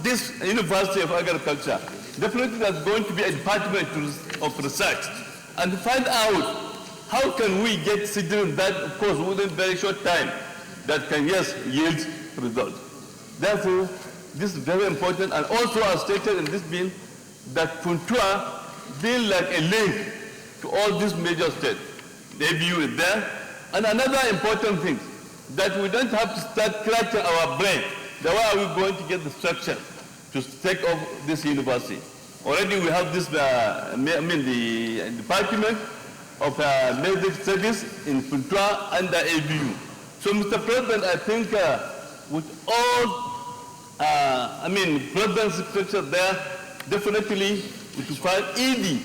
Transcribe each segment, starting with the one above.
this University of Agriculture, definitely there's going to be a department of research and find out how can we get citizens that, of course, within a very short time that can, yes, yield results. Therefore, this is very important, and also as stated in this bill, that Funtua being like a link to all these major states. The ABU is there. And another important thing, that we don't have to start scratching our brain. The way are we going to get the structure to take off this university? Already we have this, the Department of Basic Studies in Funtua under ABU. So, Mr. President, I think with all, present structure there, definitely it will find easy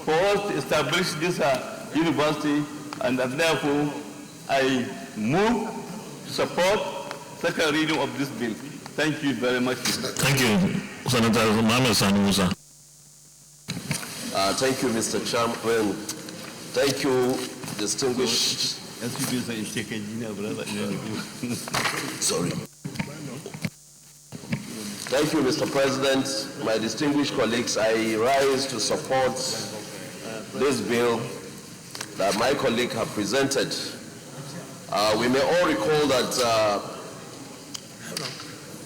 for us to establish this university, and therefore I move to support second reading of this bill. Thank you very much. Thank you, Senator Mohammed Sani Musa. Thank you, Mr. Chairman. Thank you, distinguished. Sorry. Thank you, Mr. President. My distinguished colleagues, I rise to support this bill that my colleague have presented. We may all recall that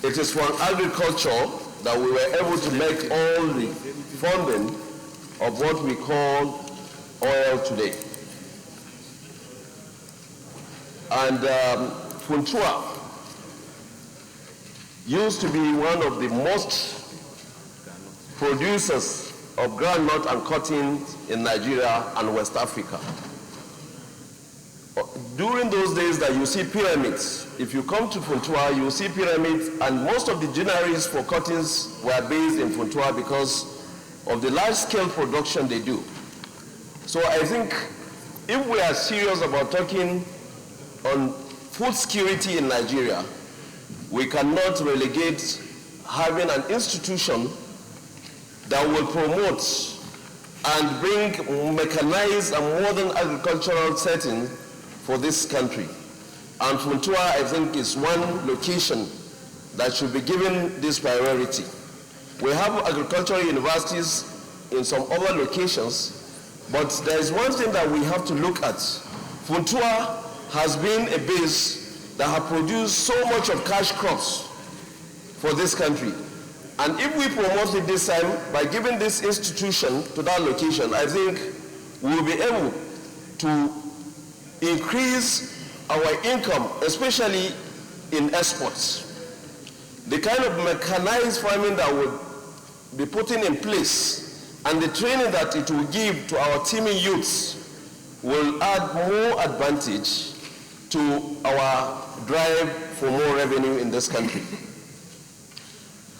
it is from agriculture that we were able to make all the funding of what we call oil today. And Funtua used to be one of the most producers of groundnut and cotton in Nigeria and West Africa. During those days that you see pyramids, if you come to Funtua, you see pyramids, and most of the granaries for cottons were based in Funtua because of the large-scale production they do. So I think if we are serious about talking on food security in Nigeria, we cannot relegate having an institution that will promote and bring mechanized and modern agricultural setting for this country. And Funtua, I think, is one location that should be given this priority. We have agricultural universities in some other locations, but there is one thing that we have to look at. Funtua has been a base that has produced so much of cash crops for this country. And if we promote it this time by giving this institution to that location, I think we will be able to increase our income, especially in exports. The kind of mechanized farming that would be putting in place and the training that it will give to our teeming youths will add more advantage to our drive for more revenue in this country.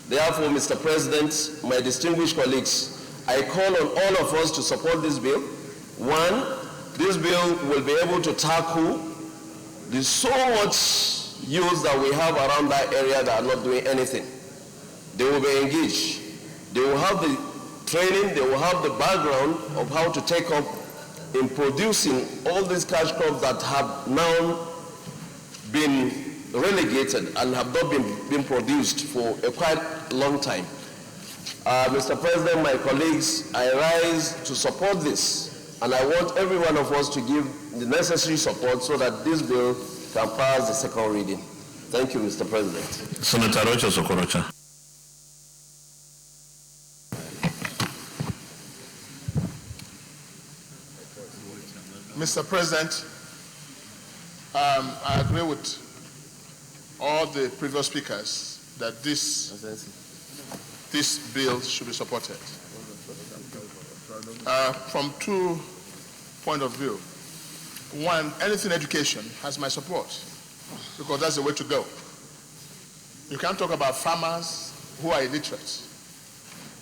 Therefore, Mr. President, my distinguished colleagues, I call on all of us to support this bill. One, this bill will be able to tackle the so much youth that we have around that area that are not doing anything. They will be engaged. They will have the training, they will have the background of how to take up in producing all these cash crops that have now been relegated and have not been produced for a quite long time. Mr. President, my colleagues, I rise to support this, and I want every one of us to give the necessary support so that this bill can pass the second reading. Thank you, Mr. President. Senator Rocha Sokorocha. Mr. President, I agree with all the previous speakers that this bill should be supported. From two points of view. One, anything education has my support because that's the way to go. You can't talk about farmers who are illiterate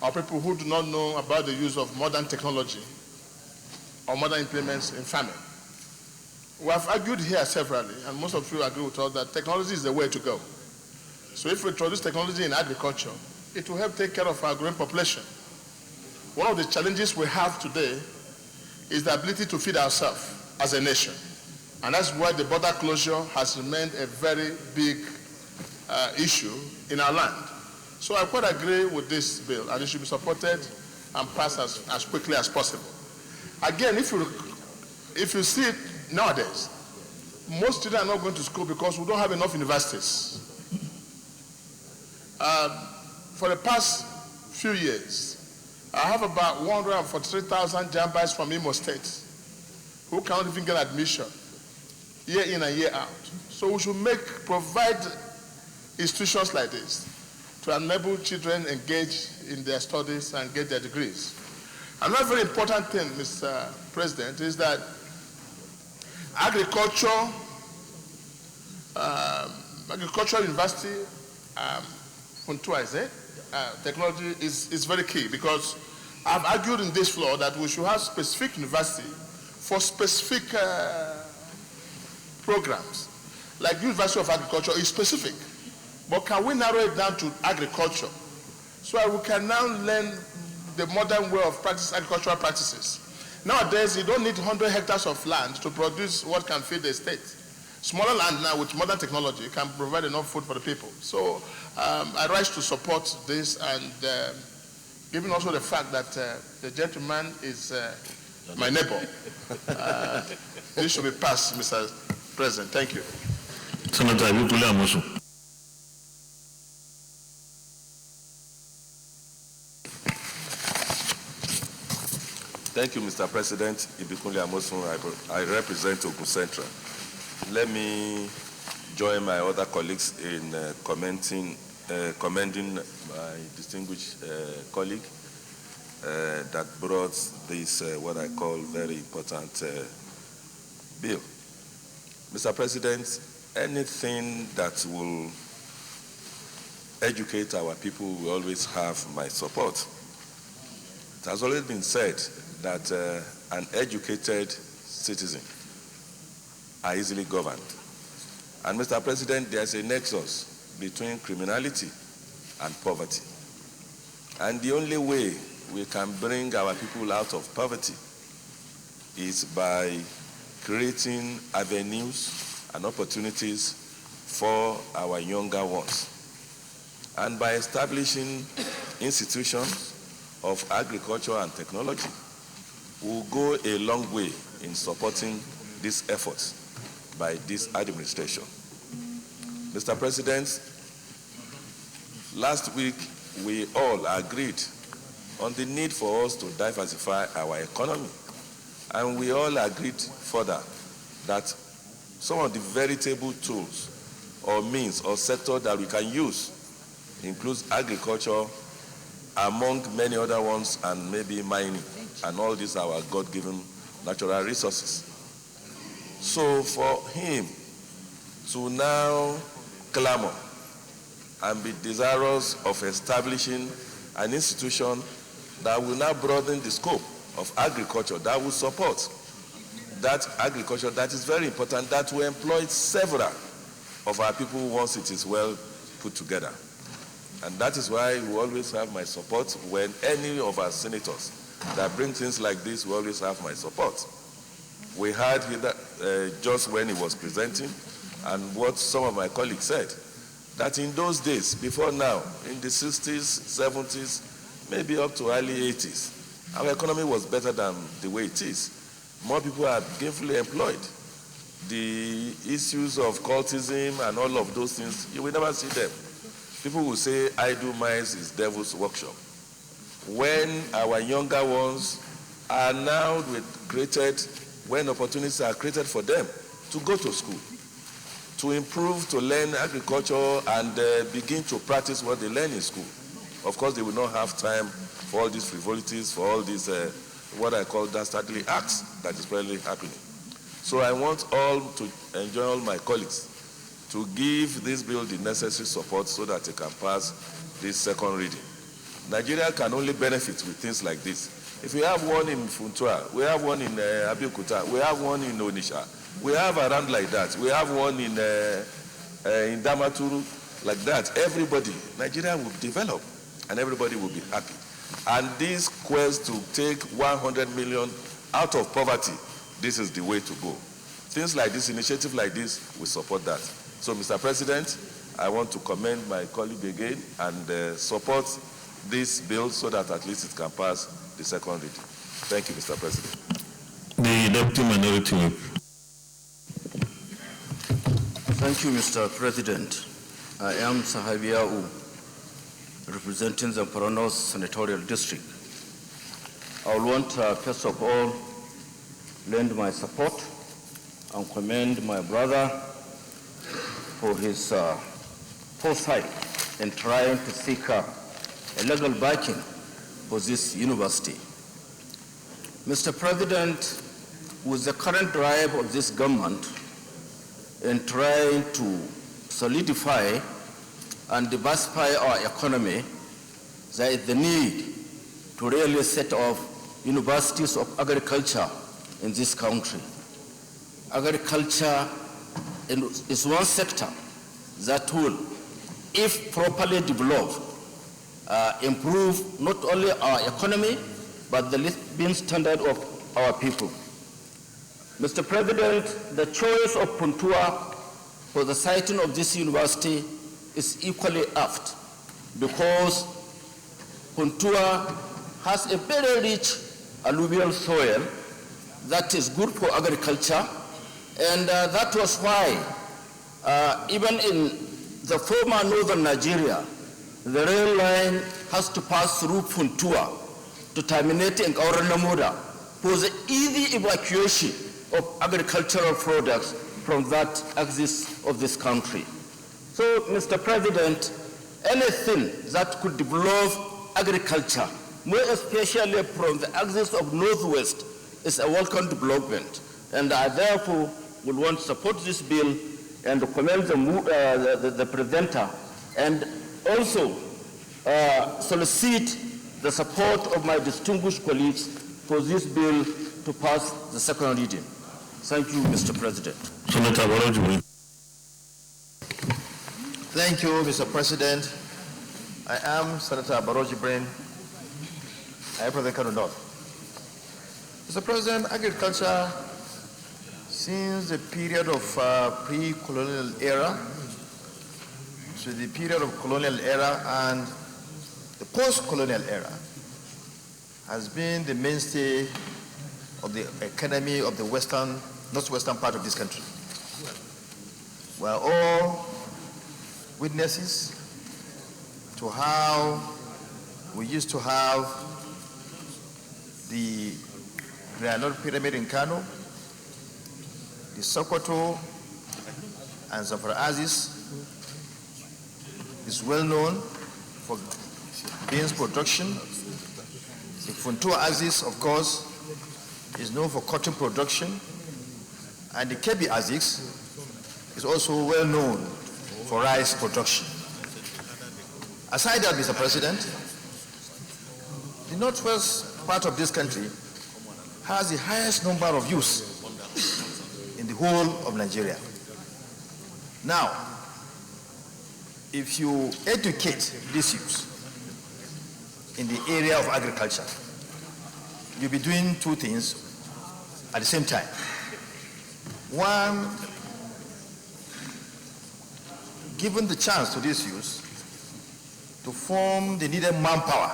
or people who do not know about the use of modern technology or modern implements in farming. We have argued here severally, and most of you agree with us, that technology is the way to go. So if we introduce technology in agriculture, it will help take care of our growing population. One of the challenges we have today is the ability to feed ourselves as a nation. And that's why the border closure has remained a very big issue in our land. So I quite agree with this bill, and it should be supported and passed as quickly as possible. Again, if you see it nowadays, most students are not going to school because we don't have enough universities. For the past few years, I have about 143,000 jambas from Imo State who cannot even get admission year in and year out. So we should provide institutions like this to enable children engage in their studies and get their degrees. Another very important thing, Mr. President, is that agricultural university, Funtua, is it? Technology is very key, because I've argued in this floor that we should have specific university for specific programs. Like University of Agriculture is specific, but can we narrow it down to agriculture so that we can now learn the modern way of agricultural practices? Nowadays, you don't need 100 hectares of land to produce what can feed the state. Smaller land now with modern technology can provide enough food for the people. So I rise to support this, and given also the fact that the gentleman is my neighbor, this should be passed, Mr. President. Thank you. Senator Ibikule Amosu. Thank you, Mr. President. Ibikule Amosu, I represent Ogun Central. Let me join my other colleagues in commending my distinguished colleague that brought this, what I call, very important bill. Mr. President, anything that will educate our people will always have my support. It has always been said that an educated citizen are easily governed. And Mr. President, there's a nexus between criminality and poverty. And the only way we can bring our people out of poverty is by creating avenues and opportunities for our younger ones. And by establishing institutions of agriculture and technology, we'll go a long way in supporting these efforts by this administration. Mr. President, last week we all agreed on the need for us to diversify our economy. And we all agreed further that some of the veritable tools or means or sector that we can use includes agriculture, among many other ones, and maybe mining, and all these are our God-given natural resources. So for him to now clamor and be desirous of establishing an institution that will now broaden the scope of agriculture, that will support that agriculture that is very important, that will employ several of our people once it is well put together. And that is why we always have my support when any of our senators that bring things like this will always have my support. We heard just when he was presenting, and what some of my colleagues said, that in those days, before now, in the 60s, 70s, maybe up to early 80s, our economy was better than the way it is. More people are gainfully employed. The issues of cultism and all of those things, you will never see them. People will say idle minds is devil's workshop. When our younger ones are now created, when opportunities are created for them to go to school, to improve, to learn agriculture and begin to practice what they learn in school. Of course, they will not have time for all these frivolities, for all these, what I call dastardly acts that is presently happening. So I want all to enjoin all my colleagues to give this bill the necessary support so that it can pass this second reading. Nigeria can only benefit with things like this. If we have one in Funtua, we have one in Abeokuta, we have one in Onisha, we have around like that, we have one in Damaturu, like that. Everybody, Nigeria will develop and everybody will be happy. And this quest to take 100 million out of poverty, this is the way to go. Things like this, initiative like this, we support that. So, Mr. President, I want to commend my colleague again and support this bill so that at least it can pass the second reading. Thank you, Mr. President. The Deputy Minority Whip. Thank you, Mr. President. I am Sahabiau, representing the Zamfara Senatorial District. I want, first of all, lend my support and commend my brother for his foresight in trying to seek a legal backing for this university. Mr. President, with the current drive of this government in trying to solidify and diversify our economy, there is the need to really set up universities of agriculture in this country. Agriculture is one sector that will, if properly developed, improve not only our economy, but the living standard of our people. Mr. President, the choice of Puntua for the siting of this university is equally apt because Puntua has a very rich alluvial soil that is good for agriculture, and that was why even in the former northern Nigeria, the rail line has to pass through Puntua to terminate in Namoda for the easy evacuation of agricultural products from that axis of this country. So, Mr. President, anything that could develop agriculture, more especially from the axis of Northwest, is a welcome development. And I therefore would want to support this bill and commend the presenter, and also solicit the support of my distinguished colleagues for this bill to pass the second reading. Thank you, Mr. President. Senator Baroji. Thank you, Mr. President. I am Senator Baroji Brain. I represent Kano North. Mr. President, agriculture, since the period of pre-colonial era to the period of colonial era and the post-colonial era, has been the mainstay of the economy of the northwestern part of this country. We are all witnesses to how we used to have the Granite Pyramid in Kano, the Sokoto and Zamfara Aziz is well known for beans production. The Funtua Aziz, of course, is known for cotton production, and the Kebi Aziz is also well known for rice production. Aside that, Mr. President, the northwest part of this country has the highest number of youths in the whole of Nigeria. Now, if you educate these youths in the area of agriculture, you'll be doing two things at the same time. One, given the chance to these youths to form the needed manpower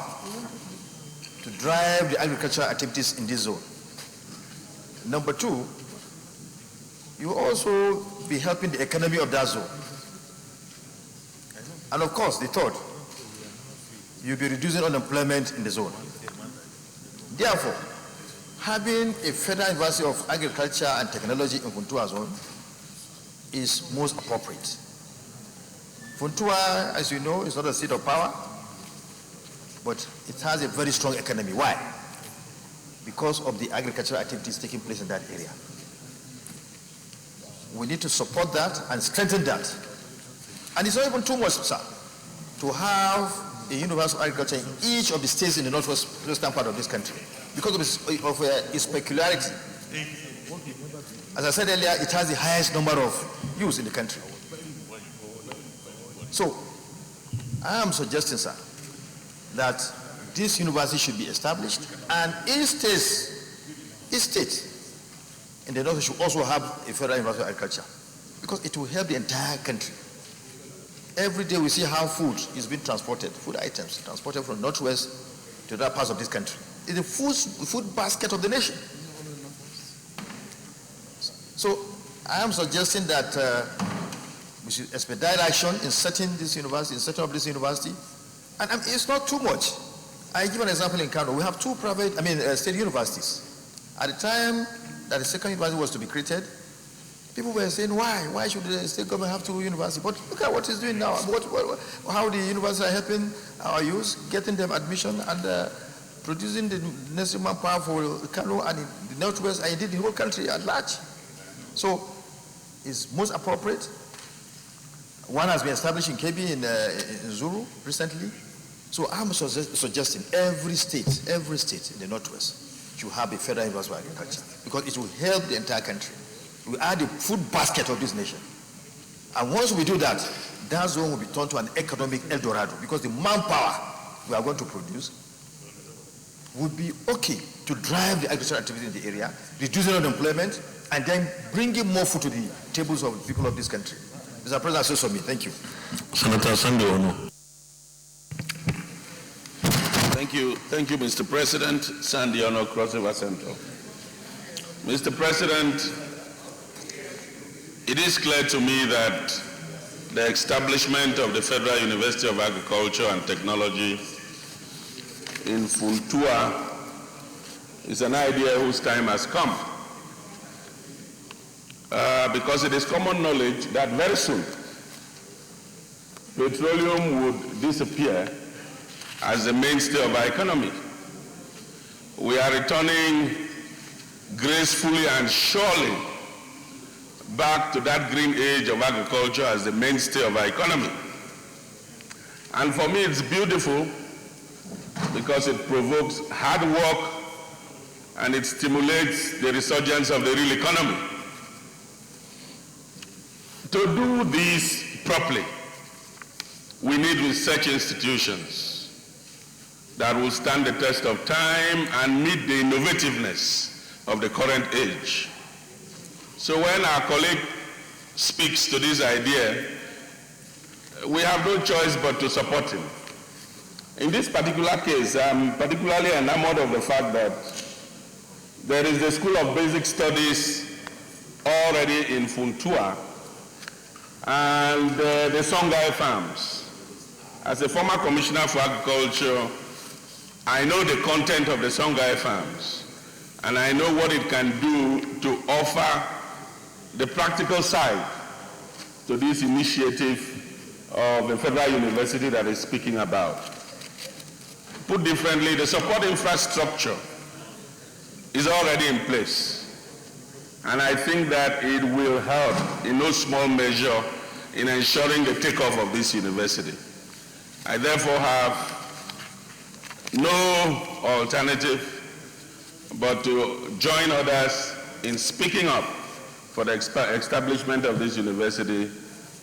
to drive the agricultural activities in this zone. Number two, you will also be helping the economy of that zone. And of course, the third, you'll be reducing unemployment in the zone. Therefore, having a Federal University of Agriculture and Technology in Funtua zone is most appropriate. Funtua, as you know, is not a seat of power, but it has a very strong economy. Why? Because of the agricultural activities taking place in that area. We need to support that and strengthen that. And it's not even too much, sir, to have a University of Agriculture in each of the states in the northwestern part of this country because of its peculiarity. As I said earlier, it has the highest number of youths in the country. So, I am suggesting, sir, that this university should be established, and each state in the north should also have a Federal University of Agriculture, because it will help the entire country Every day we see how food is being transported, food items transported from Northwest to other parts of this country. It's the food basket of the nation. So I am suggesting that we should expedite action in setting this university, in setting up this university. And it's not too much. I give an example in Kano. We have two state universities. At the time that the second university was to be created, people were saying, why? Why should the state government have two universities? But look at what it's doing now. How the universities are helping our youth, getting them admission and producing the necessary manpower for Kano and the Northwest and indeed the whole country at large. So it's most appropriate. One has been established in Kebbi in Zuru recently. So I'm suggesting every state in the Northwest should have a federal university of agriculture because it will help the entire country. We are the food basket of this nation. And once we do that, that zone will be turned to an economic El Dorado because the manpower we are going to produce would be okay to drive the agricultural activity in the area, reducing unemployment, and then bringing more food to the tables of the people of this country. Mr. President, that's also me. Thank you. Senator Sunday Ono. Thank you, Mr. President. Sandy Ono, Cross River Central. Mr. President, it is clear to me that the establishment of the Federal University of Agriculture and Technology in Funtua is an idea whose time has come. Because it is common knowledge that very soon petroleum would disappear as the mainstay of our economy. We are returning gracefully and surely back to that green age of agriculture as the mainstay of our economy. And for me, it's beautiful because it provokes hard work and it stimulates the resurgence of the real economy. To do this properly, we need research institutions that will stand the test of time and meet the innovativeness of the current age. So when our colleague speaks to this idea, we have no choice but to support him. In this particular case, I'm particularly enamored of the fact that there is the School of Basic Studies already in Funtua and the Songhai farms. As a former commissioner for agriculture, I know the content of the Songhai farms, and I know what it can do to offer the practical side to this initiative of the Federal University that is speaking about. Put differently, the support infrastructure is already in place. And I think that it will help in no small measure in ensuring the takeoff of this university. I therefore have no alternative but to join others in speaking up for the establishment of this university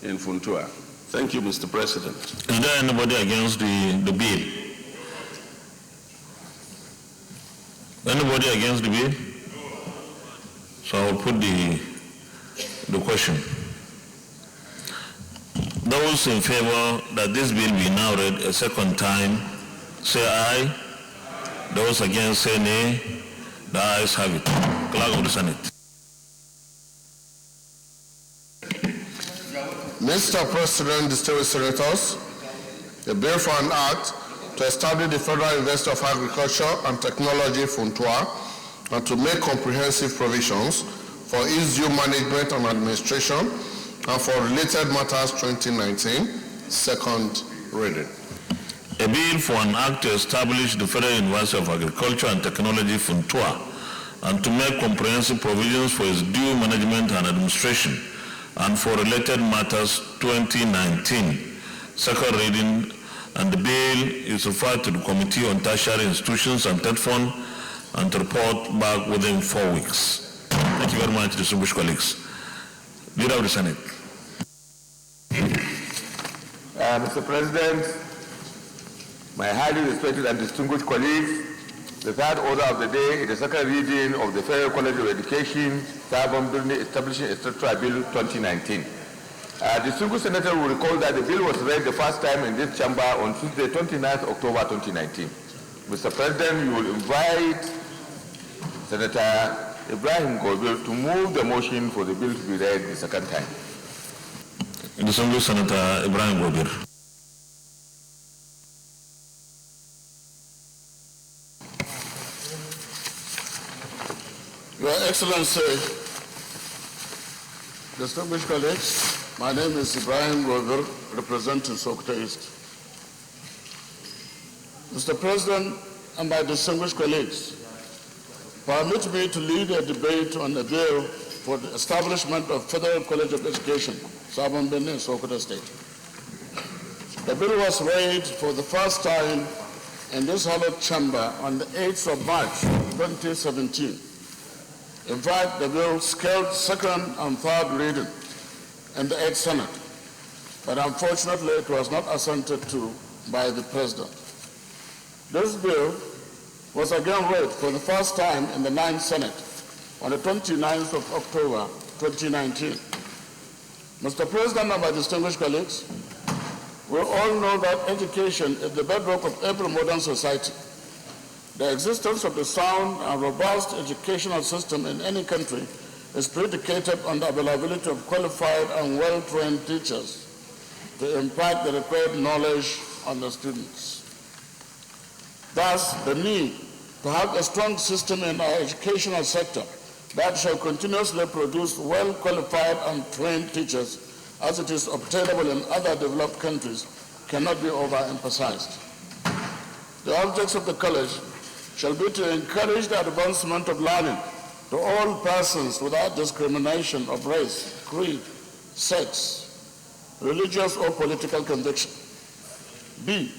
in Funtua. Thank you, Mr. President. Is there anybody against the bill? Anybody against the bill? So I will put the question. Those in favor that this bill be now read a second time, say aye. Those against say nay. The ayes have it. Clerk of the Senate. Mr. President, distinguished senators, the bill for an act to establish the Federal University of Agriculture and Technology, Funtua, and to make comprehensive provisions for its due management and administration and for related matters 2019, second reading. A bill for an act to establish the Federal University of Agriculture and Technology, Funtua, and to make comprehensive provisions for its due management and administration and for related matters 2019, second reading, and the bill is referred to the Committee on Tertiary Institutions and TED Fund and to report back within 4 weeks. Thank you very much, distinguished colleagues. Leader of the Senate. Mr. President, my highly respected and distinguished colleagues, the third order of the day is the second reading of the Federal College of Education, Establishing a Structural Bill 2019. Distinguished Senator will recall that the bill was read the first time in this chamber on Tuesday, 29th October 2019. Mr. President, you will invite Senator Ibrahim Gobir to move the motion for the bill to be read the second time. Distinguished Senator Ibrahim Gobir. Your Excellency, distinguished colleagues, my name is Ibrahim Gobir, representing Sokoto East. Mr. President and my distinguished colleagues, permit me to lead a debate on a bill for the establishment of Federal College of Education, Sabon Benin, Sokoto State. The bill was read for the first time in this hallowed chamber on the 8th of March, 2017. In fact, the bill scaled second and third reading in the 8th Senate, but unfortunately it was not assented to by the President. This bill was again read for the first time in the 9th Senate on the 29th of October 2019. Mr. President and my distinguished colleagues, we all know that education is the bedrock of every modern society. The existence of a sound and robust educational system in any country is predicated on the availability of qualified and well-trained teachers to impart the required knowledge on the students. Thus, the need to have a strong system in our educational sector that shall continuously produce well-qualified and trained teachers, as it is obtainable in other developed countries, cannot be overemphasized. The objects of the college shall be to encourage the advancement of learning to all persons without discrimination of race, creed, sex, religious or political conviction. B,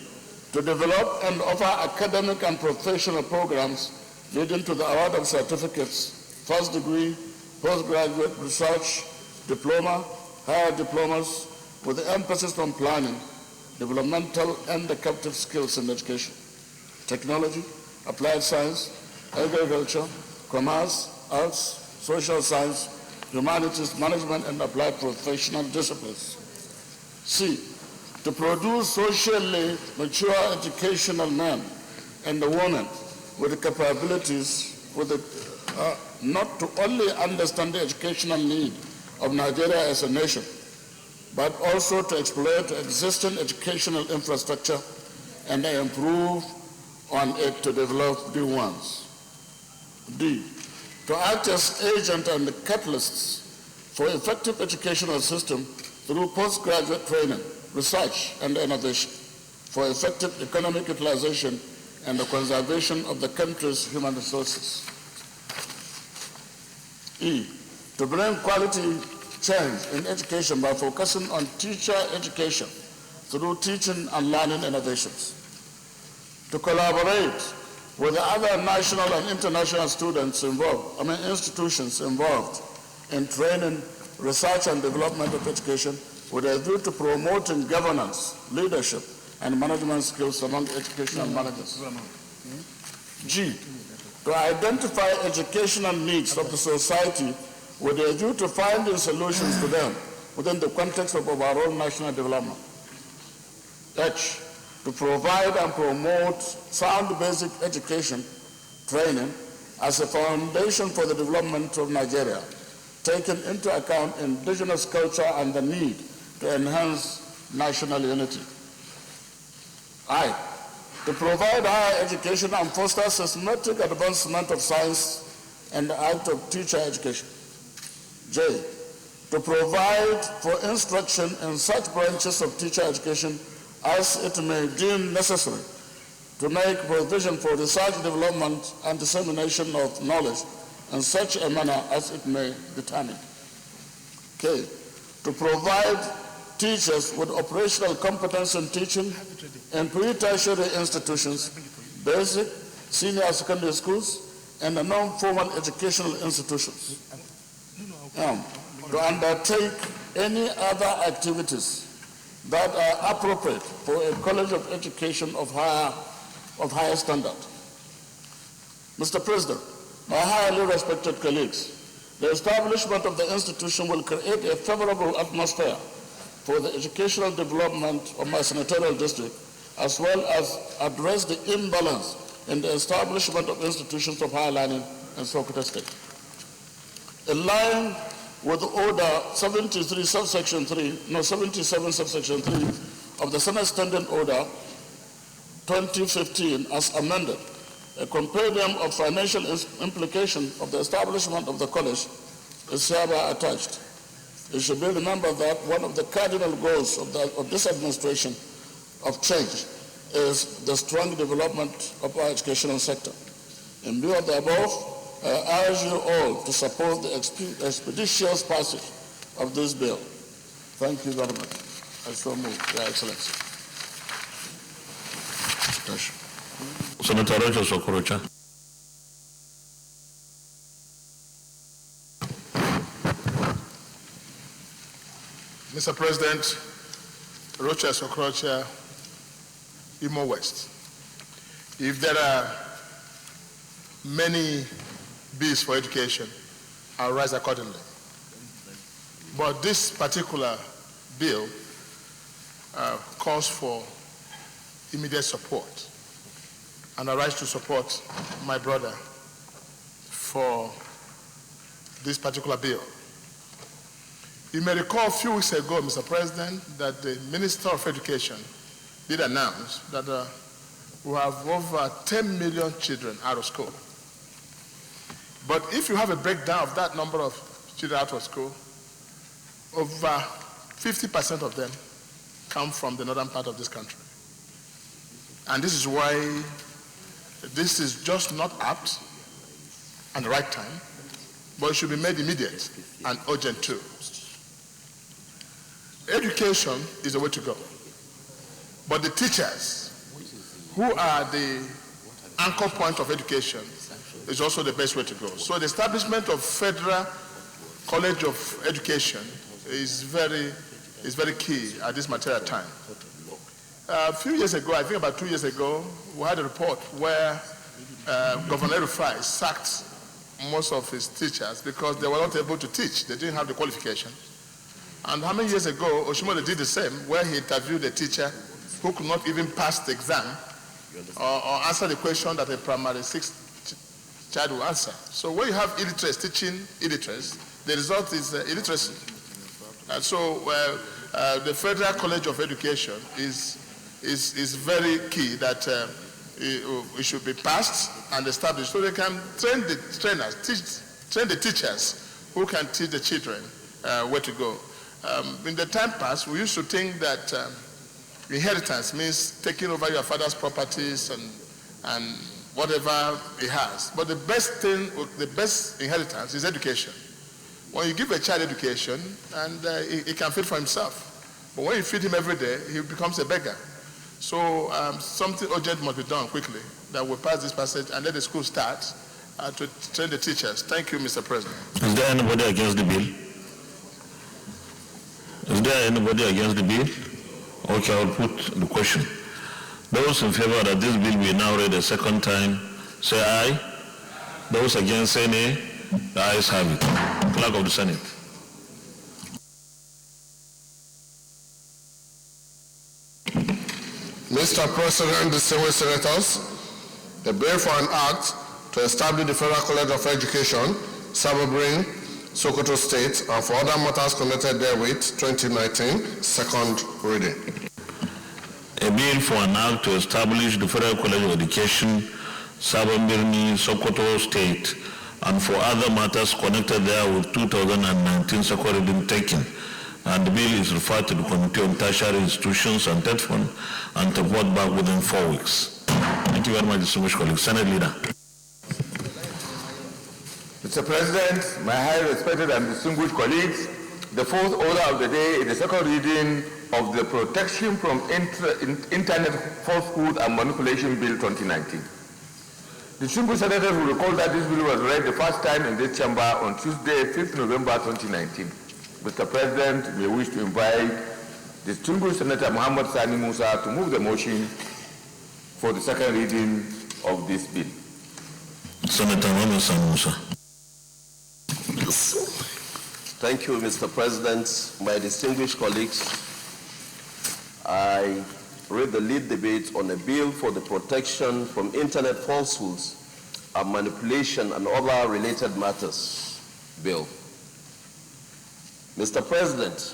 to develop and offer academic and professional programs leading to the award of certificates, first degree, postgraduate research, diploma, higher diplomas, with the emphasis on planning, developmental and adaptive skills in education, technology, applied science, agriculture, commerce, arts, social science, humanities, management, and applied professional disciplines. C, to produce socially mature educational men and women with the capabilities not to only understand the educational need of Nigeria as a nation, but also to exploit existing educational infrastructure and improve on it to develop new ones. D, to act as agent and catalysts for effective educational system through postgraduate training, research, and innovation for effective economic utilization and the conservation of the country's human resources. E, to bring quality change in education by focusing on teacher education through teaching and learning innovations. To collaborate with the other national and international institutions involved in training, research, and development of education with a view to promoting governance, leadership, and management skills among educational managers. G, to identify educational needs of the society with a view to finding solutions to them within the context of our own national development. H, to provide and promote sound basic education training as a foundation for the development of Nigeria, taking into account indigenous culture and the need to enhance national unity. I, to provide higher education and foster systematic advancement of science and the art of teacher education. J, to provide for instruction in such branches of teacher education as it may deem necessary to make provision for research, development, and dissemination of knowledge in such a manner as it may determine. K, to provide teachers with operational competence in teaching in pre-tertiary institutions, basic, senior secondary schools, and the non-formal educational institutions. To undertake any other activities that are appropriate for a college of education of higher standard. Mr. President, my highly respected colleagues, the establishment of the institution will create a favorable atmosphere for the educational development of my senatorial district, as well as address the imbalance in the establishment of institutions of higher learning in Sokoto State. In line with Order 77 subsection 3 of the Senate Standing Order 2015 as amended, a compendium of financial implication of the establishment of the college is hereby attached. It should be remembered that one of the cardinal goals of this administration of change is the strong development of our educational sector. In view of the above, I urge you all to support the expeditious passage of this bill. Thank you very much. I so move, Your Excellency. Senator Rocha Sokorocha. Mr. President, Rocha Sokorocha, Imo West. If there are many bills for education, I'll rise accordingly. But this particular bill calls for immediate support. And I rise to support my brother for this particular bill. You may recall a few weeks ago, Mr. President, that the Minister of Education did announce that we have over 10 million children out of school. But if you have a breakdown of that number of children out of school, over 50% of them come from the northern part of this country. And this is why this is just not apt and the right time, but it should be made immediate and urgent too. Education is the way to go. But the teachers, who are the anchor point of education, is also the best way to go. So the establishment of Federal College of Education is very key at this material time. A few years ago, I think about 2 years ago, we had a report where Governor Rufai sacked most of his teachers because they were not able to teach. They didn't have the qualification. And how many years ago, Oshimole did the same, where he interviewed a teacher who could not even pass the exam or answer the question that a primary 6 child will answer. So when you have illiterates teaching illiterates, the result is illiteracy. And so the Federal College of Education is very key that it should be passed and established so they can train the trainers, train the teachers who can teach the children where to go. In the time past, we used to think that inheritance means taking over your father's properties and whatever he has. But the best inheritance is education. When you give a child education, and he can feed for himself. But when you feed him every day, he becomes a beggar. So something urgent must be done quickly, that will pass this passage and let the school start to train the teachers. Thank you, Mr. President. Is there anybody against the bill? Is there anybody against the bill? Okay, I'll put the question. Those in favor that this bill be now read a second time, say aye. Those against, say nay. The ayes have it. Clerk of the Senate. Mr. President, distinguished senators, the bill for an act to establish the Federal College of Education, Sabobrin, Sokoto State, and for other matters connected therewith, 2019, second reading. A bill for an act to establish the Federal College of Education, Sabobrin, Sokoto State, and for other matters connected there with 2019 second reading taken. And the bill is referred to the Committee on Tertiary Institutions and TED Fund and to vote back within 4 weeks. Thank you very much, distinguished colleagues. Senate Leader. Mr. President, my highly respected and distinguished colleagues, the fourth order of the day is the second reading of the Protection from Internet Falsehood and Manipulation Bill 2019. The distinguished senators will recall that this bill was read the first time in this chamber on Tuesday, 5th November 2019. Mr. President, we wish to invite distinguished Senator Muhammad Sani Musa to move the motion for the second reading of this bill. Senator Muhammad Sani Musa. Thank you, Mr. President, my distinguished colleagues. I read the lead debate on a bill for the protection from internet falsehoods and manipulation and other related matters bill. Mr. President,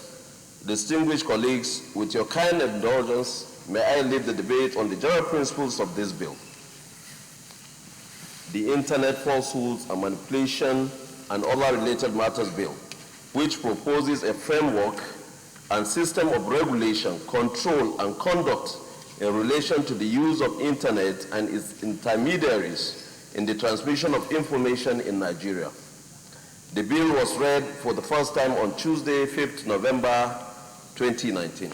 distinguished colleagues, with your kind indulgence, may I lead the debate on the general principles of this bill. The Internet Falsehoods and Manipulation and Other Related Matters Bill, which proposes a framework and system of regulation, control, and conduct in relation to the use of Internet and its intermediaries in the transmission of information in Nigeria. The bill was read for the first time on Tuesday, 5th November 2019.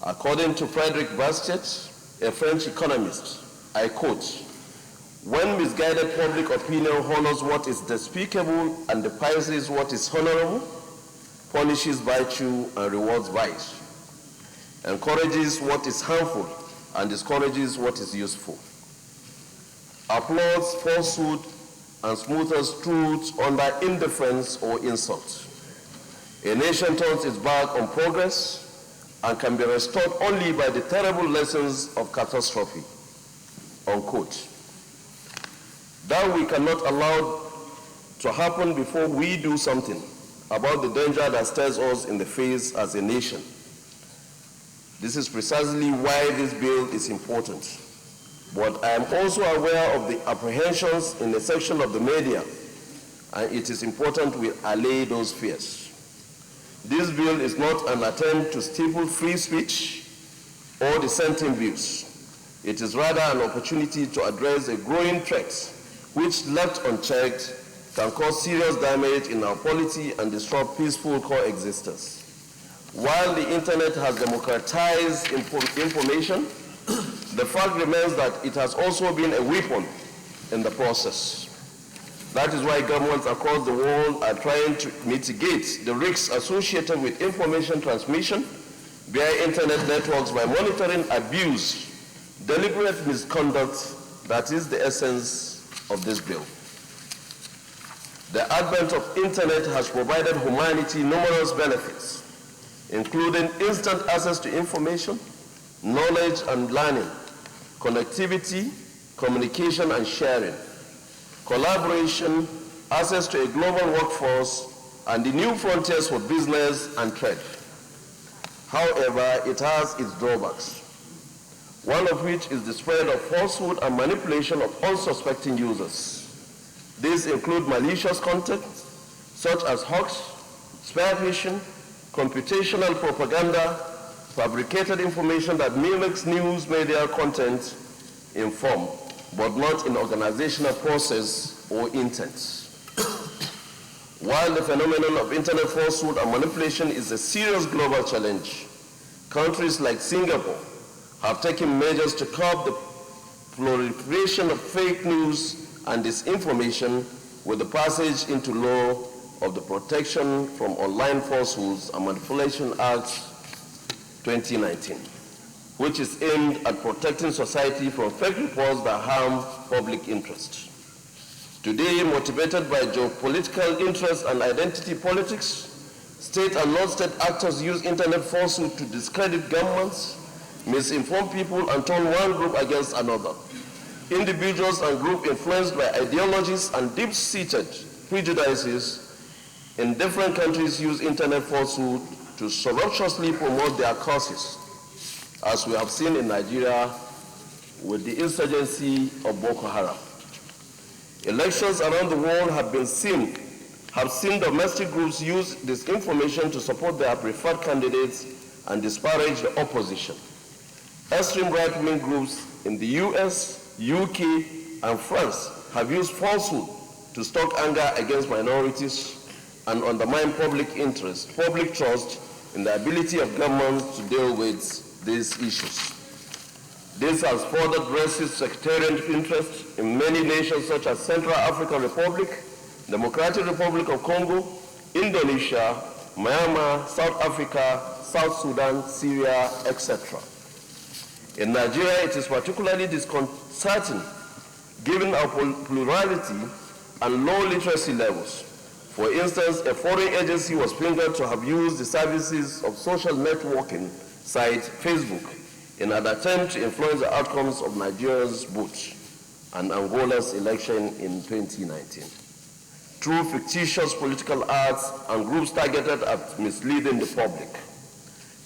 According to Frederick Bastiat, a French economist, I quote, "When misguided public opinion honors what is despicable and despises what is honorable, punishes virtue and rewards vice, encourages what is harmful and discourages what is useful, applauds falsehood and smothers truth under indifference or insult. A nation turns its back on progress and can be restored only by the terrible lessons of catastrophe," unquote. That we cannot allow to happen before we do something about the danger that stares us in the face as a nation. This is precisely why this bill is important. But I am also aware of the apprehensions in a section of the media, and it is important we allay those fears. This bill is not an attempt to stifle free speech or dissenting views. It is rather an opportunity to address a growing threat which, left unchecked, can cause serious damage in our polity and disrupt peaceful coexistence. While the internet has democratized information, the fact remains that it has also been a weapon in the process. That is why governments across the world are trying to mitigate the risks associated with information transmission via internet networks by monitoring abuse, deliberate misconduct. That is the essence of this bill. The advent of internet has provided humanity numerous benefits, including instant access to information, knowledge and learning, connectivity, communication and sharing, collaboration, access to a global workforce, and the new frontiers for business and trade. However, it has its drawbacks, one of which is the spread of falsehood and manipulation of unsuspecting users. These include malicious content, such as hoax, spear phishing, computational propaganda, fabricated information that mimics news media content in form, but not in organizational process or intent. While the phenomenon of internet falsehood and manipulation is a serious global challenge, countries like Singapore have taken measures to curb the proliferation of fake news and disinformation with the passage into law of the Protection from Online Falsehoods and Manipulation Act 2019, which is aimed at protecting society from fake reports that harm public interest. Today, motivated by geopolitical interests and identity politics, state and non-state actors use internet falsehood to discredit governments, misinform people, and turn one group against another. Individuals and groups influenced by ideologies and deep-seated prejudices in different countries use internet falsehood to surreptitiously promote their causes, as we have seen in Nigeria with the insurgency of Boko Haram. Elections around the world have seen domestic groups use this information to support their preferred candidates and disparage the opposition. Extreme right-wing groups in the US, UK, and France have used falsehood to stoke anger against minorities and undermine public interest, public trust in the ability of governments to deal with these issues. This has furthered racist sectarian interest in many nations such as Central African Republic, Democratic Republic of Congo, Indonesia, Myanmar, South Africa, South Sudan, Syria, etc. In Nigeria, it is particularly disconcerting given our plurality and low literacy levels. For instance, a foreign agency was fingered to have used the services of social networking site Facebook in an attempt to influence the outcomes of Nigeria's vote and Angola's election in 2019 through fictitious political ads and groups targeted at misleading the public.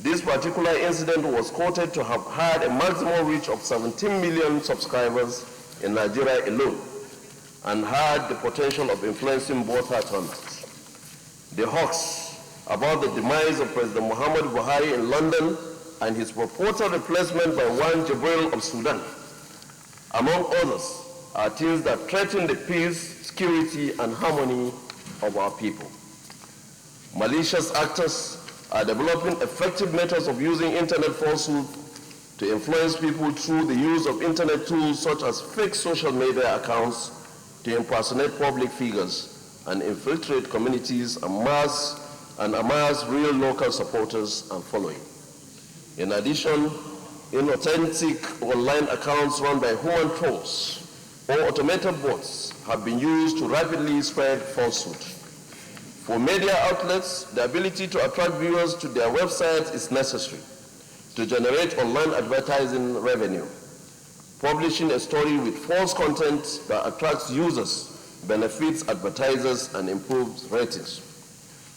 This particular incident was quoted to have had a maximum reach of 17 million subscribers in Nigeria alone and had the potential of influencing voter turnout. The hoax about the demise of President Muhammad Buhari in London and his purported replacement by one Jibril of Sudan, among others, are things that threaten the peace, security, and harmony of our people. Malicious actors are developing effective methods of using internet falsehood to influence people through the use of internet tools such as fake social media accounts to impersonate public figures and infiltrate communities and amass real local supporters and following. In addition, inauthentic online accounts run by human trolls or automated bots have been used to rapidly spread falsehood. For media outlets, the ability to attract viewers to their websites is necessary to generate online advertising revenue. Publishing a story with false content that attracts users benefits advertisers and improves ratings.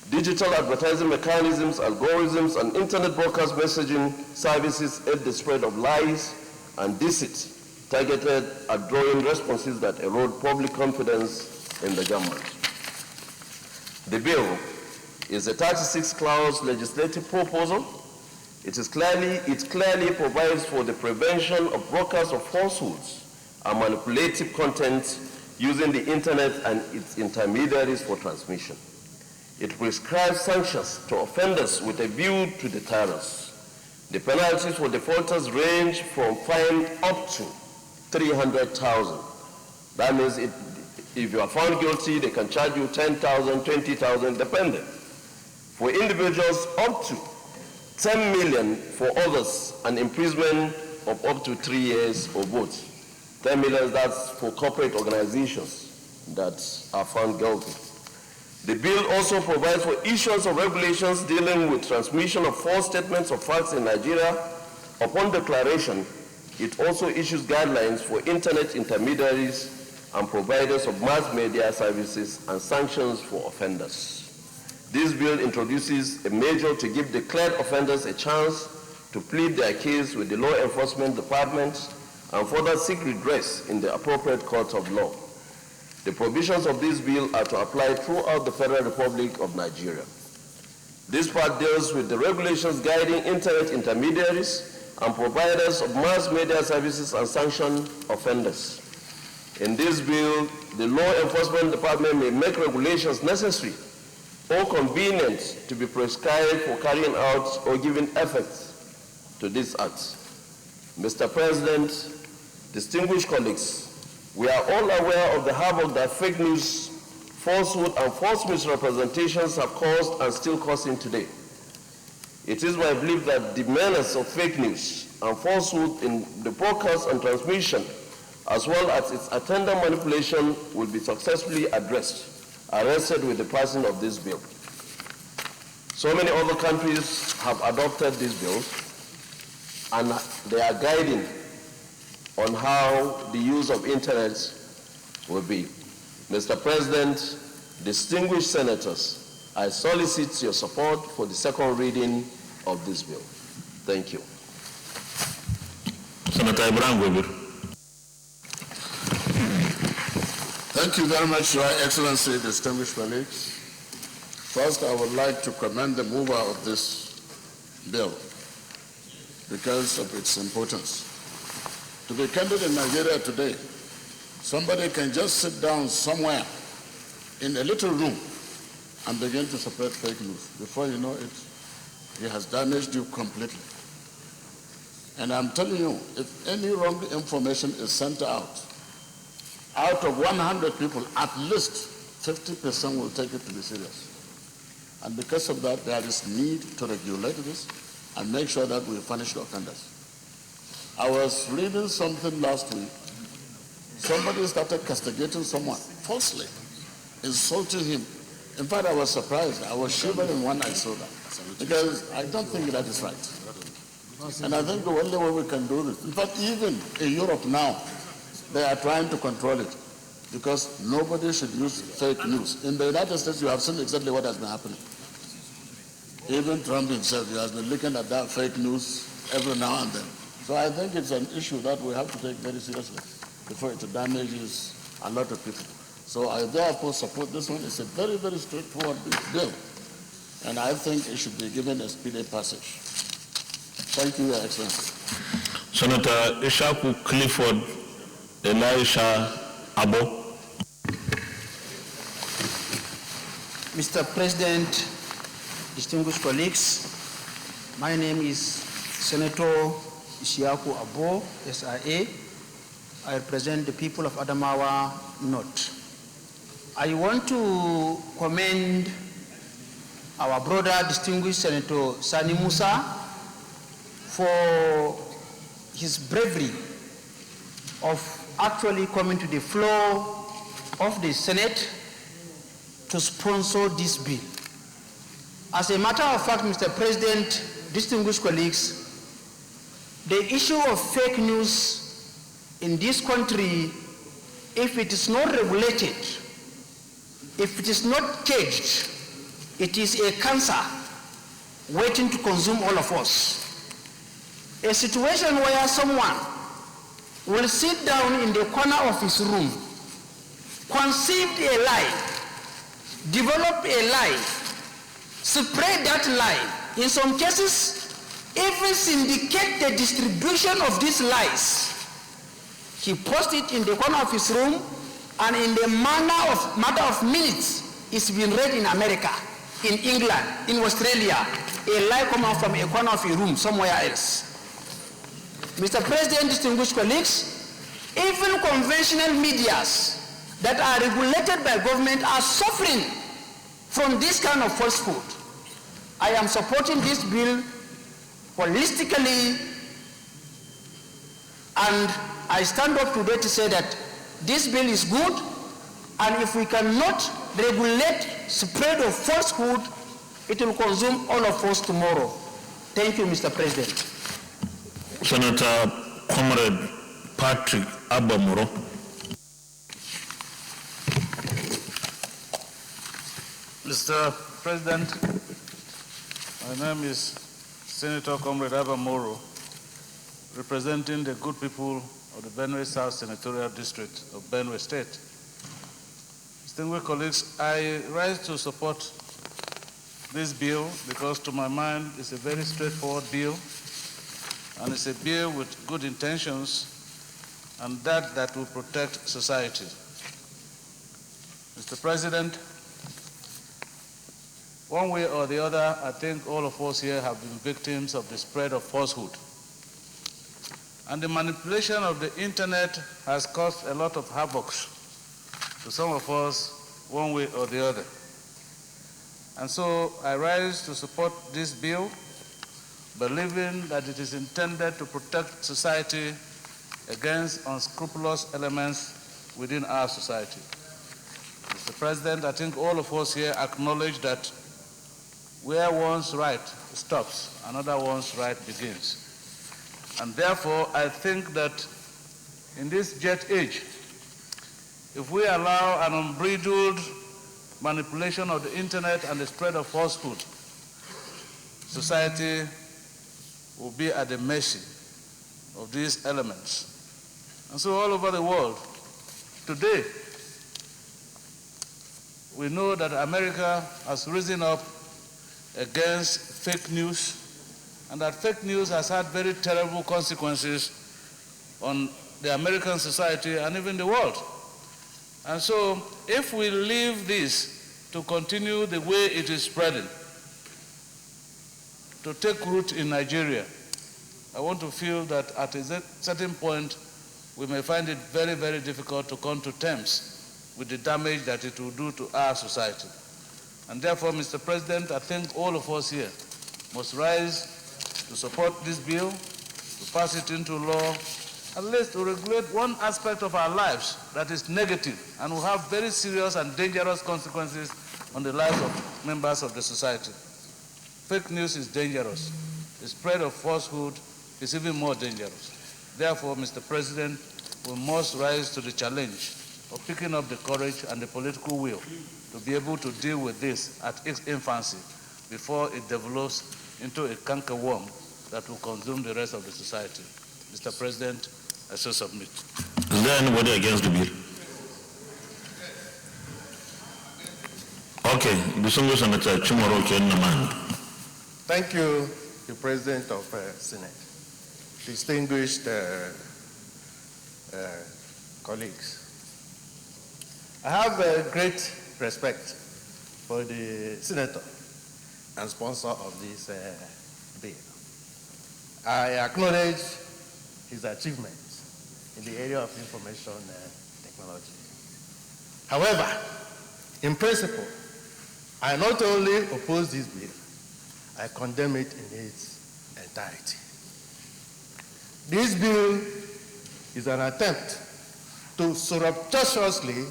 Digital advertising mechanisms, algorithms, and internet broadcast messaging services aid the spread of lies and deceit targeted at drawing responses that erode public confidence in the government. The bill is a 36-clause legislative proposal. It clearly provides for the prevention of broadcast of falsehoods and manipulative content using the internet and its intermediaries for transmission. It prescribes sanctions to offenders with a view to deterrence. The penalties for defaulters range from fine up to 300,000. That means if you are found guilty, they can charge you 10,000, 20,000, depending. For individuals, up to 10 million. For others, an imprisonment of up to 3 years or both. 10 million, that's for corporate organizations that are found guilty. The bill also provides for issuance of regulations dealing with transmission of false statements of facts in Nigeria. Upon declaration, it also issues guidelines for internet intermediaries and providers of mass media services and sanctions for offenders. This bill introduces a measure to give declared offenders a chance to plead their case with the law enforcement department and further seek redress in the appropriate court of law. The provisions of this bill are to apply throughout the Federal Republic of Nigeria. This part deals with the regulations guiding internet intermediaries and providers of mass media services and sanctioned offenders. In this bill, the law enforcement department may make regulations necessary or convenient to be prescribed for carrying out or giving effect to these acts. Mr. President, distinguished colleagues, we are all aware of the havoc that fake news, falsehood, and false misrepresentations have caused and still causing today. It is my belief that the menace of fake news and falsehood in the broadcast and transmission, as well as its attendant manipulation, will be successfully arrested with the passing of this bill. So many other countries have adopted this bill, and they are guiding on how the use of internet will be. Mr. President, distinguished senators, I solicit your support for the second reading of this bill. Thank you. Senator Ibrahim Gobir. Thank you very much, Your Excellency, distinguished colleagues. First, I would like to commend the mover of this bill because of its importance. To be candid, in Nigeria today, somebody can just sit down somewhere in a little room and begin to spread fake news. Before you know it, he has damaged you completely. And I'm telling you, if any wrong information is sent out of 100 people, at least 50% will take it to be serious. And because of that, there is need to regulate this and make sure that we punish the offenders. I was reading something last week. Somebody started castigating someone falsely, insulting him. In fact, I was surprised. I was shivering when I saw that because I don't think that is right. And I think the only way we can do this, in fact, even in Europe now, they are trying to control it because nobody should use fake news. In the United States, you have seen exactly what has been happening. Even Trump himself, he has been looking at that fake news every now and then. So I think it's an issue that we have to take very seriously before it damages a lot of people. So I therefore support this one. It's a very, very straightforward bill. And I think it should be given a speedy passage. Thank you, Your Excellency. Senator Ishaku Clifford Elisha Abo. Mr. President, distinguished colleagues, my name is Senator Ishaku Abo, SIA. I represent the people of Adamawa North. I want to commend our brother, distinguished Senator Sani Musa, for his bravery of actually coming to the floor of the Senate to sponsor this bill. As a matter of fact, Mr. President, distinguished colleagues, the issue of fake news in this country, if it is not regulated, if it is not caged, it is a cancer waiting to consume all of us. A situation where someone will sit down in the corner of his room, conceive a lie, develop a lie, spread that lie, in some cases, even syndicate the distribution of these lies. He posts it in the corner of his room, and in the matter of minutes, it's been read in America, in England, in Australia, a lie come out from a corner of a room somewhere else. Mr. President, distinguished colleagues, even conventional medias that are regulated by government are suffering from this kind of falsehood. I am supporting this bill holistically, and I stand up today to say that this bill is good, and if we cannot regulate spread of falsehood, it will consume all of us tomorrow. Thank you, Mr. President. Senator Comrade Patrick Abamoro. Mr. President, my name is Senator Comrade Abamoro, representing the good people of the Benue South Senatorial District of Benue State. Distinguished colleagues, I rise to support this bill because to my mind it's a very straightforward bill, and it's a bill with good intentions, and that will protect society. Mr. President, one way or the other, I think all of us here have been victims of the spread of falsehood. And the manipulation of the internet has caused a lot of havoc to some of us, one way or the other. And so I rise to support this bill, believing that it is intended to protect society against unscrupulous elements within our society. Mr. President, I think all of us here acknowledge that where one's right stops, another one's right begins. And therefore, I think that in this jet age, if we allow an unbridled manipulation of the internet and the spread of falsehood, society will be at the mercy of these elements. And so all over the world, today, we know that America has risen up against fake news, and that fake news has had very terrible consequences on the American society and even the world. And so if we leave this to continue the way it is spreading, to take root in Nigeria, I want to feel that at a certain point we may find it very, very difficult to come to terms with the damage that it will do to our society. And therefore, Mr. President, I think all of us here must rise to support this bill, to pass it into law, at least to regulate one aspect of our lives that is negative and will have very serious and dangerous consequences on the lives of members of the society. Fake news is dangerous. the spread of falsehood is even more dangerous. Therefore, Mr. President, we must rise to the challenge of picking up the courage and the political will to be able to deal with this at its infancy before it develops into a cankerworm that will consume the rest of the society. Mr. President, I shall submit. Is there anybody against the bill? Okay, distinguished Senator Chimoro Kenaman. Thank you, the President of Senate. Distinguished colleagues. I have great respect for the Senator and sponsor of this bill. I acknowledge his achievements in the area of information technology. However, in principle, I not only oppose this bill, I condemn it in its entirety. This bill is an attempt to surreptitiously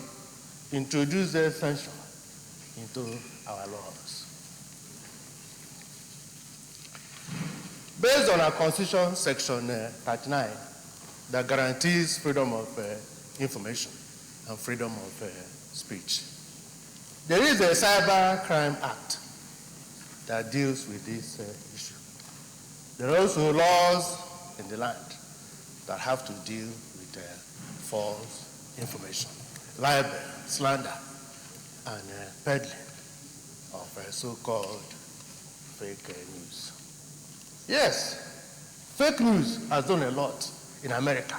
introduce censure into our laws. Based on our Constitution, Section 39, that guarantees freedom of information and freedom of speech, there is a Cyber Crime Act that deals with this issue. There are also laws in the land that have to deal with false information, libel, slander, and peddling of so-called fake news. Yes, fake news has done a lot in America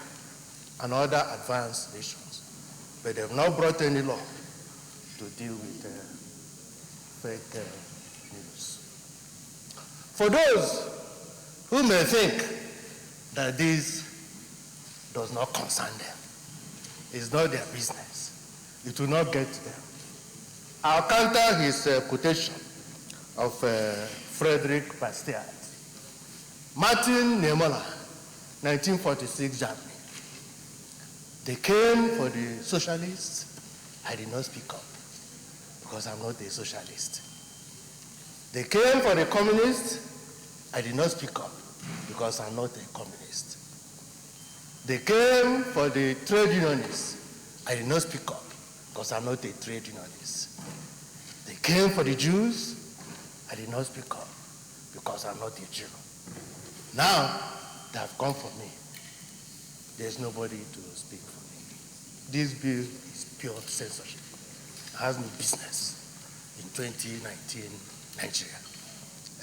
and other advanced nations, but they have not brought any law to deal with fake news. For those who may think that this does not concern them, it's not their business, it will not get to them, I'll counter his quotation of Frederick Bastiat. Martin Niemöller, 1946 Germany. They came for the socialists. I did not speak up because I'm not a socialist. They came for the communists. I did not speak up because I'm not a communist. They came for the trade unionists. I did not speak up because I'm not a trade unionist. They came for the Jews. I did not speak up because I'm not a Jew. Now they have come for me. There's nobody to speak for me. This bill is pure censorship. It has no business in 2019 Nigeria.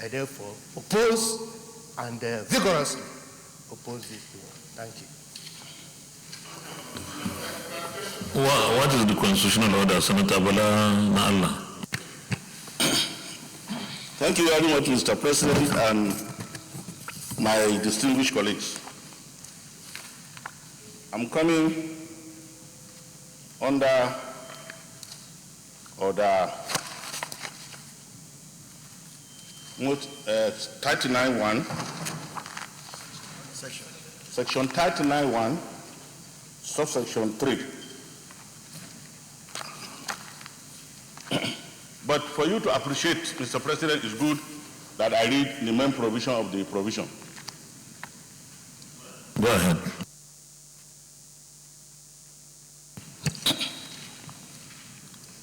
I therefore oppose and vigorously oppose this bill. Thank you. What is the constitutional order, Senator Bala Naala? Thank you very much, Mr. President, and my distinguished colleagues. I'm coming under order 39.1, section 39.1, subsection 3. But for you to appreciate, Mr. President, it's good that I read the main provision of the provision. Go ahead.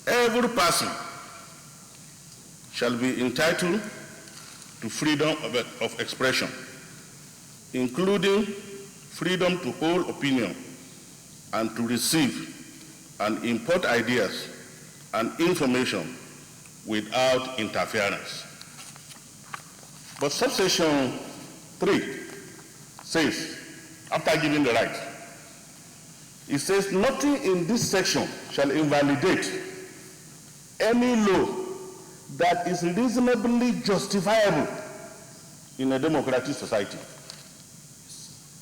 Every person shall be entitled to freedom of expression, including freedom to hold opinion and to receive and import ideas and information without interference. But subsection 3 says, after giving the right, it says nothing in this section shall invalidate any law that is reasonably justifiable in a democratic society.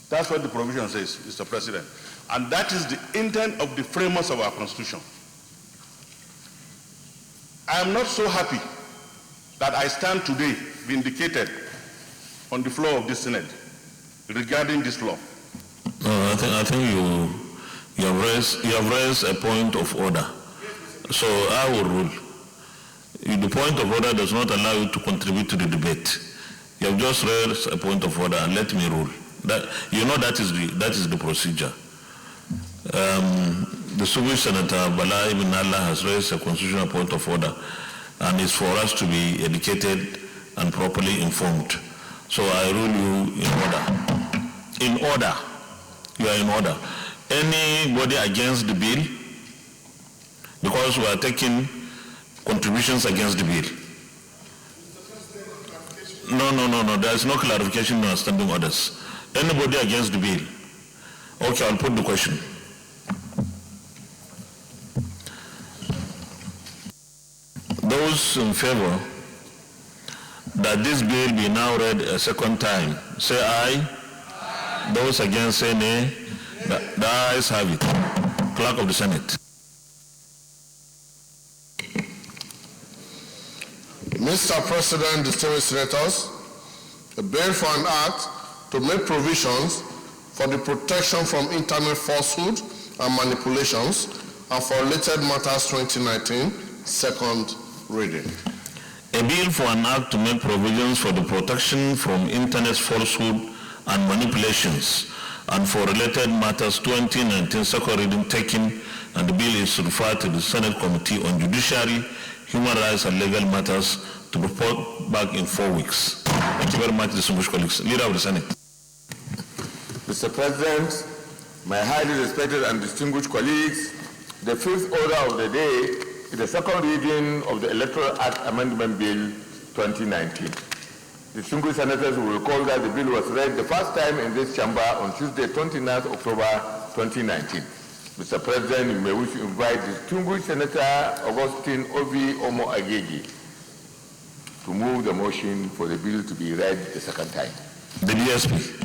That's what the provision says, Mr. President. And that is the intent of the framers of our Constitution. I am not so happy that I stand today vindicated on the floor of this Senate regarding this law. No, I think you have raised a point of order. So I will rule. The point of order does not allow you to contribute to the debate. You have just raised a point of order and let me rule. That, you know that is the procedure. The Swedish Senator Bala Ibn Allah has raised a constitutional point of order, and it's for us to be educated and properly informed. So I rule you in order. In order. You are in order. Anybody against the bill? Because we are taking contributions against the bill. No. There is no clarification in our standing orders. Anybody against the bill? Okay, I'll put the question. Those in favor that this bill be now read a second time, say aye. Aye. Those against say nay. The ayes have it. Clerk of the Senate. Mr. President, distinguished senators, a bill for an act to make provisions for the protection from internet falsehood and manipulations and for related matters 2019, second reading. A bill for an act to make provisions for the protection from internet falsehood and manipulations and for related matters 2019, second reading taken, and the bill is referred to the Senate Committee on Judiciary, Human Rights and Legal Matters to report back in 4 weeks. Thank you very much, distinguished colleagues. Leader of the Senate. Mr. President, my highly respected and distinguished colleagues, the fifth order of the day is the second reading of the Electoral Act Amendment Bill 2019. Distinguished senators will recall that the bill was read the first time in this chamber on Tuesday, 29th October 2019. Mr. President, you may wish to invite distinguished Senator Augustine Obi Omo Agegi to move the motion for the bill to be read the second time. The DSP.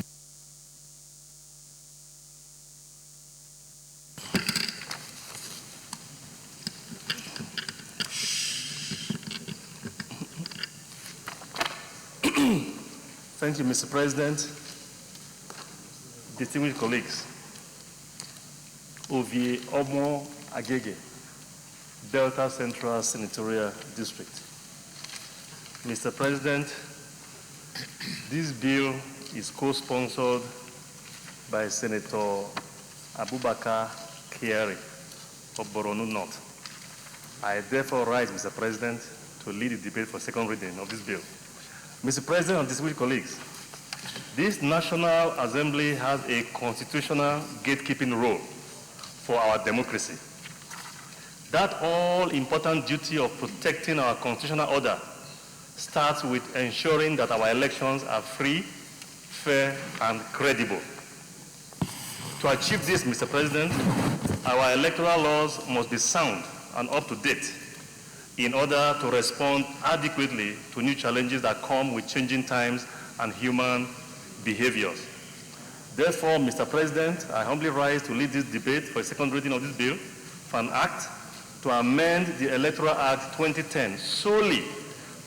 Thank you, Mr. President. Distinguished colleagues, Ovi Omo Agege, Delta Central Senatorial District. Mr. President, this bill is co-sponsored by Senator Abubakar Kyari of Borno North. I therefore rise, Mr. President, to lead the debate for second reading of this bill. Mr. President and distinguished colleagues, this National Assembly has a constitutional gatekeeping role for our democracy. That all-important duty of protecting our constitutional order starts with ensuring that our elections are free, fair, and credible. To achieve this, Mr. President, our electoral laws must be sound and up to date in order to respond adequately to new challenges that come with changing times and human behaviors. Therefore, Mr. President, I humbly rise to lead this debate for a second reading of this bill for an act to amend the Electoral Act 2010 solely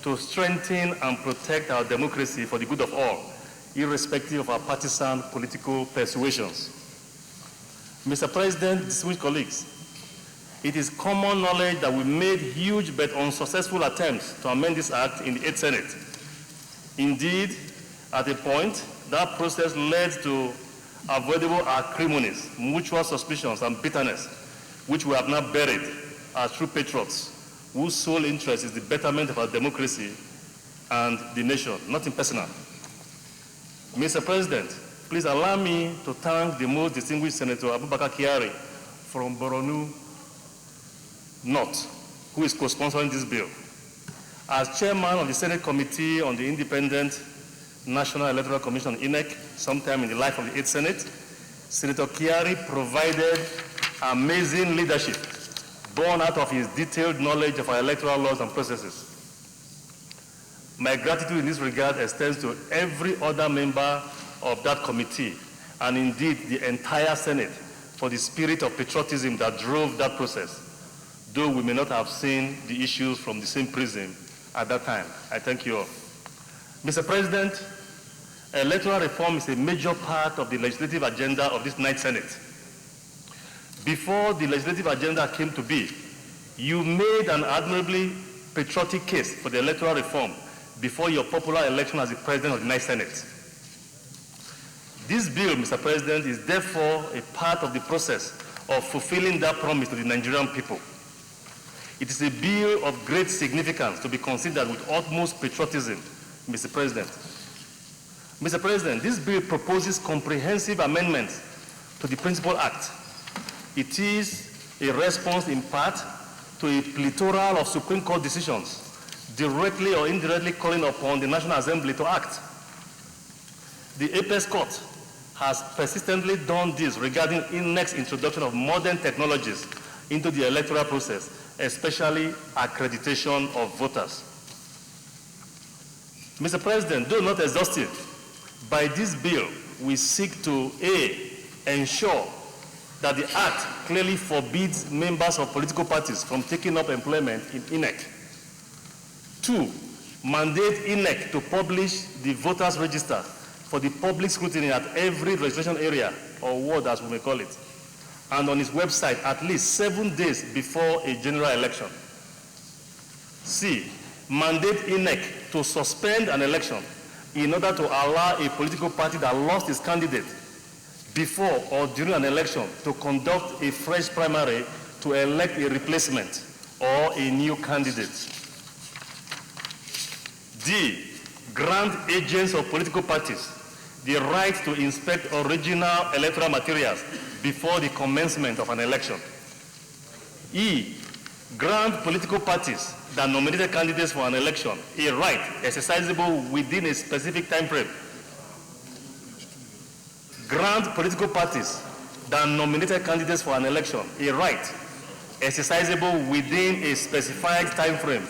to strengthen and protect our democracy for the good of all, irrespective of our partisan political persuasions. Mr. President, distinguished colleagues, it is common knowledge that we made huge but unsuccessful attempts to amend this act in the 8th Senate. Indeed, at a point, that process led to avoidable acrimonies, mutual suspicions, and bitterness, which we have now buried as true patriots, whose sole interest is the betterment of our democracy and the nation, nothing personal. Mr. President, please allow me to thank the most distinguished Senator Abubakar Kyari from Borno North, who is co-sponsoring this bill. As chairman of the Senate Committee on the Independent National Electoral Commission, INEC, sometime in the life of the 8th Senate, Senator Kyari provided amazing leadership born out of his detailed knowledge of our electoral laws and processes. My gratitude in this regard extends to every other member of that committee, and indeed the entire Senate, for the spirit of patriotism that drove that process, though we may not have seen the issues from the same prism at that time. I thank you all. Mr. President, electoral reform is a major part of the legislative agenda of this 9th Senate. Before the legislative agenda came to be, you made an admirably patriotic case for the electoral reform before your popular election as the President of the United Senate. This bill, Mr. President, is therefore a part of the process of fulfilling that promise to the Nigerian people. It is a bill of great significance to be considered with utmost patriotism, Mr. President. Mr. President, this bill proposes comprehensive amendments to the Principal Act. It is a response in part to a plethora of Supreme Court decisions directly or indirectly calling upon the National Assembly to act. The Apex Court has persistently done this regarding INEC's introduction of modern technologies into the electoral process, especially accreditation of voters. Mr. President, though not exhaustive, by this bill, we seek to A, ensure that the Act clearly forbids members of political parties from taking up employment in INEC. 2, mandate INEC to publish the voters' register for the public scrutiny at every registration area, or ward as we may call it, and on its website at least 7 days before a general election. C, mandate INEC to suspend an election in order to allow a political party that lost its candidate before or during an election to conduct a fresh primary to elect a replacement or a new candidate. D, grant agents of political parties the right to inspect original electoral materials before the commencement of an election. E, grant political parties that nominated candidates for an election a right exercisable within a specific time frame. Grant political parties that nominated candidates for an election a right exercisable within a specified time frame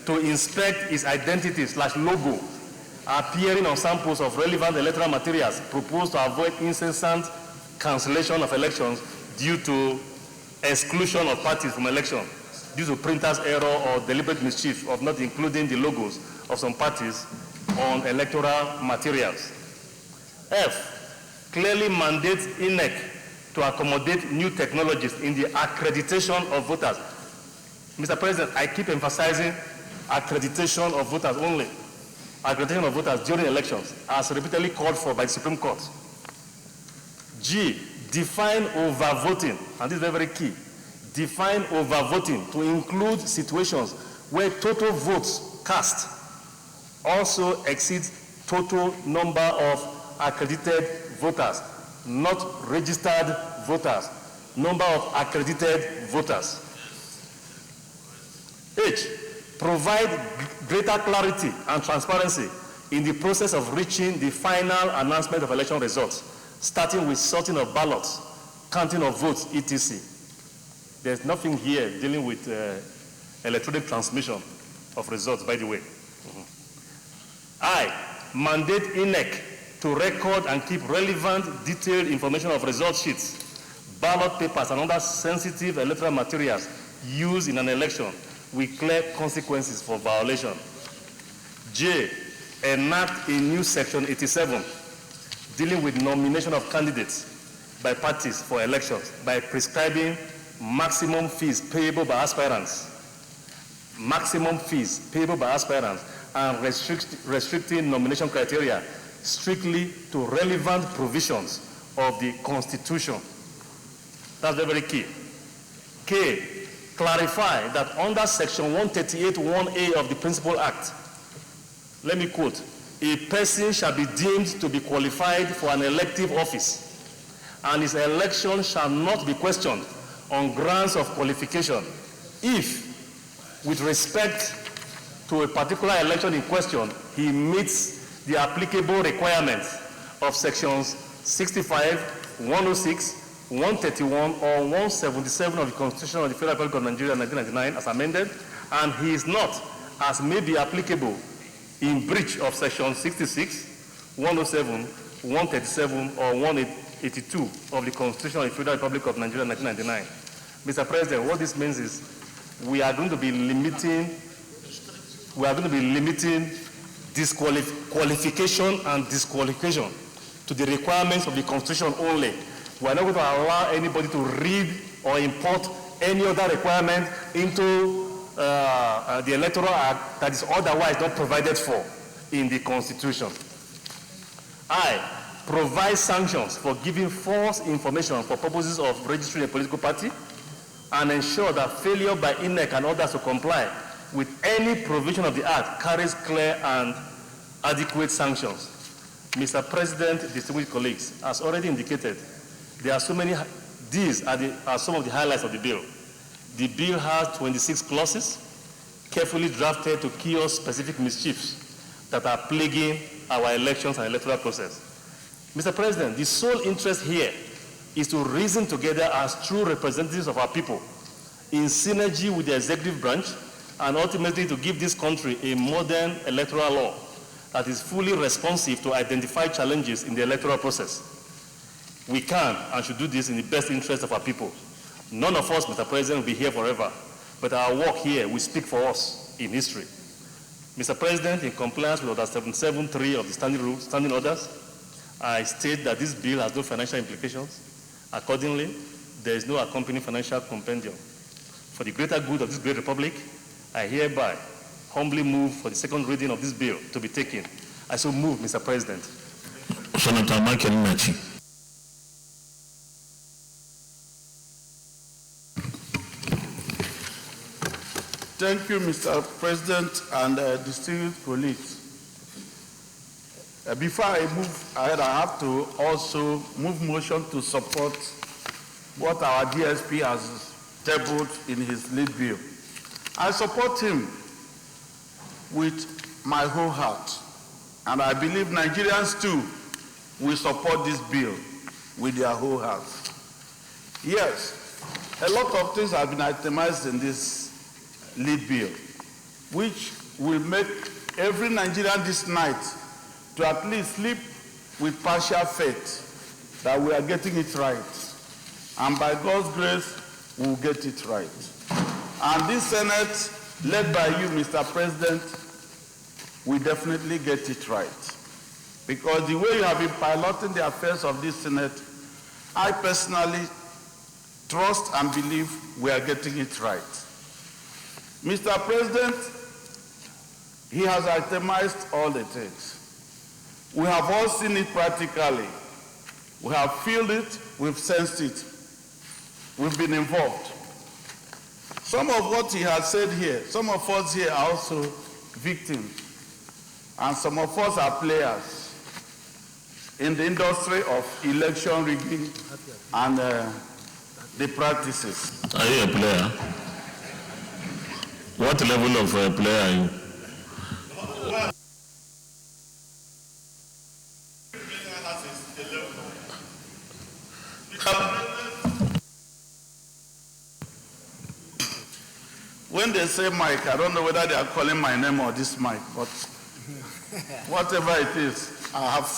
to inspect its identity/logo appearing on samples of relevant electoral materials proposed to avoid incessant cancellation of elections due to exclusion of parties from election due to printer's error or deliberate mischief of not including the logos of some parties on electoral materials. F, clearly mandates INEC to accommodate new technologies in the accreditation of voters. Mr. President, I keep emphasizing accreditation of voters only. Accreditation of voters during elections, as repeatedly called for by the Supreme Court. G, define overvoting, and this is very, very key. Define overvoting to include situations where total votes cast also exceeds total number of accredited voters, not registered voters, number of accredited voters. H, provide greater clarity and transparency in the process of reaching the final announcement of election results, starting with sorting of ballots, counting of votes, etc. There's nothing here dealing with electronic transmission of results, by the way. I, mandate INEC to record and keep relevant, detailed information of result sheets, ballot papers, and other sensitive electoral materials used in an election with clear consequences for violation. J, enact a new section 87 dealing with nomination of candidates by parties for elections by prescribing maximum fees payable by aspirants, and restricting nomination criteria strictly to relevant provisions of the Constitution. That's very, very key. K, clarify that under Section 138(1)A of the Principal Act, let me quote, a person shall be deemed to be qualified for an elective office, and his election shall not be questioned on grounds of qualification if, with respect to a particular election in question, he meets the applicable requirements of Sections 65, 106, 131 or 177 of the Constitution of the Federal Republic of Nigeria 1999 as amended, and he is not, as may be applicable, in breach of Section 66, 107, 137 or 182 of the Constitution of the Federal Republic of Nigeria 1999. Mr. President, what this means is we are going to be limiting qualification and disqualification to the requirements of the Constitution only. We are not going to allow anybody to read or import any other requirement into the Electoral Act that is otherwise not provided for in the Constitution. I provide sanctions for giving false information for purposes of registering a political party and ensure that failure by INEC and others to comply with any provision of the Act carries clear and adequate sanctions. Mr. President, distinguished colleagues, as already indicated, there are so many, these are some of the highlights of the bill. The bill has 26 clauses carefully drafted to cure specific mischiefs that are plaguing our elections and electoral process. Mr. President, the sole interest here is to reason together as true representatives of our people in synergy with the executive branch and ultimately to give this country a modern electoral law that is fully responsive to identify challenges in the electoral process. We can and should do this in the best interest of our people. None of us, Mr. President, will be here forever, but our work here will speak for us in history. Mr. President, in compliance with Order 77.3 of the standing orders, I state that this bill has no financial implications. Accordingly, there is no accompanying financial compendium. For the greater good of this great republic, I hereby humbly move for the second reading of this bill to be taken. I so move, Mr. President. Senator Michael Nachi. Thank you, Mr. President and distinguished colleagues. Before I move ahead, I have to also move motion to support what our DSP has tabled in his lead bill. I support him with my whole heart, and I believe Nigerians too will support this bill with their whole heart. Yes, a lot of things have been itemized in this lead bill, which will make every Nigerian this night to at least sleep with partial faith that we are getting it right. And by God's grace, we'll get it right. And this Senate, led by you, Mr. President, will definitely get it right. Because the way you have been piloting the affairs of this Senate, I personally trust and believe we are getting it right. Mr. President, he has itemized all the things. We have all seen it practically. We have felt it, we've sensed it. We've been involved. Some of what he has said here, some of us here are also victims. And some of us are players in the industry of election rigging and the practices. Are you a player? What level of player are you? When they say mic, I don't know whether they are calling my name or this mic, but whatever it is, I have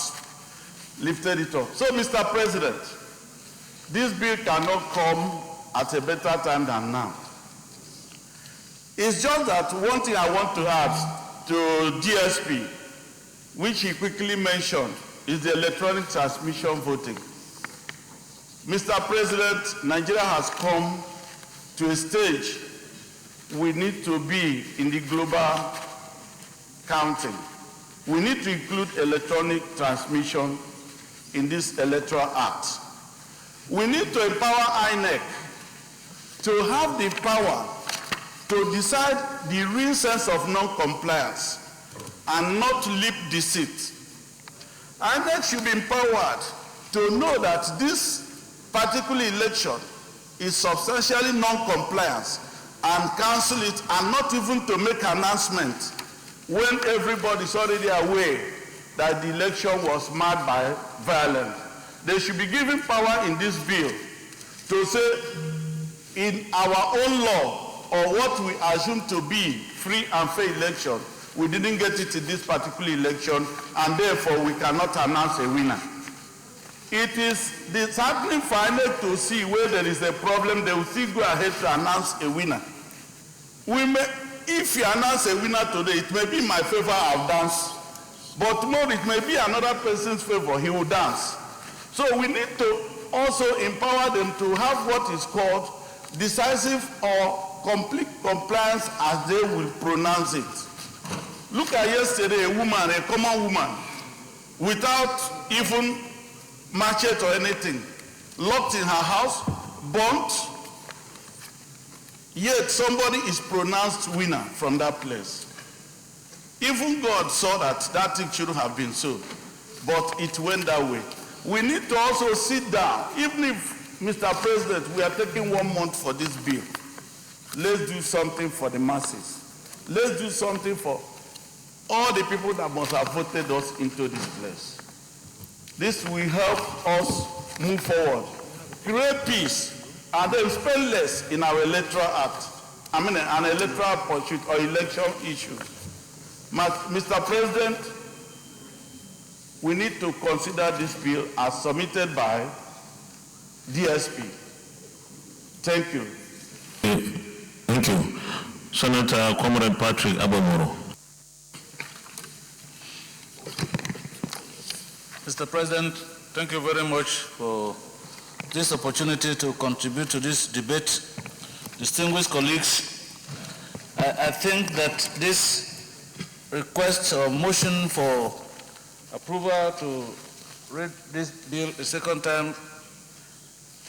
lifted it up. So, Mr. President, this bill cannot come at a better time than now. It's just that one thing I want to add to DSP, which he quickly mentioned, is the electronic transmission voting. Mr. President, Nigeria has come to a stage we need to be in the global counting. We need to include electronic transmission in this Electoral Act. We need to empower INEC to have the power to decide the real sense of non-compliance and not lip deceit. INEC should be empowered to know that this particular election is substantially non-compliance and cancel it, and not even to make announcement when everybody is already aware that the election was marred by violence. They should be given power in this bill to say, in our own law, or what we assume to be free and fair election, we didn't get it in this particular election, and therefore we cannot announce a winner. It is disheartening for INEC to see where there is a problem, they will still go ahead to announce a winner. If you announce a winner today, it may be in my favor, I'll dance. But tomorrow it may be another person's favor, he will dance. So we need to also empower them to have what is called decisive or complete compliance as they will pronounce it. Look at yesterday, a woman, a common woman, without even machete or anything, locked in her house, burnt, yet somebody is pronounced winner from that place. Even God saw that that thing shouldn't have been so, but it went that way. We need to also sit down, even if, Mr. President, we are taking 1 month for this bill. Let's do something for the masses. Let's do something for all the people that must have voted us into this place. This will help us move forward, create peace, and then spend less in our electoral act. I mean, an electoral pursuit or election issues. Mr. President, we need to consider this bill as submitted by DSP. Thank you. Thank you. Senator Comrade Patrick Abamoro. Mr. President, thank you very much for this opportunity to contribute to this debate. Distinguished colleagues, I think that this request or motion for approval to read this bill a second time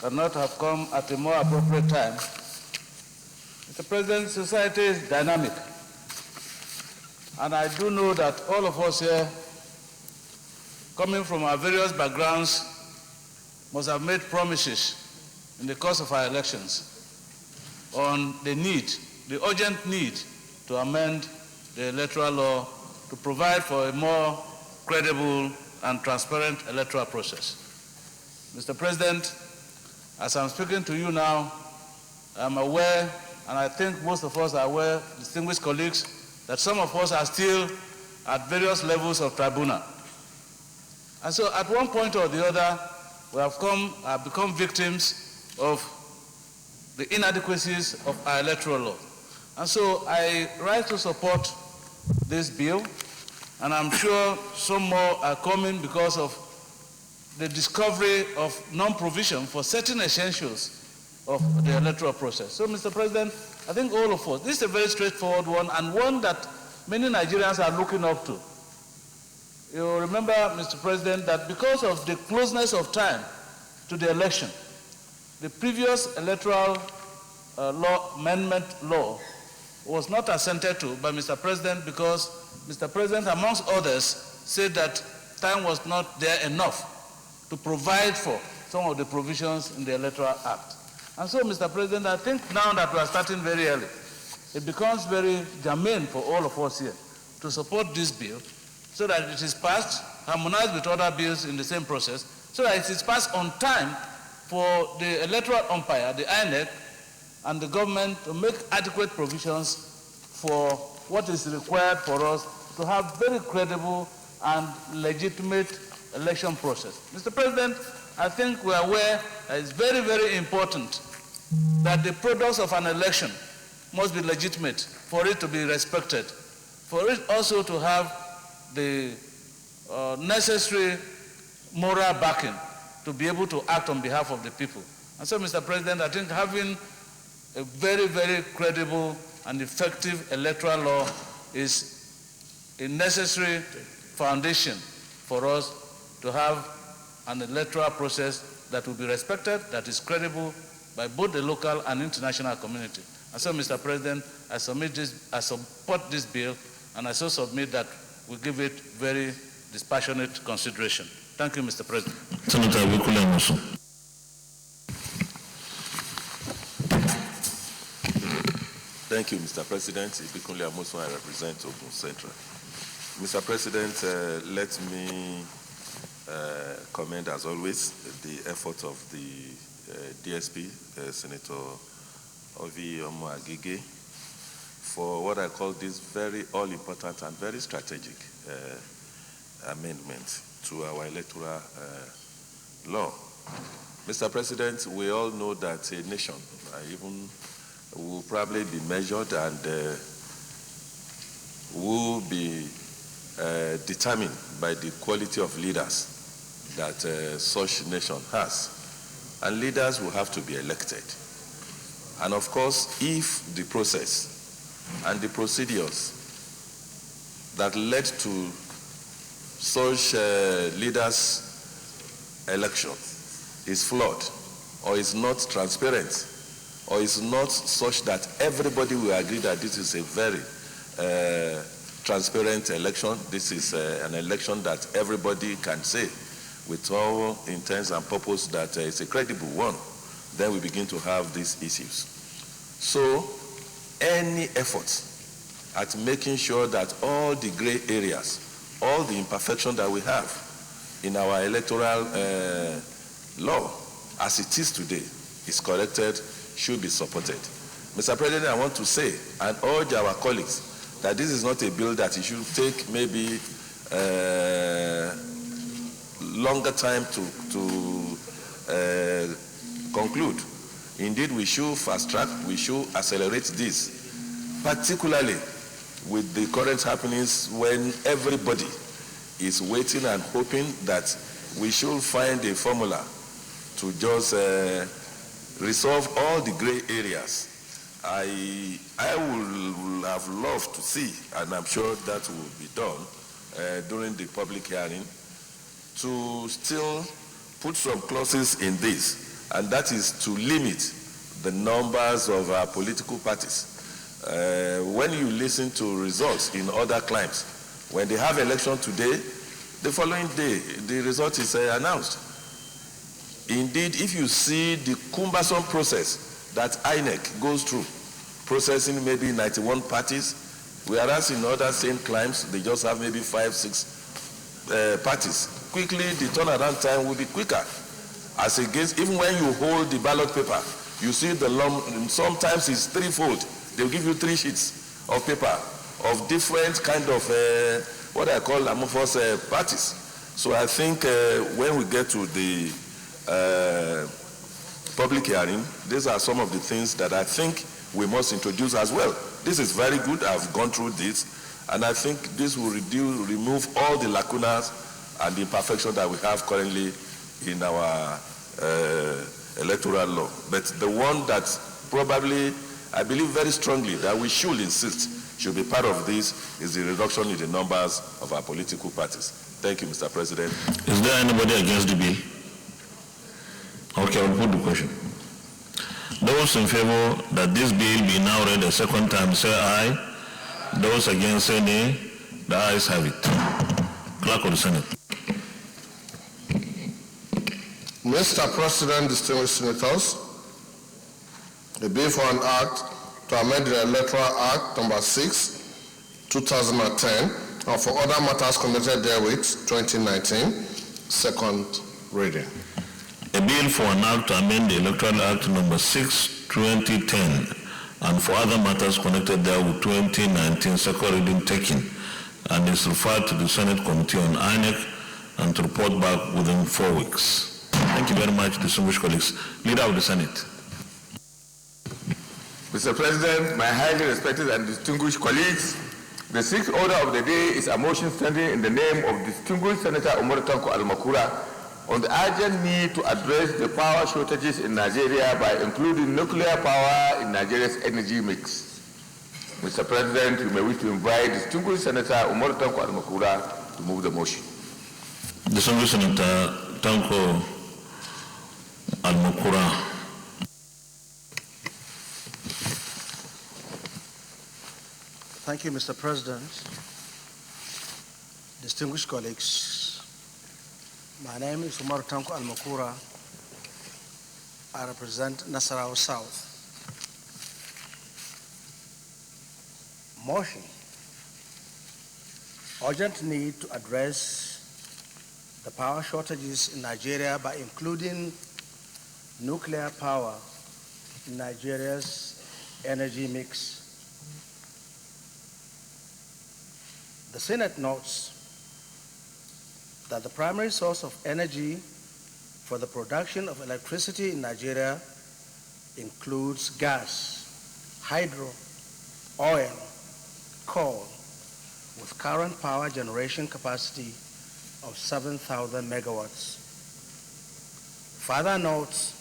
cannot have come at a more appropriate time. Mr. President, society is dynamic. And I do know that all of us here, coming from our various backgrounds, must have made promises in the course of our elections on the need, the urgent need to amend the electoral law to provide for a more credible and transparent electoral process. Mr. President, as I'm speaking to you now, I'm aware, and I think most of us are aware, distinguished colleagues, that some of us are still at various levels of tribunal. And so at one point or the other, we have become victims of the inadequacies of our electoral law. And so I rise to support this bill, and I'm sure some more are coming because of the discovery of non-provision for certain essentials of the electoral process. So, Mr. President, I think all of us, this is a very straightforward one, and one that many Nigerians are looking up to. You remember, Mr. President, that because of the closeness of time to the election, the previous electoral amendment law was not assented to by Mr. President because Mr. President, amongst others, said that time was not there enough to provide for some of the provisions in the Electoral Act. And so, Mr. President, I think now that we are starting very early, it becomes very germane for all of us here to support this bill so that it is passed, harmonized with other bills in the same process, so that it is passed on time for the electoral umpire, the INEC, and the government to make adequate provisions for what is required for us to have very credible and legitimate election process. Mr. President, I think we are aware that it's very, very important that the products of an election must be legitimate for it to be respected, for it also to have the necessary moral backing to be able to act on behalf of the people. And so, Mr. President, I think having a very, very credible and effective electoral law is a necessary foundation for us to have an electoral process that will be respected, that is credible by both the local and international community. And so, Mr. President, I support this bill, and I so submit that we give it very dispassionate consideration. Thank you, Mr. President. Senator Wikula Musu. Thank you, Mr. President. Ibikunle Amosun, I represent Ogun Central. Mr. President, let me commend, as always, the effort of the DSP, Senator Ovi Omo Agege, for what I call this very all-important and very strategic amendment to our electoral law. Mr. President, we all know that a nation, even will probably be measured and will be determined by the quality of leaders that such nation has. And leaders will have to be elected. And of course, if the process and the procedures that led to such leaders' election is flawed, or is not transparent, or is not such that everybody will agree that this is a very transparent election, this is an election that everybody can say with all intents and purpose that it's a credible one, then we begin to have these issues. So any effort at making sure that all the gray areas, all the imperfection that we have in our electoral law as it is today is corrected should be supported. Mr. President, I want to say and urge our colleagues that this is not a bill that it should take maybe longer time to conclude. Indeed, we should fast track, we should accelerate this, particularly with the current happenings when everybody is waiting and hoping that we should find a formula to just resolve all the gray areas. I would have loved to see, and I'm sure that will be done during the public hearing, to still put some clauses in this, and that is to limit the numbers of our political parties. When you listen to results in other climes, when they have election today, the following day, the result is announced. Indeed, if you see the cumbersome process that INEC goes through, processing maybe 91 parties, whereas in other same climes, they just have maybe 5, 6 parties. Quickly, the turnaround time will be quicker. As against, even when you hold the ballot paper, you see the sometimes it's threefold. They'll give you 3 sheets of paper of different kind of what I call amorphous parties. So I think when we get to the public hearing, these are some of the things that I think we must introduce as well. This is very good. I've gone through this, and I think this will remove all the lacunas and the imperfection that we have currently in our electoral law. But the one that probably, I believe very strongly that we should insist should be part of this is the reduction in the numbers of our political parties. Thank you, Mr. President. Is there anybody against the bill? Okay, I'll put the question. Those in favor that this bill be now read a second time, say aye. Those against, say nay. The ayes have it. Clerk of the Senate. Mr. President, distinguished senators, a bill for an act to amend the Electoral Act number 6, 2010, and for other matters connected therewith, 2019, second reading. A bill for an act to amend the Electoral Act number 6, 2010, and for other matters connected therewith, 2019, second reading taken, and is referred to the Senate Committee on INEC and to report back within 4 weeks. Thank you very much, distinguished colleagues. Leader of the Senate. Mr. President, my highly respected and distinguished colleagues, the sixth order of the day is a motion standing in the name of distinguished Senator Umar Tanko Al-Makura on the urgent need to address the power shortages in Nigeria by including nuclear power in Nigeria's energy mix. Mr. President, you may wish to invite distinguished Senator Umar Tanko Al-Makura to move the motion. Distinguished Senator Tanko Al-Makura. Thank you, Mr. President. Distinguished colleagues, my name is Umar Tanko Al-Makura. I represent Nasarawa South. Motion. Urgent need to address the power shortages in Nigeria by including nuclear power in Nigeria's energy mix. The Senate notes that the primary source of energy for the production of electricity in Nigeria includes gas, hydro, oil, coal, with current power generation capacity of 7,000 megawatts. Further notes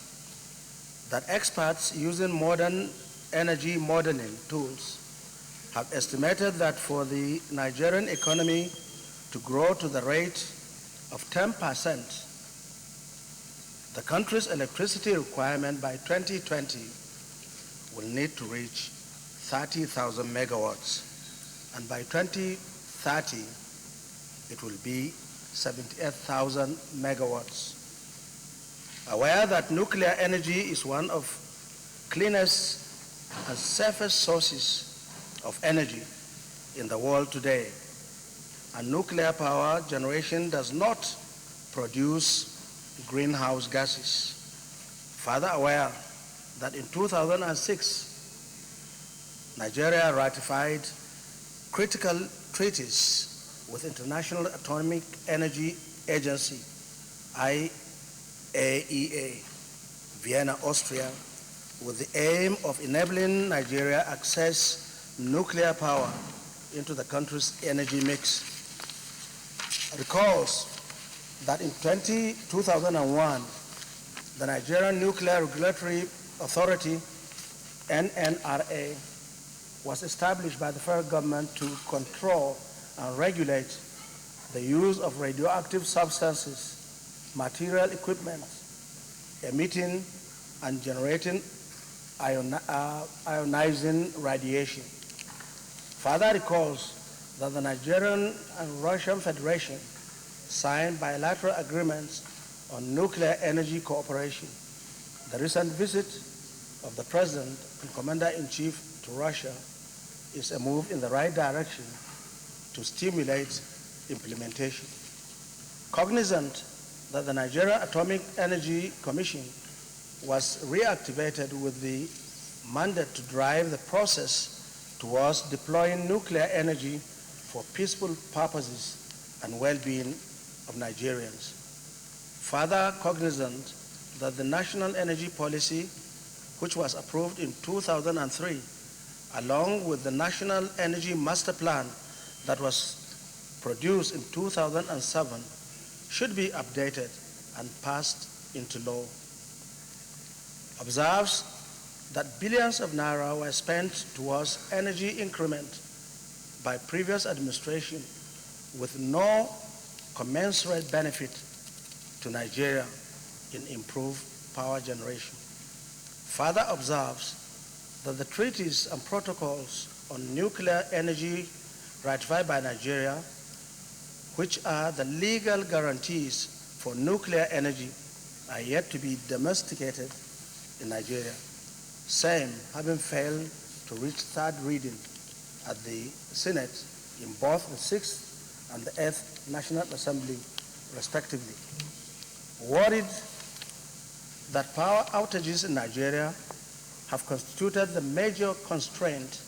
that experts using modern energy modeling tools have estimated that for the Nigerian economy to grow to the rate of 10%, the country's electricity requirement by 2020 will need to reach 30,000 megawatts, and by 2030, it will be 78,000 megawatts. Aware that nuclear energy is one of cleanest and safest sources of energy in the world today, and nuclear power generation does not produce greenhouse gases. Further aware that in 2006, Nigeria ratified critical treaties with International Atomic Energy Agency, IAEA, Vienna, Austria, with the aim of enabling Nigeria access nuclear power into the country's energy mix. Recalls that in 2001, the Nigerian Nuclear Regulatory Authority, NNRA, was established by the federal government to control and regulate the use of radioactive substances, material equipment, emitting and generating ionizing radiation. Further recalls that the Nigerian and Russian Federation signed bilateral agreements on nuclear energy cooperation. The recent visit of the President and Commander-in-Chief to Russia is a move in the right direction to stimulate implementation. Cognizant that the Nigerian Atomic Energy Commission was reactivated with the mandate to drive the process towards deploying nuclear energy for peaceful purposes and well-being of Nigerians. Further cognizant that the National Energy Policy, which was approved in 2003, along with the National Energy Master Plan that was produced in 2007, should be updated and passed into law. Observes that billions of naira were spent towards energy increment by previous administration with no commensurate benefit to Nigeria in improved power generation. Further observes that the treaties and protocols on nuclear energy ratified by Nigeria, which are the legal guarantees for nuclear energy, are yet to be domesticated in Nigeria, same having failed to reach third reading at the Senate in both the 6th and the 8th National Assembly, respectively. Worried that power outages in Nigeria have constituted the major constraint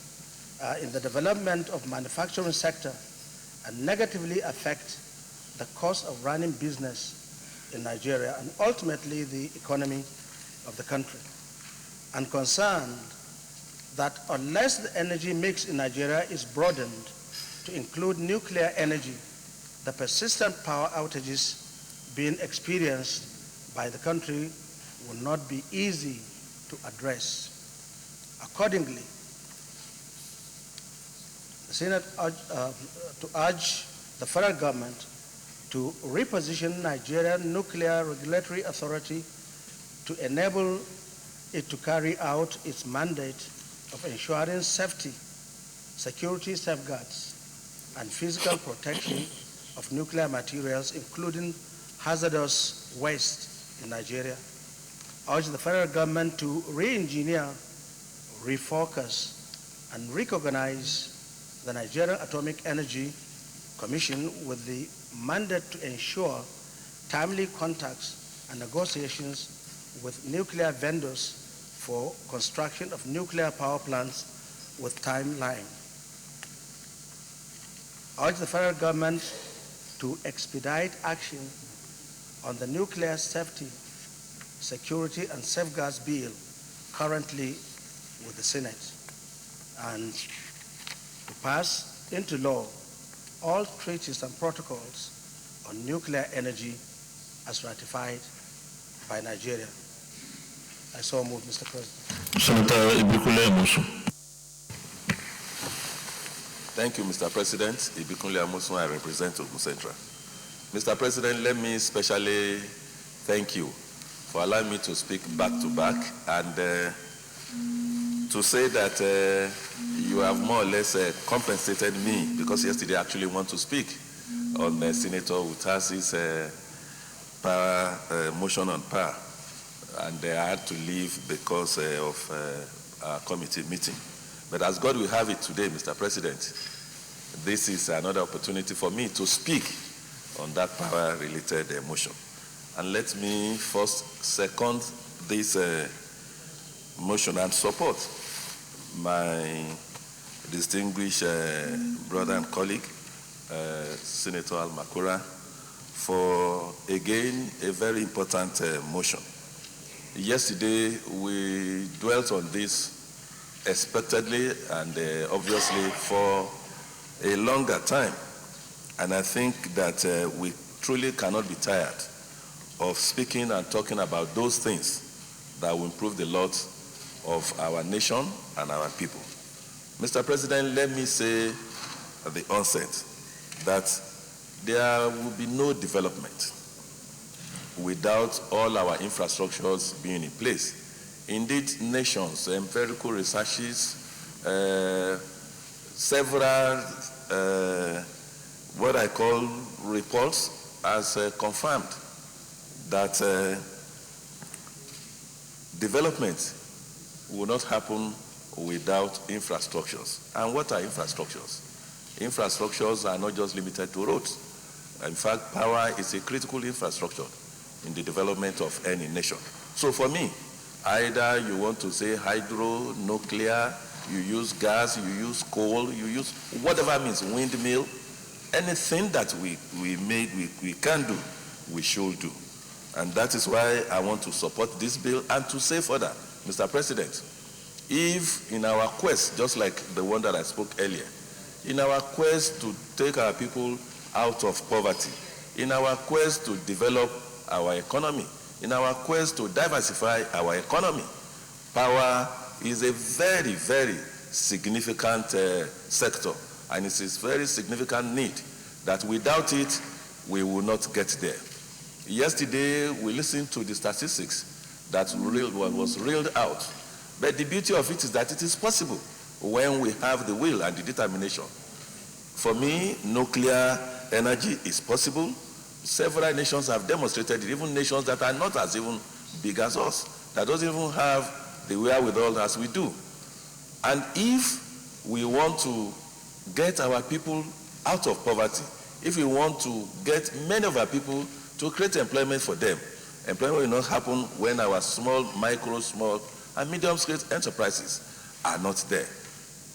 in the development of manufacturing sector and negatively affect the cost of running business in Nigeria and ultimately the economy of the country. And concerned that unless the energy mix in Nigeria is broadened to include nuclear energy, the persistent power outages being experienced by the country will not be easy to address. Accordingly, the Senate urge the federal government to reposition Nigerian Nuclear Regulatory Authority to enable it to carry out its mandate of ensuring safety, security safeguards, and physical protection of nuclear materials, including hazardous waste in Nigeria. Urge the federal government to re-engineer, refocus, and recognize the Nigerian Atomic Energy Commission with the mandate to ensure timely contacts and negotiations with nuclear vendors for construction of nuclear power plants with timeline. Urge the federal government to expedite action on the Nuclear Safety, Security and Safeguards Bill currently with the Senate, and to pass into law all treaties and protocols on nuclear energy as ratified by Nigeria. I so move, Mr. President. Senator Ibikule Amosu. Thank you, Mr. President. Ibikunle Amosu, I represent Ogun Central. Mr. President, let me especially thank you for allowing me to speak back to back and to say that you have more or less compensated me, because yesterday I actually want to speak on Senator Utasi's power motion on power, and I had to leave because of our committee meeting. But as God will have it today, Mr. President, this is another opportunity for me to speak on that power-related motion. And let me first second this motion and support my distinguished brother and colleague, Senator Al-Makura, for, again, a very important motion. Yesterday, we dwelt on this expectedly and obviously for a longer time. And I think that we truly cannot be tired of speaking and talking about those things that will improve the lot of our nation and our people. Mr. President, let me say at the onset that there will be no development without all our infrastructures being in place. Indeed, nations, empirical researches, several what I call reports has confirmed that development will not happen without infrastructures. And what are infrastructures? Infrastructures are not just limited to roads. In fact, power is a critical infrastructure in the development of any nation. So for me, either you want to say hydro, nuclear, you use gas, you use coal, you use whatever means, windmill, anything that we can do, we should do. And that is why I want to support this bill and to say further, Mr. President, if in our quest, just like the one that I spoke earlier, in our quest to take our people out of poverty, in our quest to develop our economy, in our quest to diversify our economy, power is a very, very significant sector, and it's a very significant need that without it, we will not get there. Yesterday, we listened to the statistics that was reeled out, but the beauty of it is that it is possible when we have the will and the determination. For me, nuclear energy is possible. Several nations have demonstrated it, even nations that are not as even big as us, that doesn't even have the wherewithal as we do. And if we want to get our people out of poverty, if we want to get many of our people to create employment for them, employment will not happen when our small, micro, small, and medium-scale enterprises are not there.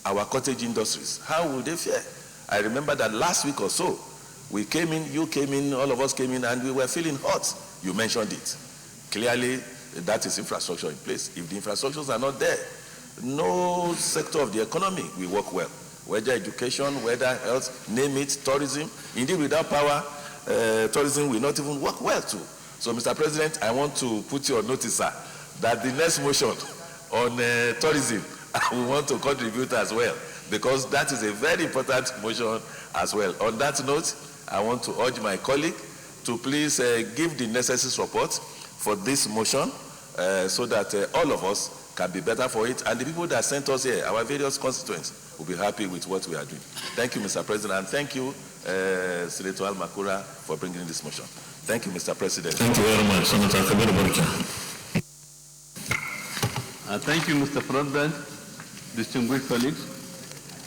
Our cottage industries, how will they fare? I remember that last week or so, we came in, you came in, all of us came in, and we were feeling hot. You mentioned it. Clearly, that is infrastructure in place. If the infrastructures are not there, no sector of the economy will work well. Whether education, whether health, name it, tourism. Indeed, without power, tourism will not even work well too. So, Mr. President, I want to put you on notice, sir, that the next motion on tourism, we want to contribute as well, because that is a very important motion as well. On that note, I want to urge my colleague to please give the necessary support for this motion so that all of us can be better for it, and the people that sent us here, our various constituents, will be happy with what we are doing. Thank you, Mr. President, and thank you, Senator Al-Makura, for bringing this motion. Thank you, Mr. President. Thank you very much, Senator Kabir Barka. Thank you, Mr. President, distinguished colleagues.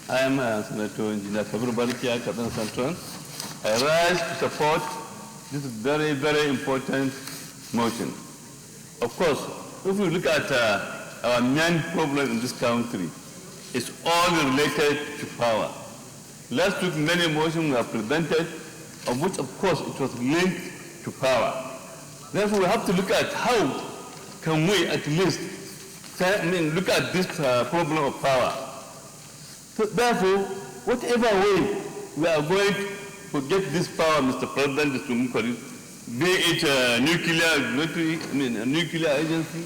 I am Senator Engineer Kabir Barka, Kaduna Central. I rise to support this very, very important motion. Of course, if we look at our main problem in this country, it's all related to power. Last week, many motions were presented, of which, of course, it was linked to power. Therefore, we have to look at how can we at least look at this problem of power. So therefore, whatever way we are going to get this power, Mr. President, be it a nuclear agency,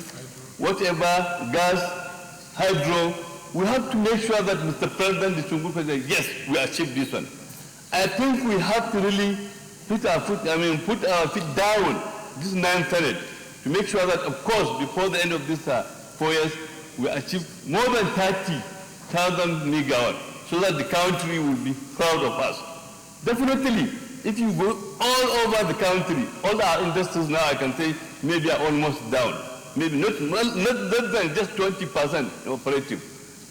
whatever, gas, hydro, we have to make sure that Mr. President, distinguished President, yes, we achieve this one. I think we have to really put our feet down this 9th Senate to make sure that, of course, before the end of this 4 years, we achieve more than 30,000 megawatts, so that the country will be proud of us. Definitely, if you go all over the country, all our industries now, I can say, maybe are almost down. Maybe not less than just 20% operative.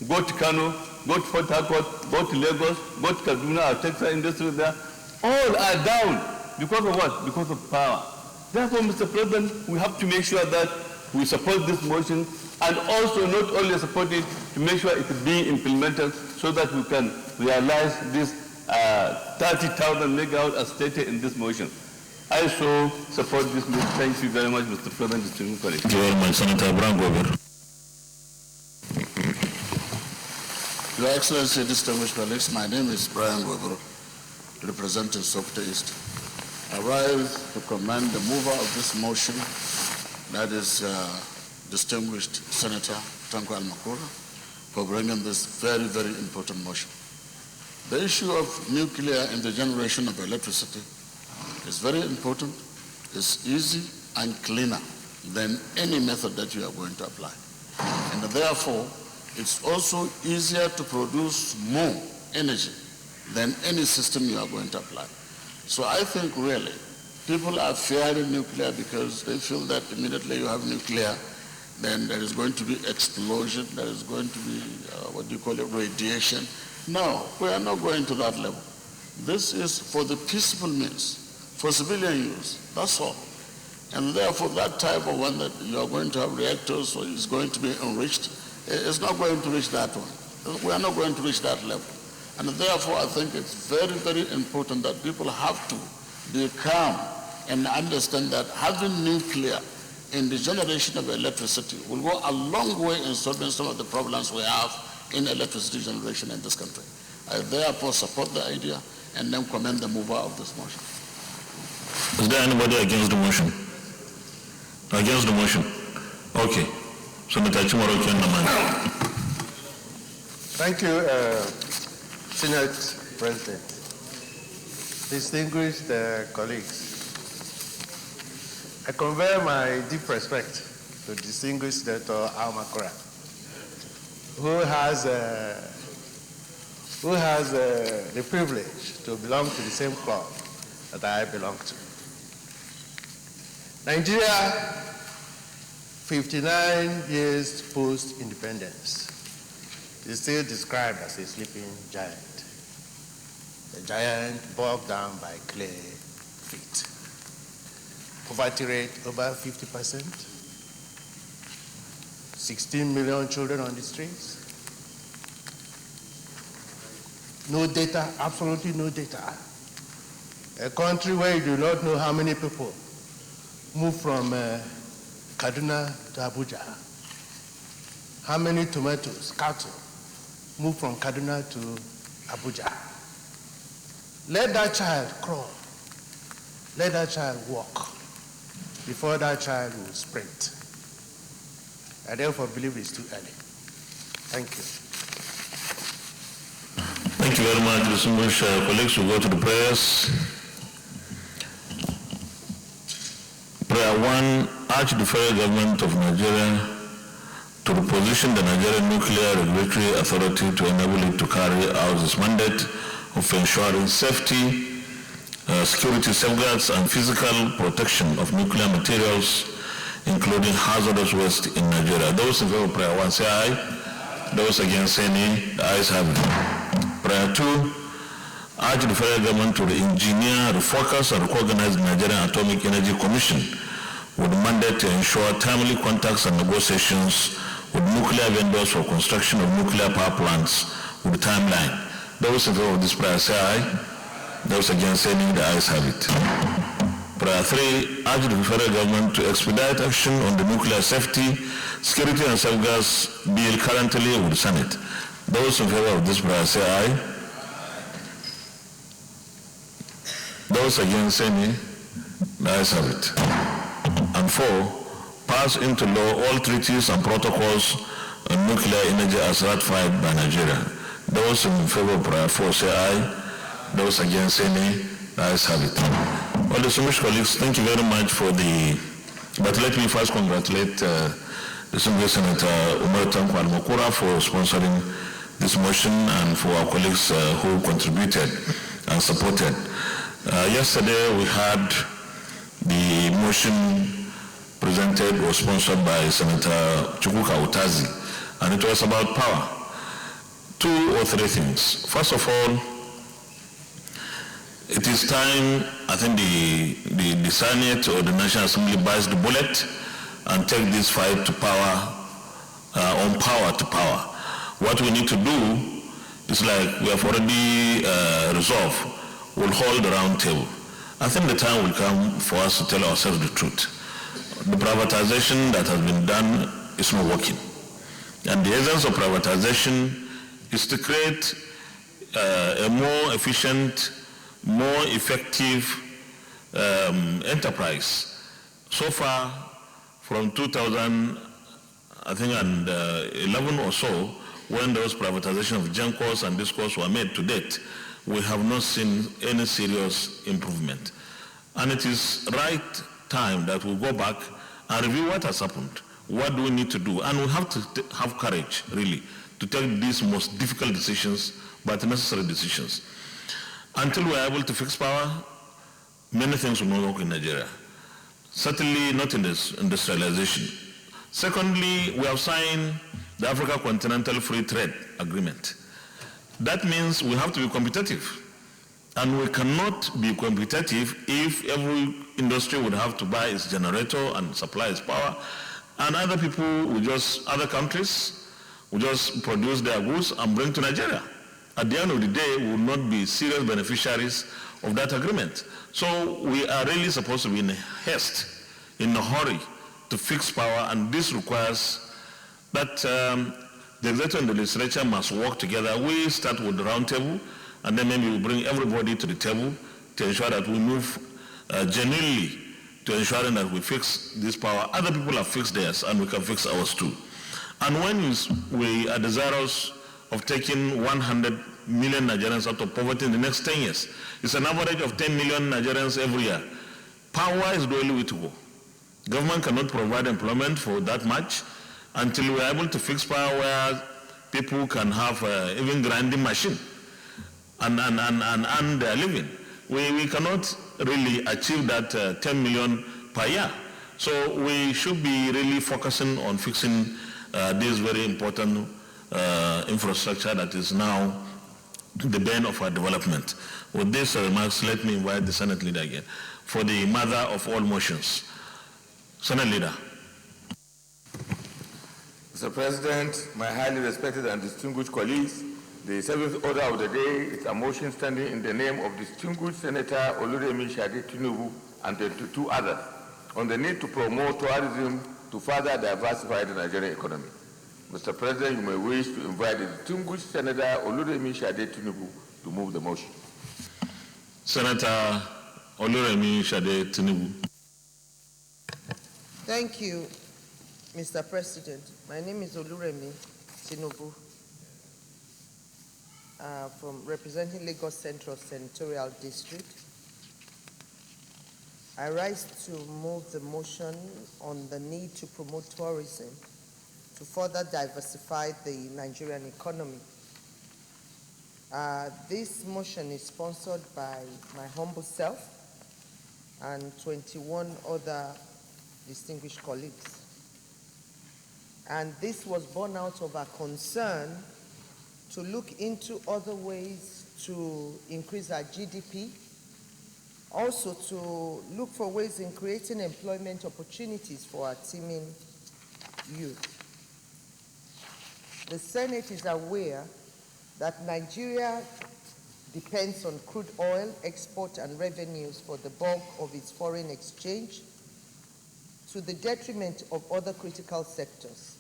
Go to Kano, go to Port Harcourt, go to Lagos, go to Kaduna, our textile industry there, all are down. Because of what? Because of power. Therefore, Mr. President, we have to make sure that we support this motion, and also not only support it, to make sure it is being implemented so that we can realize this 30,000 megawatts as stated in this motion. I so support this motion. Thank you very much, Mr. President. Thank you very much, Senator Brangover. Your Excellency, distinguished colleagues, my name is Brian Weber, representing Sokoto East. I rise to commend the mover of this motion, that is distinguished Senator Tanko Almakura, for bringing this very, very important motion. The issue of nuclear in the generation of electricity is very important, it's easy and cleaner than any method that you are going to apply. And therefore, it's also easier to produce more energy than any system you are going to apply. So I think really people are fearing nuclear because they feel that immediately you have nuclear, then there is going to be explosion, there is going to be, radiation. No, we are not going to that level. This is for the peaceful means, for civilian use, that's all. And therefore that type of one that you are going to have reactors, so it's going to be enriched, it's not going to reach that one. We are not going to reach that level. And therefore I think it's very, very important that people have to be calm and understand that having nuclear in the generation of electricity will go a long way in solving some of the problems we have in electricity generation in this country. I therefore support the idea and then commend the mover of this motion. Is there anybody against the motion? Against the motion? Okay. Senator Chimoro Kennaman. Thank you, Senate President. Distinguished colleagues, I convey my deep respect to distinguished Senator Almakura, who has the privilege to belong to the same club that I belong to. Nigeria, 59 years post-independence, is still described as a sleeping giant, a giant bogged down by clay feet. Poverty rate over 50%, 16 million children on the streets, no data, absolutely no data. A country where you do not know how many people move from Kaduna to Abuja, how many tomatoes, cattle, move from Kaduna to Abuja. Let that child crawl. Let that child walk before that child will sprint. I therefore believe it's too early. Thank you. Thank you very much, distinguished colleagues. We go to the prayers. Prayer 1, urge the federal government of Nigeria to reposition the Nigerian Nuclear Regulatory Authority to enable it to carry out its mandate of ensuring safety, security safeguards, and physical protection of nuclear materials, including hazardous waste in Nigeria. Those in favor of prayer 1 say aye. Those against say nay. The ayes have it. Prayer 2, urge the federal government to re-engineer, refocus, and recognize the Nigerian Atomic Energy Commission with the mandate to ensure timely contacts and negotiations with nuclear vendors for construction of nuclear power plants with the timeline. Those in favor of this prayer say aye. Those against say nay. The ayes have it. Prayer 3, urge the federal government to expedite action on the nuclear safety, security, and safeguards bill currently with the Senate. Those in favor of this prayer say aye. Those against say nay. The ayes have it. And 4, pass into law all treaties and protocols on nuclear energy as ratified by Nigeria. Those in favor of paragraph 4 say aye. Those against say nay. The ayes have it. Well, distinguished colleagues, thank you very much for the... But let me first congratulate distinguished Senator Umar Tanko Al-Makura for sponsoring this motion and for our colleagues who contributed and supported. Yesterday we had the motion presented or sponsored by Senator Chukwuka Utazi, and it was about power. 2 or 3 things. First of all, it is time, I think the Senate or the National Assembly buys the bullet and take this fight to power, on power to power. What we need to do is, like we have already resolved, we'll hold the round table. I think the time will come for us to tell ourselves the truth. The privatization that has been done is not working. And the essence of privatization is to create a more efficient, more effective enterprise. So far, from 2011 or so, when those privatization of GENCOs and DISCOs were made to date, we have not seen any serious improvement. And it is right time that we go back and review what has happened. What do we need to do? And we have to have courage, really, to take these most difficult decisions, but necessary decisions. Until we are able to fix power, many things will not work in Nigeria. Certainly not in this industrialization. Secondly, we have signed the Africa Continental Free Trade Agreement. That means we have to be competitive. And we cannot be competitive if every industry would have to buy its generator and supply its power, and other people other countries will just produce their goods and bring to Nigeria. At the end of the day, we will not be serious beneficiaries of that agreement. So we are really supposed to be in haste, in a hurry, to fix power, and this requires that the executive and the legislature must work together. We start with the round table, and then maybe we bring everybody to the table to ensure that we move genuinely to ensuring that we fix this power. Other people have fixed theirs, and we can fix ours too. And when we are desirous of taking 100 million Nigerians out of poverty in the next 10 years, it's an average of 10 million Nigerians every year. Power is the only way to go. Government cannot provide employment for that much until we are able to fix power where people can have even grinding machine and earn their living. We cannot really achieve that 10 million per year. So we should be really focusing on fixing this very important infrastructure that is now the bane of our development. With these remarks, let me invite the Senate Leader again for the mother of all motions. Senate Leader. Mr. President, my highly respected and distinguished colleagues, the seventh order of the day is a motion standing in the name of distinguished Senator Oluremi Shade Tinubu and 22 others on the need to promote tourism to further diversify the Nigerian economy. Mr. President, you may wish to invite the distinguished Senator Oluremi Shade Tinubu to move the motion. Senator Oluremi Shade Tinubu. Thank you, Mr. President. My name is Oluremi Tinubu, from representing Lagos Central Senatorial District. I rise to move the motion on the need to promote tourism to further diversify the Nigerian economy. This motion is sponsored by my humble self and 21 other distinguished colleagues. And this was born out of a concern to look into other ways to increase our GDP, also to look for ways in creating employment opportunities for our teeming youth. The Senate is aware that Nigeria depends on crude oil export and revenues for the bulk of its foreign exchange, to the detriment of other critical sectors.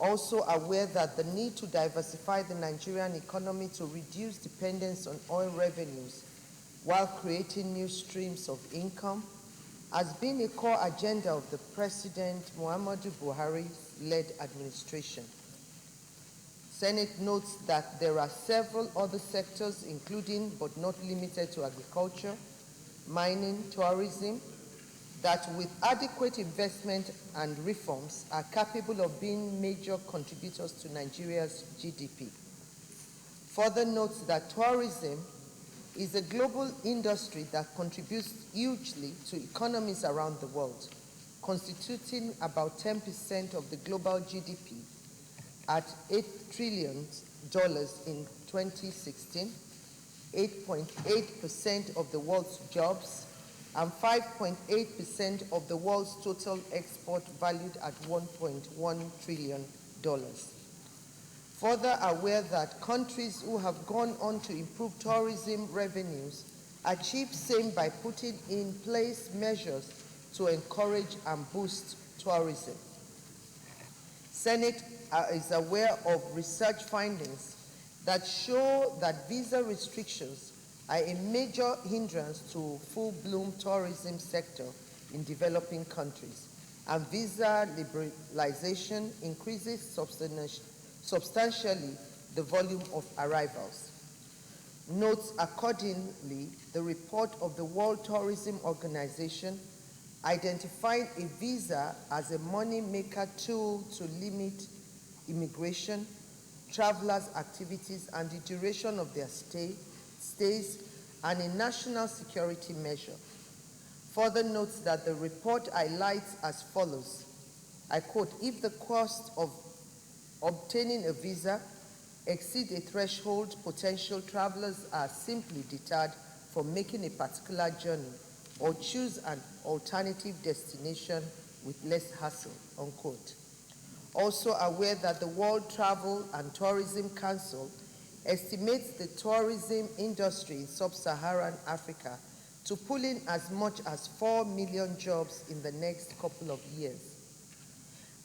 Also aware that the need to diversify the Nigerian economy to reduce dependence on oil revenues while creating new streams of income has been a core agenda of the President Muhammadu Buhari-led administration. Senate notes that there are several other sectors, including but not limited to agriculture, mining, tourism, that with adequate investment and reforms are capable of being major contributors to Nigeria's GDP. Further notes that tourism is a global industry that contributes hugely to economies around the world, constituting about 10% of the global GDP at $8 trillion in 2016, 8.8% of the world's jobs, and 5.8% of the world's total export valued at $1.1 trillion. Further aware that countries who have gone on to improve tourism revenues achieve same by putting in place measures to encourage and boost tourism. Senate is aware of research findings that show that visa restrictions are a major hindrance to full-bloom tourism sector in developing countries, and visa liberalization increases substantially the volume of arrivals. Notes accordingly, the report of the World Tourism Organization identified a visa as a money-maker tool to limit immigration, travelers' activities, and the duration of their stays, and a national security measure. Further notes that the report highlights as follows, I quote, if the cost of obtaining a visa exceeds a threshold, potential travelers are simply deterred from making a particular journey or choose an alternative destination with less hassle, unquote. Also aware that the World Travel and Tourism Council estimates the tourism industry in sub-Saharan Africa to pull in as much as 4 million jobs in the next couple of years.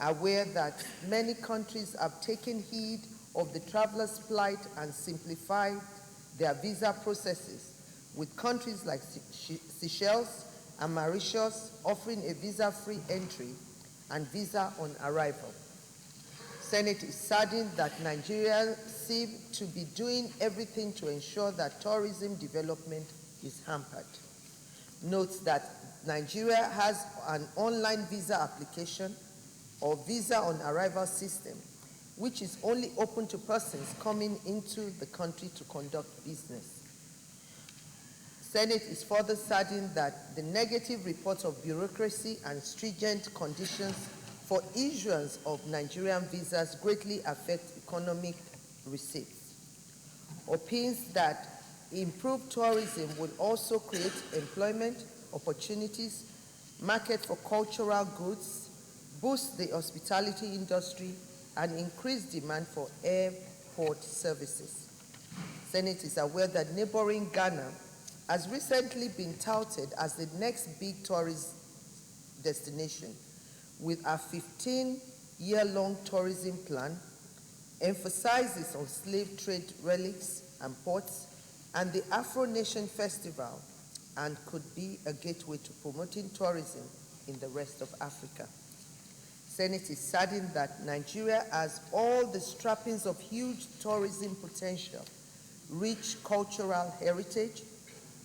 Aware that many countries have taken heed of the traveler's plight and simplified their visa processes, with countries like Seychelles and Mauritius offering a visa-free entry and visa on arrival. Senate is saddened that Nigeria seems to be doing everything to ensure that tourism development is hampered. Notes that Nigeria has an online visa application or visa on arrival system, which is only open to persons coming into the country to conduct business. Senate is further saddened that the negative reports of bureaucracy and stringent conditions for issuance of Nigerian visas greatly affect economic receipts. Opines that improved tourism will also create employment opportunities, market for cultural goods, boost the hospitality industry, and increase demand for airport services. Senate is aware that neighboring Ghana has recently been touted as the next big tourist destination, with a 15-year-long tourism plan, emphasizes on slave trade relics and ports, and the Afro Nation Festival, and could be a gateway to promoting tourism in the rest of Africa. Senate is saddened that Nigeria has all the trappings of huge tourism potential, rich cultural heritage,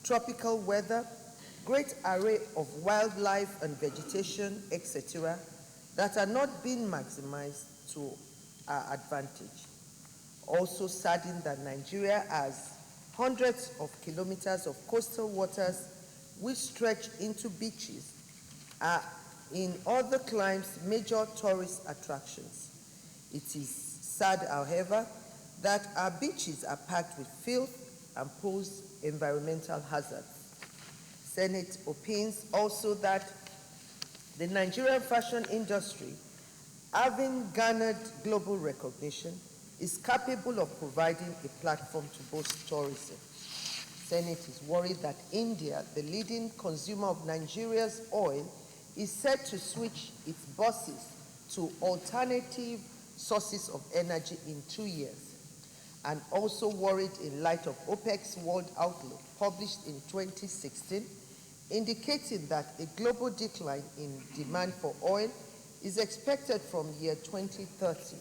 tropical weather, great array of wildlife and vegetation, etc., that are not being maximized to our advantage. Also saddened that Nigeria has hundreds of kilometers of coastal waters which stretch into beaches, are in other climes major tourist attractions. It is sad, however, that our beaches are packed with filth and pose environmental hazards. Senate opines also that the Nigerian fashion industry, having garnered global recognition, is capable of providing a platform to boost tourism. Senate is worried that India, the leading consumer of Nigeria's oil, is set to switch its buses to alternative sources of energy in 2 years, and also worried in light of OPEC's World Outlook published in 2016, indicating that a global decline in demand for oil is expected from year 2030,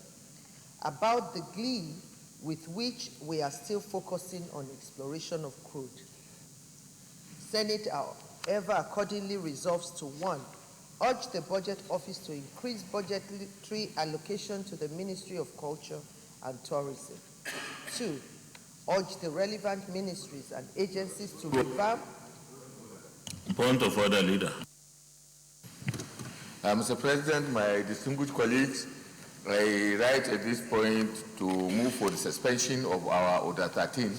about the glee with which we are still focusing on exploration of crude. Senate, however, accordingly resolves to 1, urge the Budget Office to increase budgetary allocation to the Ministry of Culture and Tourism. 2, urge the relevant ministries and agencies to revamp. Point of order, Leader. Mr. President, my distinguished colleagues, I write at this point to move for the suspension of our Order 13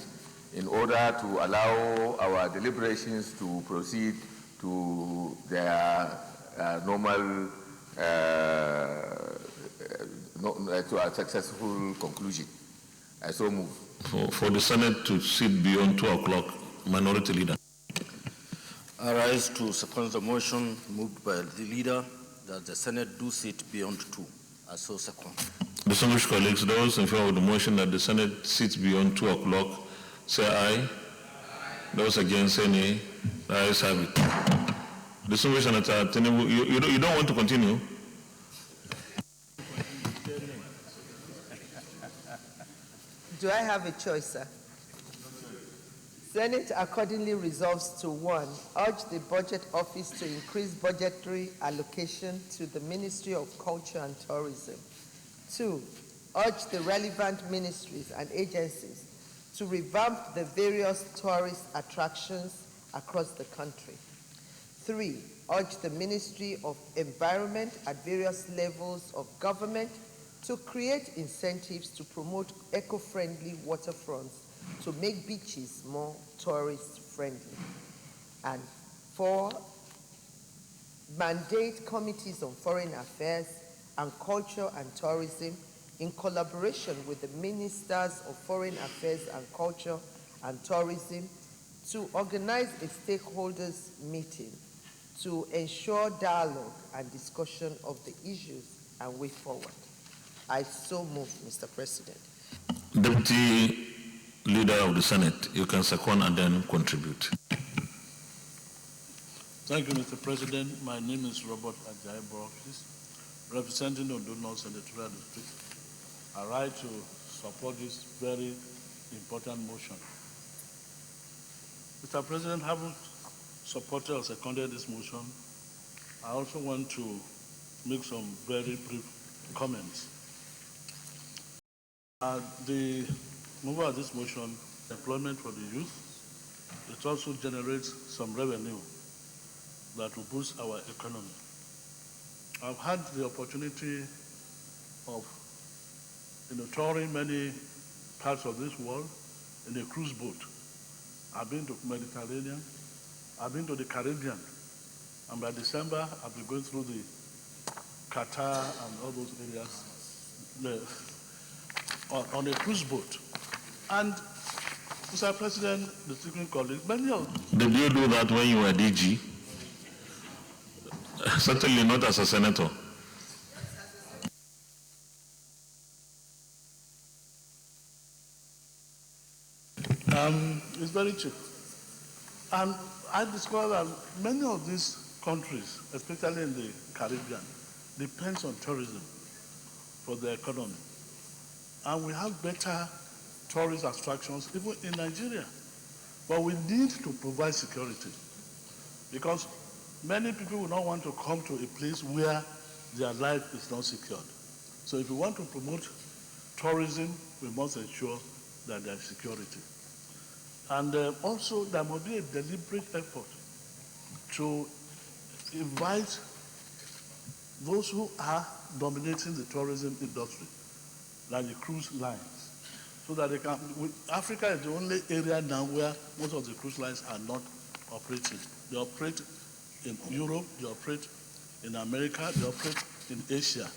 in order to allow our deliberations to proceed to their normal, to a successful conclusion. I so move. For the Senate to sit beyond 2 o'clock, Minority Leader. I rise to second the motion moved by the Leader that the Senate do sit beyond 2. I so second. Distinguished colleagues, those in favor of the motion that the Senate sits beyond 2 o'clock, say aye. Those against, say nay. The ayes have it. Distinguished Senator Tinubu, you don't want to continue? Do I have a choice, sir? Senate accordingly resolves to 1, urge the Budget Office to increase budgetary allocation to the Ministry of Culture and Tourism. 2, urge the relevant ministries and agencies to revamp the various tourist attractions across the country. 3, urge the Ministry of Environment at various levels of government to create incentives to promote eco-friendly waterfronts to make beaches more tourist-friendly. And 4, mandate committees on foreign affairs and culture and tourism in collaboration with the ministers of foreign affairs and culture and tourism to organize a stakeholders meeting to ensure dialogue and discussion of the issues and way forward. I so move, Mr. President. Deputy Leader of the Senate, you can second and then contribute. Thank you, Mr. President. My name is Robert Ajayi Borofis, representing the Ondo North Senatorial District. I write to support this very important motion. Mr. President, having supported or seconded this motion, I also want to make some very brief comments. The mover of this motion, employment for the youth, it also generates some revenue that will boost our economy. I've had the opportunity of touring many parts of this world in a cruise boat. I've been to Mediterranean, I've been to the Caribbean, and by December I'll be going through the Qatar and all those areas on a cruise boat. And Mr. President, distinguished colleagues, many of Did you do that when you were DG? Certainly not as a senator. It's very cheap. And I discovered that many of these countries, especially in the Caribbean, depends on tourism for their economy. And we have better tourist attractions even in Nigeria. But we need to provide security because many people will not want to come to a place where their life is not secured. So if we want to promote tourism, we must ensure that there is security. And also there must be a deliberate effort to invite those who are dominating the tourism industry, like the cruise lines, so that they can. Africa is the only area now where most of the cruise lines are not operating. They operate in Europe, they operate in America, they operate in Asia,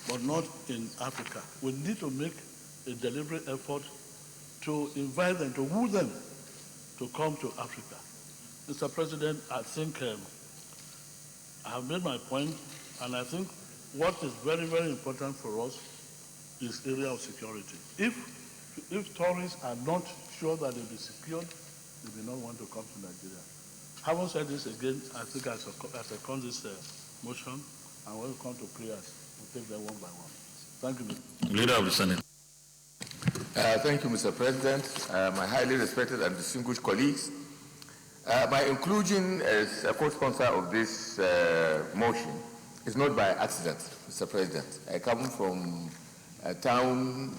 but not in Africa. We need to make a deliberate effort to invite them, to woo them to come to Africa. Mr. President, I think I have made my point, and I think what is very, very important for us is area of security. If tourists are not sure that they'll be secured, they will not want to come to Nigeria. Having said this again, I think I second this motion, and when we come to prayers, we'll take them one by one. Thank you, Mr. Leader of the Senate. Thank you, Mr. President. My highly respected and distinguished colleagues, my inclusion as a co-sponsor of this motion is not by accident, Mr. President. I come from a town,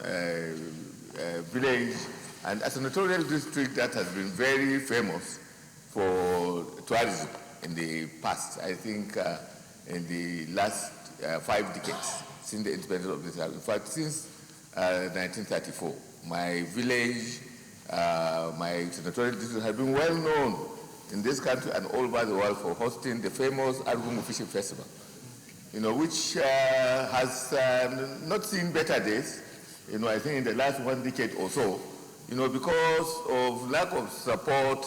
village, and a senatorial district that has been very famous for tourism in the past. I think in the last 5 decades since the independence of this country. In fact, since 1934, my village, my senatorial district have been well known in this country and all over the world for hosting the famous Argumu Fishing Festival, which has not seen better days, I think in the last 1 decade or so, because of lack of support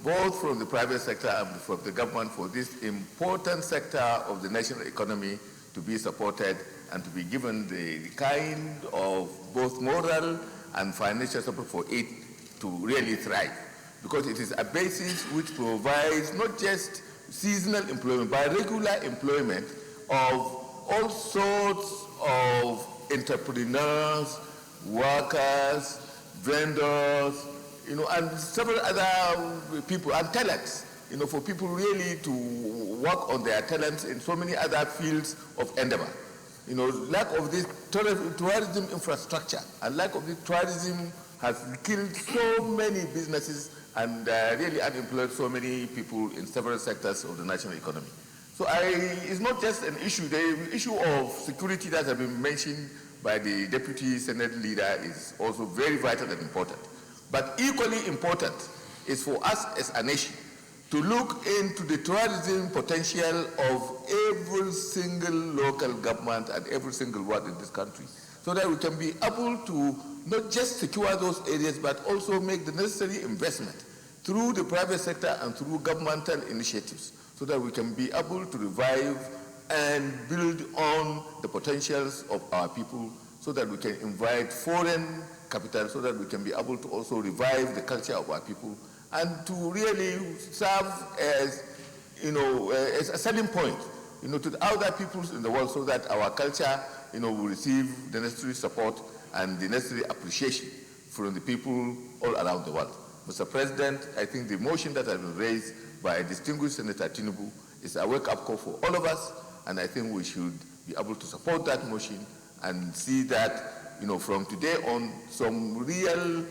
both from the private sector and from the government for this important sector of the national economy to be supported and to be given the kind of both moral and financial support for it to really thrive. Because it is a basis which provides not just seasonal employment, but regular employment of all sorts of entrepreneurs, workers, vendors, and several other people and talents, for people really to work on their talents in so many other fields of endeavor. Lack of this tourism infrastructure and lack of this tourism has killed so many businesses and really unemployed so many people in several sectors of the national economy. So it's not just an issue. The issue of security that has been mentioned by the Deputy Senate Leader is also very vital and important. But equally important is for us as a nation to look into the tourism potential of every single local government and every single ward in this country, so that we can be able to not just secure those areas, but also make the necessary investment through the private sector and through governmental initiatives, so that we can be able to revive and build on the potentials of our people, so that we can invite foreign capital, so that we can be able to also revive the culture of our people and to really serve as, as a selling point, to the other peoples in the world, so that our culture, will receive the necessary support and the necessary appreciation from the people all around the world. Mr. President, I think the motion that has been raised by distinguished Senator Tinubu is a wake-up call for all of us, and I think we should be able to support that motion and see that, from today on, some real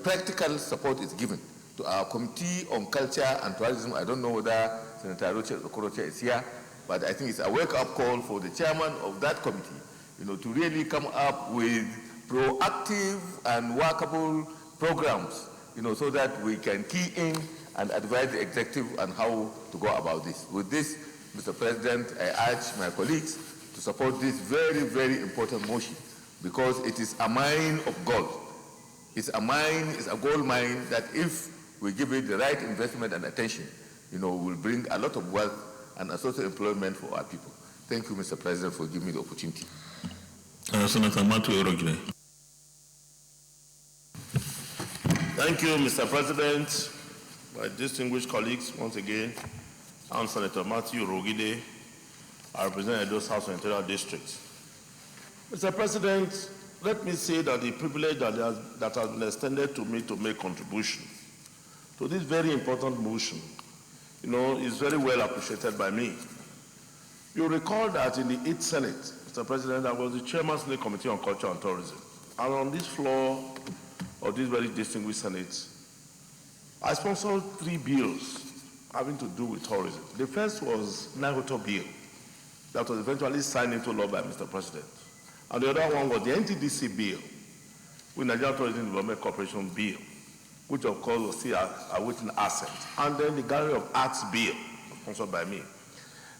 practical support is given to our Committee on Culture and Tourism. I don't know whether Senator Okorocha is here, but I think it's a wake-up call for the chairman of that committee, to really come up with proactive and workable programs, so that we can key in and advise the executive on how to go about this. With this, Mr. President, I urge my colleagues to support this very, very important motion, because it is a mine of gold. It's a mine, it's a gold mine that if we give it the right investment and attention, will bring a lot of wealth and social employment for our people. Thank you, Mr. President, for giving me the opportunity. Senator Matthew Orogile. Thank you, Mr. President. My distinguished colleagues, once again, I'm Senator Matthew Orogile. I represent Edo's House Senatorial District. Mr. President, let me say that the privilege that has been extended to me to make contribution to this very important motion, is very well appreciated by me. You recall that in the 8th Senate, Mr. President, I was the chairman of the Committee on Culture and Tourism. And on this floor of this very distinguished Senate, I sponsored 3 bills having to do with tourism. The first was Nagoto Bill that was eventually signed into law by Mr. President. And the other one was the NTDC Bill, with Nigerian Tourism Development Corporation Bill, which of course was still awaiting assent. And then the Gallery of Arts Bill, sponsored by me.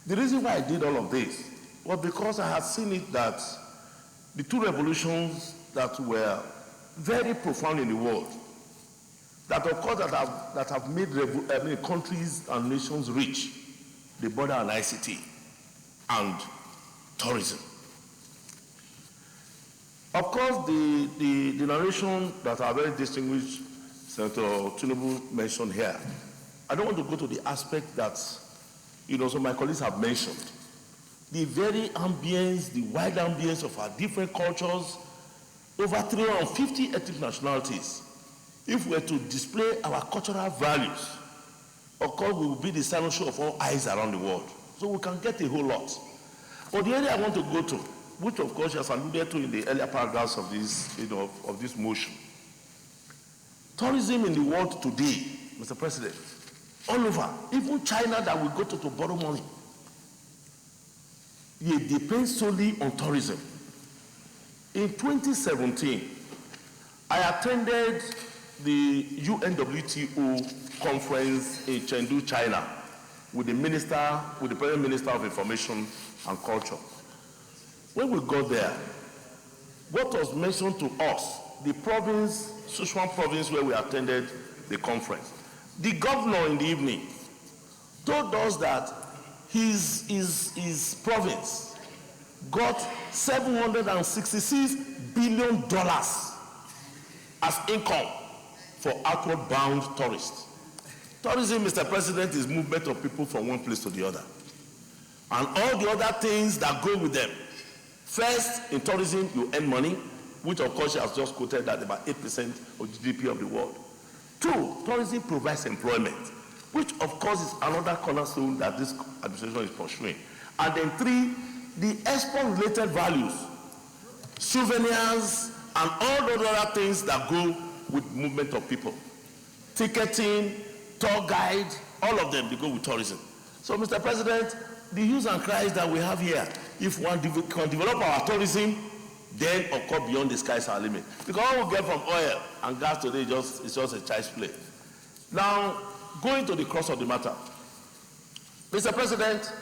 The reason why I did all of this was because I had seen it that the 2 revolutions that were very profound in the world, that of course that have made countries and nations rich, the border and ICT and tourism. Of course, the narration that our very distinguished Senator Tinubu mentioned here I don't want to go to the aspect that, some of my colleagues have mentioned. The very ambience, the wide ambience of our different cultures, over 350 ethnic nationalities. If we were to display our cultural values, of course, we will be the cynosure of all eyes around the world. So we can get a whole lot. But the area I want to go to, which of course has alluded to in the earlier paragraphs of this, of this motion. Tourism in the world today, Mr. President, all over, even China that we go to borrow money, they depend solely on tourism. In 2017, I attended the UNWTO conference in Chengdu, China, with the Prime Minister of Information and Culture. When we got there, what was mentioned to us, the province, Sichuan province where we attended the conference, the governor in the evening told us that his province got $766 billion as income for outward bound tourists. Tourism, Mr. President, is movement of people from one place to the other. And all the other things that go with them. First, in tourism, you earn money, which of course has just quoted that about 8% of GDP of the world. Two, tourism provides employment, which of course is another cornerstone that this administration is pursuing. And then three, the export-related values, souvenirs, and all those other things that go with movement of people. Ticketing, tour guide, all of them, they go with tourism. So, Mr. President, the hues and cries that we have here, if one can develop our tourism, then, of course, beyond the sky's our limit. Because all we get from oil and gas today is just a child's play. Now, going to the crux of the matter. Mr. President,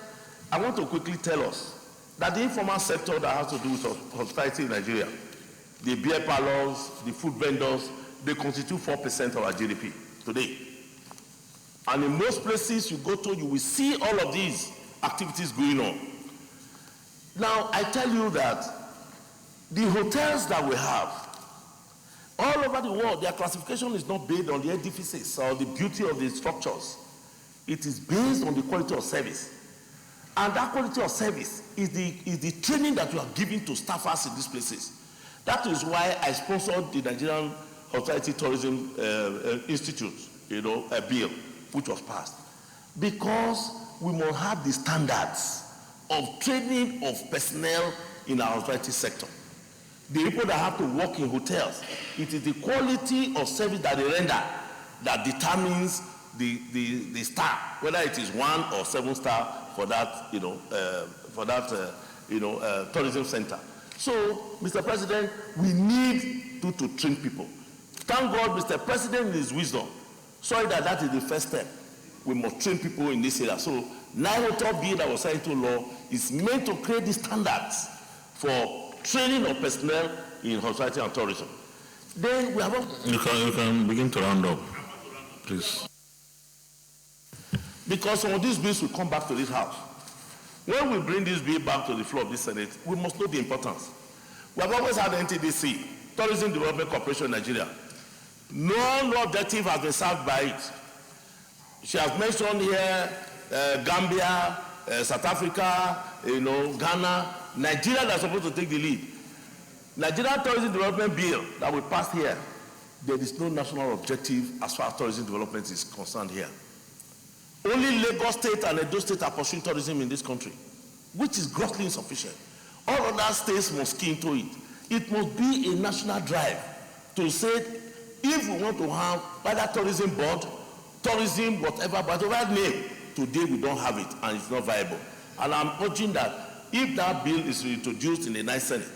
I want to quickly tell us that the informal sector that has to do with hospitality in Nigeria, the beer parlors, the food vendors, they constitute 4% of our GDP today. And in most places you go to, you will see all of these activities going on. Now, I tell you that the hotels that we have, all over the world, their classification is not based on the edifices or the beauty of the structures. It is based on the quality of service. And that quality of service is the training that you are giving to staffers in these places. That is why I sponsored the Nigerian Hospitality Tourism Institute, a bill which was passed. Because we must have the standards of training of personnel in our hospitality sector. The people that have to work in hotels, it is the quality of service that they render that determines the star, whether it is 1 or 7 star for that, tourism center. So, Mr. President, we need to train people. Thank God, Mr. President, in his wisdom, sorry that is the first step. We must train people in this area. So, 902 bill that was signed into law is meant to create the standards for training of personnel in hospitality and tourism. Then we have You can begin to round up, please. Because some of these bills will come back to this house. When we bring this bill back to the floor of this Senate, we must know the importance. We have always had the NTDC, Tourism Development Corporation in Nigeria. No objective has been served by it. She has mentioned here Gambia, South Africa, Ghana. Nigeria that's supposed to take the lead. Nigerian Tourism Development Bill that we passed here, there is no national objective as far as tourism development is concerned here. Only Lagos State and Edo State are pursuing tourism in this country, which is grossly insufficient. All other states must key into it. It must be a national drive to say, if we want to have either tourism board, tourism, whatever, but whatever name, today we don't have it and it's not viable. And I'm urging that if that bill is introduced in the next Senate,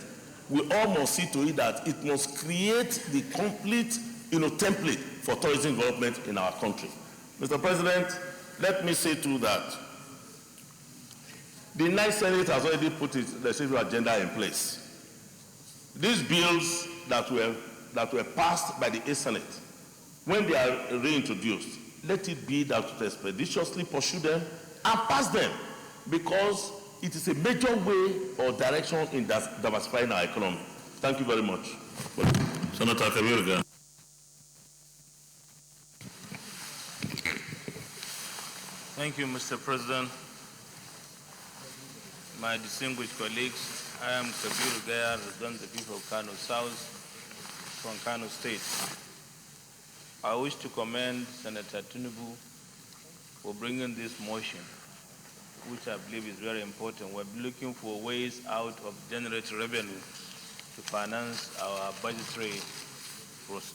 we all must see to it that it must create the complete template for tourism development in our country. Mr. President, let me say too that the next Senate has already put its legislative agenda in place. These bills that were passed by the 8th Senate, when they are reintroduced, let it be that we expeditiously pursue them and pass them, because it is a major way or direction in diversifying our economy. Thank you very much. Senator Kabirga. Thank you, Mr. President. My distinguished colleagues, I am Kabir Gaya, represent the people of Kano South from Kano State. I wish to commend Senator Tinubu for bringing this motion, which I believe is very important. We're looking for ways out of generating revenue to finance our budgetary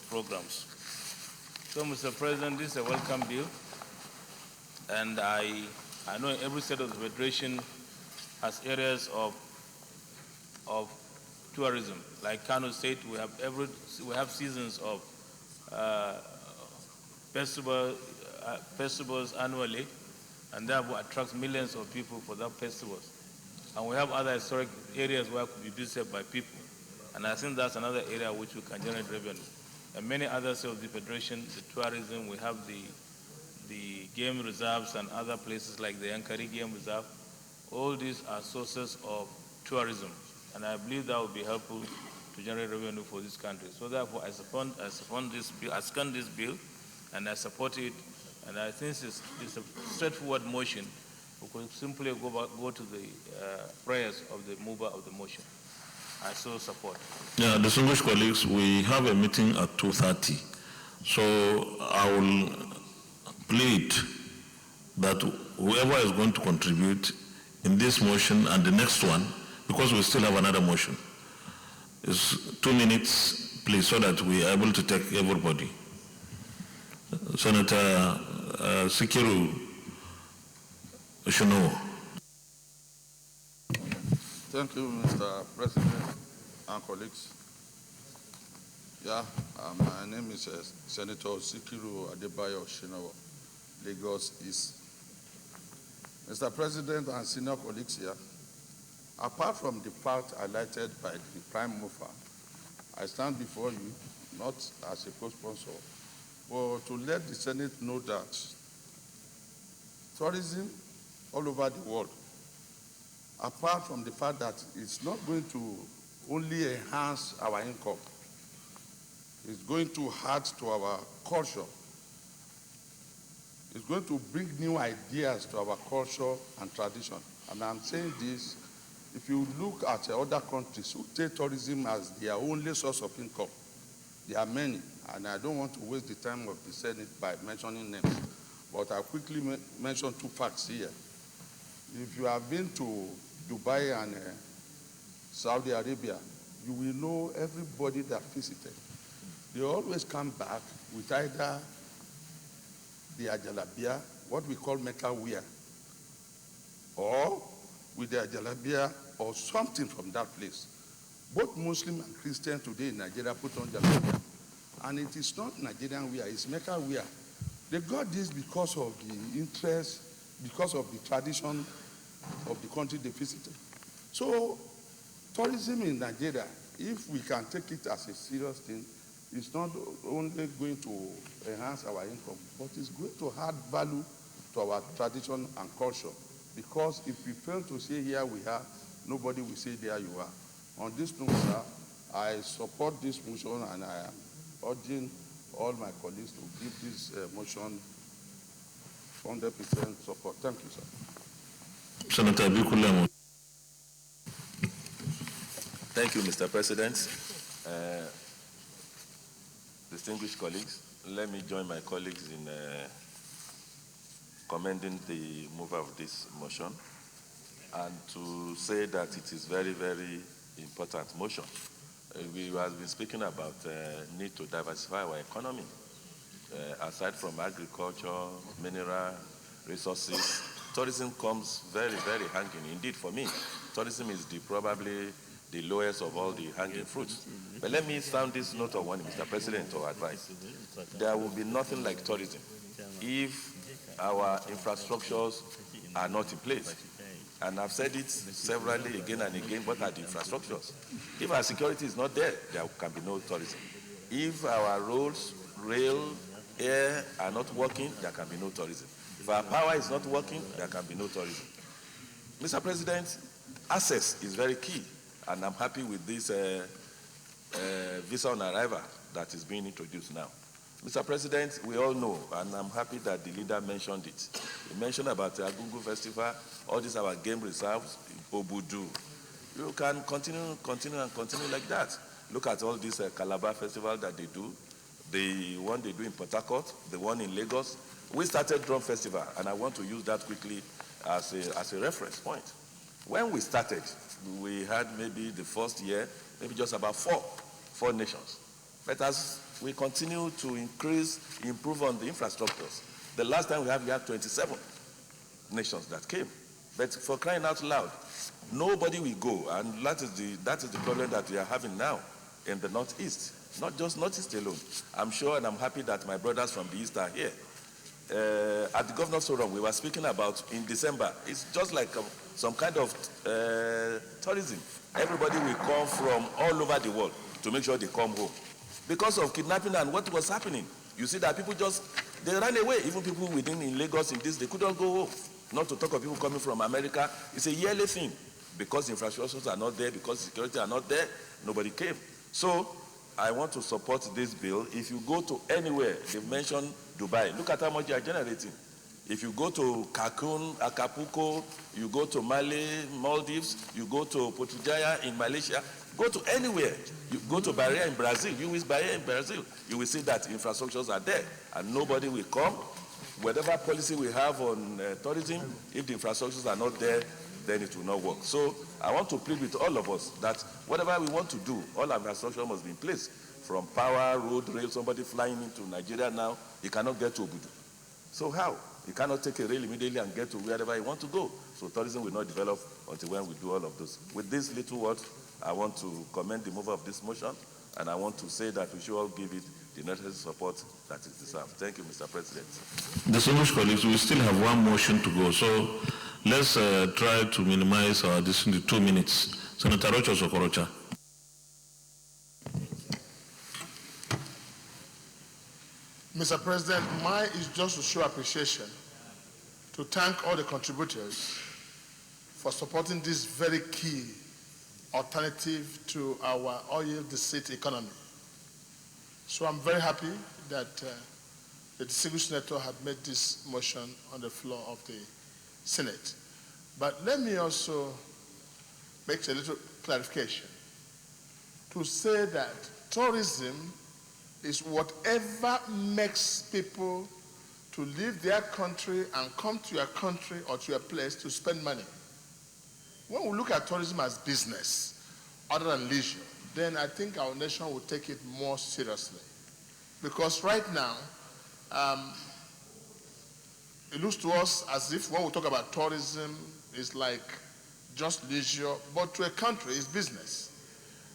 programs. So, Mr. President, this is a welcome bill, and I know every state of the Federation has areas of tourism. Like Kano State, we have seasons of festivals annually, and that attracts millions of people for that festivals. And we have other historic areas where it could be visited by people. And I think that's another area which we can generate revenue. And many other states of the Federation, the tourism, we have the game reserves and other places like the Yankari Game Reserve. All these are sources of tourism, and I believe that would be helpful to generate revenue for this country. So therefore, I support this bill, I second this bill, and I support it. And I think it's a straightforward motion. We could simply go to the prayers of the mover of the motion. I so support. Yeah, distinguished colleagues, we have a meeting at 2:30, so I will plead that whoever is going to contribute in this motion and the next one, because we still have another motion, is 2 minutes, please, so that we are able to take everybody. Senator Sikiru Oshino. Thank you, Mr. President and colleagues. My name is Senator Sikiru Adebayo Oshino, Lagos East. Mr. President and senior colleagues here, apart from the fact highlighted by the Prime Mover, I stand before you not as a co-sponsor, but to let the Senate know that tourism all over the world, apart from the fact that it's not going to only enhance our income, it's going to add to our culture. It's going to bring new ideas to our culture and tradition. And I'm saying this, if you look at other countries who take tourism as their only source of income, there are many, and I don't want to waste the time of the Senate by mentioning names, but I'll quickly mention 2 facts here. If you have been to Dubai and Saudi Arabia, you will know everybody that visited. They always come back with either their jalabia, what we call metal wear, or with their jalabia or something from that place. Both Muslim and Christian today in Nigeria put on jalabia. And it is not Nigerian wear, it's metal wear. They got this because of the interest, because of the tradition of the country they visited. So tourism in Nigeria, if we can take it as a serious thing, it's not only going to enhance our income, but it's going to add value to our tradition and culture. Because if we fail to say here we are, nobody will say there you are. On this note, sir, I support this motion, and I am urging all my colleagues to give this motion 100% support. Thank you, sir. Senator Bikulemo. Thank you, Mr. President. Distinguished colleagues, let me join my colleagues in commending the mover of this motion, and to say that it is very, very important motion. We have been speaking about need to diversify our economy. Aside from agriculture, mineral resources, tourism comes very, very hanging. Indeed, for me, tourism is probably the lowest of all the hanging fruits. But let me sound this note of warning, Mr. President, or advice. There will be nothing like tourism if our infrastructures are not in place. And I've said it severally again and again, what are the infrastructures? If our security is not there, there can be no tourism. If our roads, rail, air are not working, there can be no tourism. If our power is not working, there can be no tourism. Mr. President, access is very key, and I'm happy with this visa on arrival that is being introduced now. Mr. President, we all know, and I'm happy that the leader mentioned it. He mentioned about the Agungu Festival, all these our game reserves, Obudu. You can continue like that. Look at all these Calabar Festival that they do, the one they do in Port Harcourt, the one in Lagos. We started Drum Festival, and I want to use that quickly as a reference point. When we started, we had maybe the first year, maybe just about four nations. But as we continue to improve on the infrastructures, the last time we had 27 nations that came. But for crying out loud, nobody will go, and that is the problem that we are having now in the Northeast. Not just Northeast alone. I'm sure and I'm happy that my brothers from the East are here. At the Governor's Forum, we were speaking about in December. It's just like some kind of tourism. Everybody will come from all over the world to make sure they come home. Because of kidnapping and what was happening, you see that people they ran away. Even people in Lagos, they couldn't go home. Not to talk of people coming from America. It's a yearly thing. Because infrastructures are not there, because security are not there, nobody came. So I want to support this bill. If you go to anywhere, they've mentioned Dubai. Look at how much you are generating. If you go to Cancun, Acapulco, you go to Mali, Maldives, you go to Putrajaya in Malaysia, go to anywhere. You go to Bahrain in Brazil, you will see that infrastructures are there and nobody will come. Whatever policy we have on tourism, if the infrastructures are not there, then it will not work. So I want to plead with all of us that whatever we want to do, all our infrastructure must be in place. From power, road, rail, somebody flying into Nigeria now, he cannot get to Obudu. So how? He cannot take a rail immediately and get to wherever he wants to go. So tourism will not develop until when we do all of those. With these little words, I want to commend the mover of this motion, and I want to say that we should all give it the necessary support that it deserves. Thank you, Mr. President. Distinguished colleagues, we still have one motion to go, so let's try to minimize our decision to 2 minutes. Senator Rocha Sokorocha. Mr. President, mine is just to show appreciation, to thank all the contributors for supporting this very key alternative to our oil deceit economy. So I'm very happy that the distinguished senator had made this motion on the floor of the Senate. But let me also make a little clarification to say that tourism is whatever makes people to leave their country and come to your country or to your place to spend money. When we look at tourism as business, other than leisure, then I think our nation will take it more seriously. Because right now, it looks to us as if when we talk about tourism, it's like just leisure, but to a country, it's business.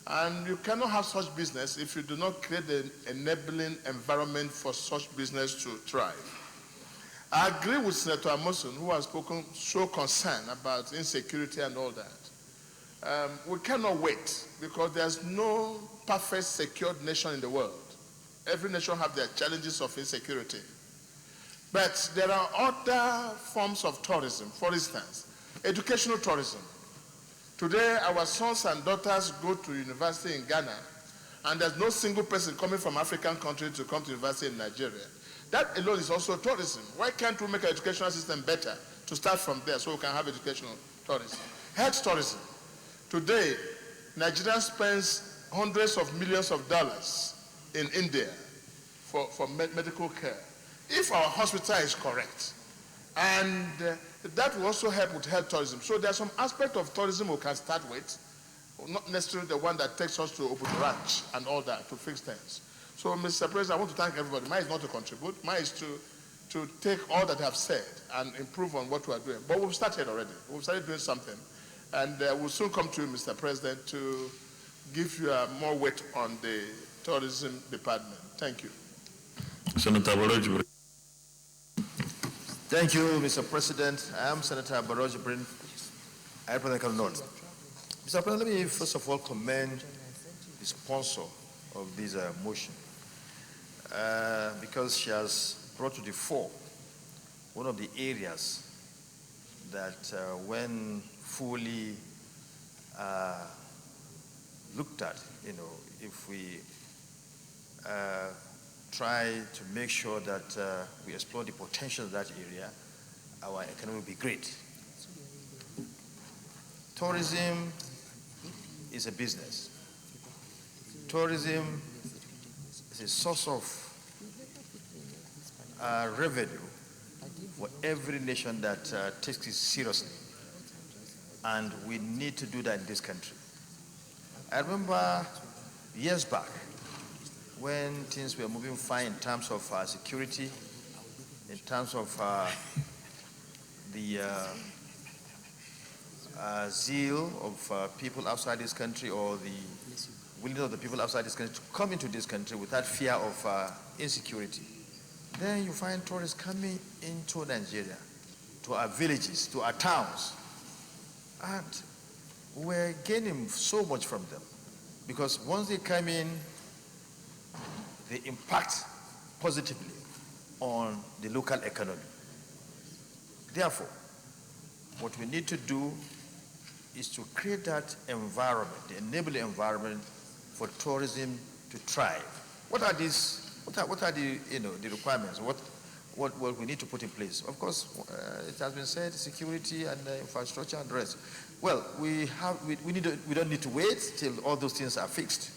And you cannot have such business if you do not create an enabling environment for such business to thrive. I agree with Senator Amoson, who has spoken so concerned about insecurity and all that. We cannot wait because there's no perfect secured nation in the world. Every nation has their challenges of insecurity. But there are other forms of tourism. For instance, educational tourism. Today, our sons and daughters go to university in Ghana, and there's no single person coming from African country to come to university in Nigeria. That alone is also tourism. Why can't we make our educational system better to start from there so we can have educational tourism? Health tourism. Today, Nigeria spends hundreds of millions of dollars in India for medical care. If our hospital is correct, and that will also help with health tourism. So there's some aspect of tourism we can start with, not necessarily the one that takes us to Obudu Ranch and all that, to fix things. So, Mr. President, I want to thank everybody. Mine is not to contribute. Mine is to take all that I've said and improve on what we are doing. But we've started already. We've started doing something. And we'll soon come to you, Mr. President, to give you more weight on the tourism department. Thank you. Senator Baroj. Thank you, Mr. President. I am Senator Baroj Brin. I represent Kano North. Mr. President, let me first of all commend the sponsor of this motion because she has brought to the fore one of the areas that when fully looked at, if we try to make sure that we explore the potential of that area, our economy will be great. Tourism is a business. Tourism is a source of revenue for every nation that takes it seriously. And we need to do that in this country. I remember years back when things were moving fine in terms of security, in terms of the zeal of people outside this country, or the willingness of the people outside this country to come into this country without fear of insecurity. Then you find tourists coming into Nigeria, to our villages, to our towns, and we're gaining so much from them. Because once they come in, they impact positively on the local economy. Therefore, what we need to do is to create that environment, the enabling environment for tourism to thrive. What are these? What are the the requirements? What we need to put in place? Of course, it has been said, security and infrastructure and the rest. Well, we don't need to wait till all those things are fixed.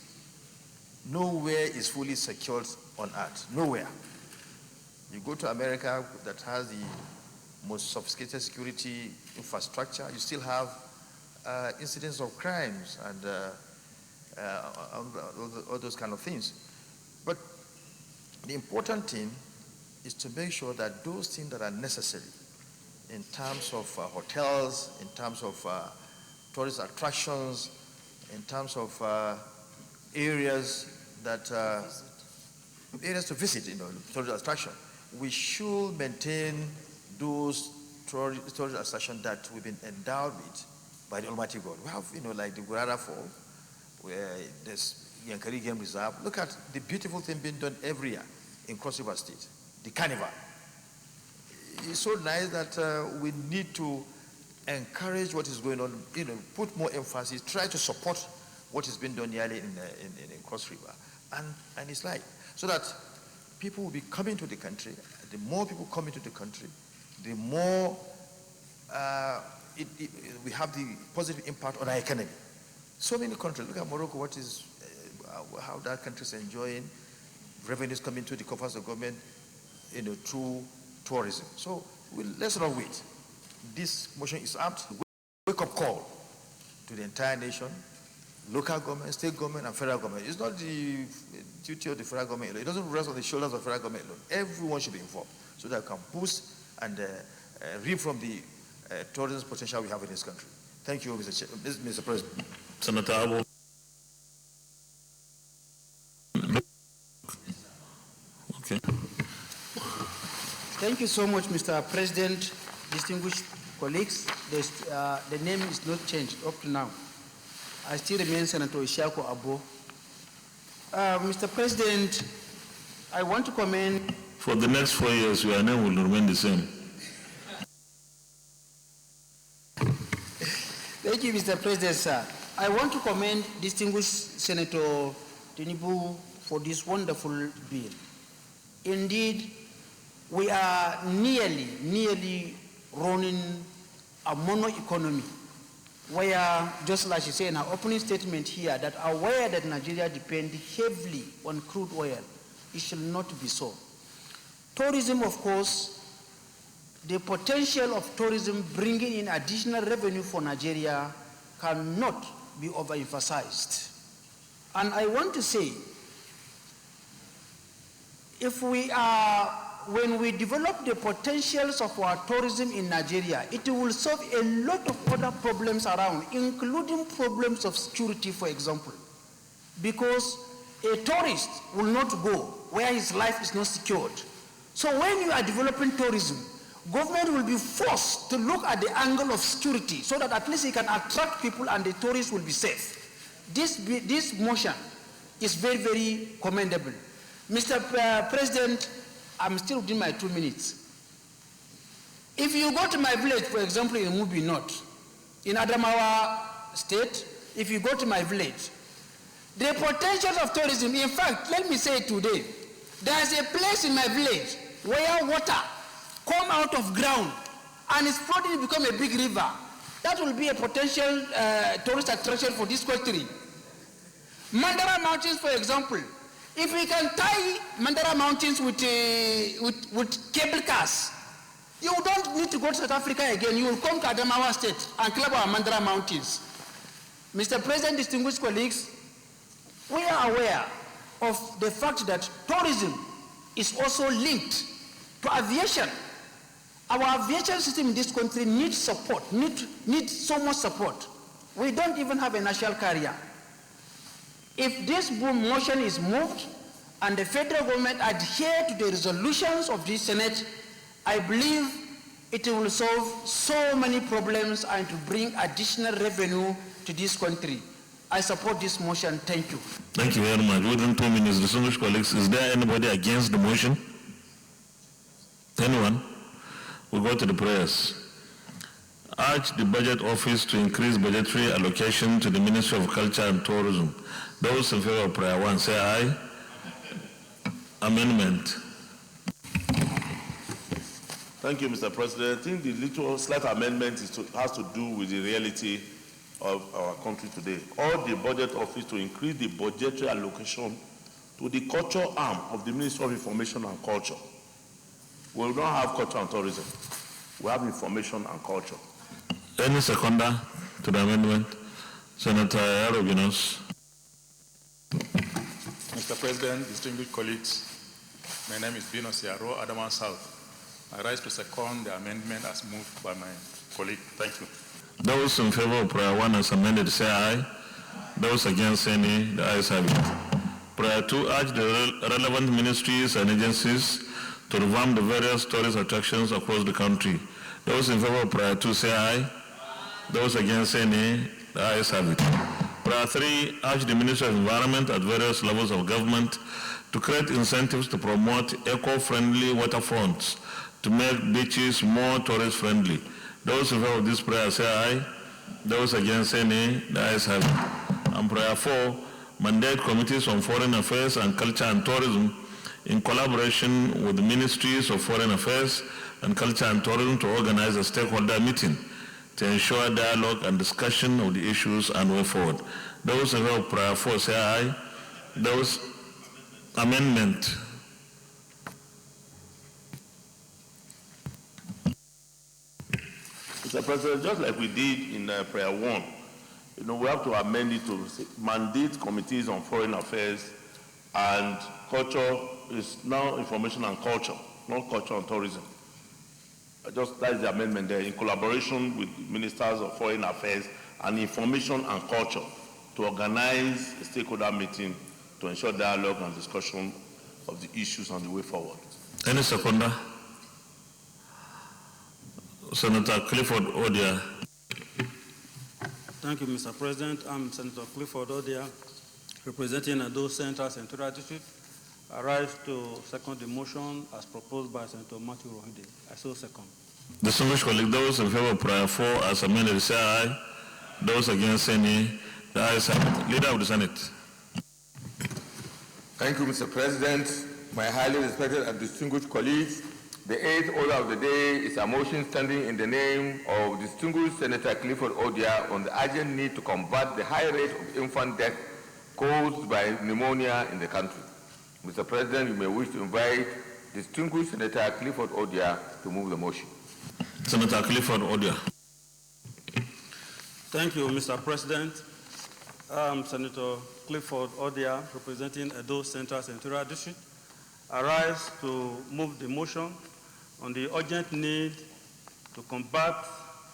Nowhere is fully secured on earth. Nowhere. You go to America that has the most sophisticated security infrastructure, you still have incidents of crimes and all those kind of things. But the important thing is to make sure that those things that are necessary in terms of hotels, in terms of tourist attractions, in terms of areas to visit, tourist attraction, we should maintain those tourist attractions that we've been endowed with by the Almighty God. We have, like the Gurara Fall, where there's Yankari Game Reserve. Look at the beautiful thing being done every year in Cross River State, the carnival. It's so nice that we need to encourage what is going on, put more emphasis, try to support what is being done yearly in Cross River. And it's like, so that people will be coming to the country. The more people come into the country, the more we have the positive impact on our economy. So many countries, look at Morocco, how that country is enjoying revenues coming to the coffers of government, through tourism. So let's not wait. This motion is apt. Wake-up call to the entire nation, local government, state government, and federal government. It's not the duty of the federal government alone. It doesn't rest on the shoulders of the federal government alone. Everyone should be involved so that we can boost and reap from the tourism potential we have in this country. Thank you, Mr. President. Senator Abu. Okay. Thank you so much, Mr. President, distinguished colleagues. The name is not changed up to now. I still remain Senator Ishako Abo. Mr. President, I want to commend... For the next 4 years, your name will remain the same. Thank you, Mr. President, sir. I want to commend distinguished Senator Tinubu for this wonderful bill. Indeed, we are nearly running a mono economy, where, just like she said in her opening statement here, that aware that Nigeria depends heavily on crude oil, it shall not be so. Tourism, of course, the potential of tourism bringing in additional revenue for Nigeria cannot be overemphasized. And I want to say, when we develop the potentials of our tourism in Nigeria, it will solve a lot of other problems around, including problems of security, for example. Because a tourist will not go where his life is not secured. So when you are developing tourism, government will be forced to look at the angle of security so that at least it can attract people and the tourists will be safe. This motion is very, very commendable. Mr. President, I'm still within my 2 minutes. If you go to my village, for example, in Mubi North, in Adamawa State, if you go to my village, the potential of tourism, in fact, let me say today, There is a place in my village where water come out of ground and is flooding to become a big river. That will be a potential tourist attraction for this country. Mandara Mountains, for example, if we can tie Mandara Mountains with cable cars, you don't need to go to South Africa again. You will come to Adamawa State and climb our Mandara Mountains. Mr. President, distinguished colleagues, we are aware of the fact that tourism is also linked to aviation. Our aviation system in this country needs support, needs so much support. We don't even have a national carrier. If this motion is moved and the federal government adhere to the resolutions of this Senate, I believe it will solve so many problems and to bring additional revenue to this country. I support this motion. Thank you. Thank you very much. Within 2 minutes, distinguished colleagues, is there anybody against the motion? Anyone? We'll go to the prayers. Urge the Budget Office to increase budgetary allocation to the Ministry of Culture and Tourism. Those in favor of prayer 1, say aye. Amendment. Thank you, Mr. President. I think the little slight amendment has to do with the reality of our country today. All the Budget Office to increase the budgetary allocation to the culture arm of the Ministry of Information and Culture. We will not have culture and tourism. We have information and culture. Any seconder to the amendment? Senator Aroginos. Mr. President, distinguished colleagues, my name is Bino Siaro, Adamawa South. I rise to second the amendment as moved by my colleague. Thank you. Those in favor of prayer 1 as amended, say aye. Those against any, the ayes have it. Prayer 2, urge the relevant ministries and agencies to revamp the various tourist attractions across the country. Those in favor of prayer 2, say aye. Those against any, the ayes have it. Prayer 3, urge the Ministry of Environment at various levels of government to create incentives to promote eco-friendly waterfronts to make beaches more tourist-friendly. Those in favor of this prayer say aye. Those against any, the ayes have it. And prayer 4, mandate committees on foreign affairs and culture and tourism in collaboration with the ministries of foreign affairs and culture and tourism to organize a stakeholder meeting to ensure dialogue and discussion of the issues and way forward. Those in favor of prayer 4 say aye. Those amendment. Mr. President, just like we did in prayer 1, we have to amend it to mandate committees on foreign affairs and culture is now information and culture, not culture and tourism. Just that's the amendment there, in collaboration with ministers of foreign affairs and information and culture to organize a stakeholder meeting to ensure dialogue and discussion of the issues on the way forward. Any seconder? Senator Clifford Odia. Thank you, Mr. President. I'm Senator Clifford Odia, representing Edo Central Senatorial District. I rise to second the motion as proposed by Senator Matthew Rohide. I so second. Distinguished colleagues, those in favor of prayer 4 as amended say aye. Those against any, the ayes have it. Leader of the Senate. Thank you, Mr. President. My highly respected and distinguished colleagues, the 8th order of the day is a motion standing in the name of distinguished Senator Clifford Odia on the urgent need to combat the high rate of infant death caused by pneumonia in the country. Mr. President, you may wish to invite distinguished Senator Clifford Odia to move the motion. Senator Clifford Odia. Thank you, Mr. President. I'm Senator Clifford Odia, representing Edo Central Senatorial District. I rise to move the motion on the urgent need to combat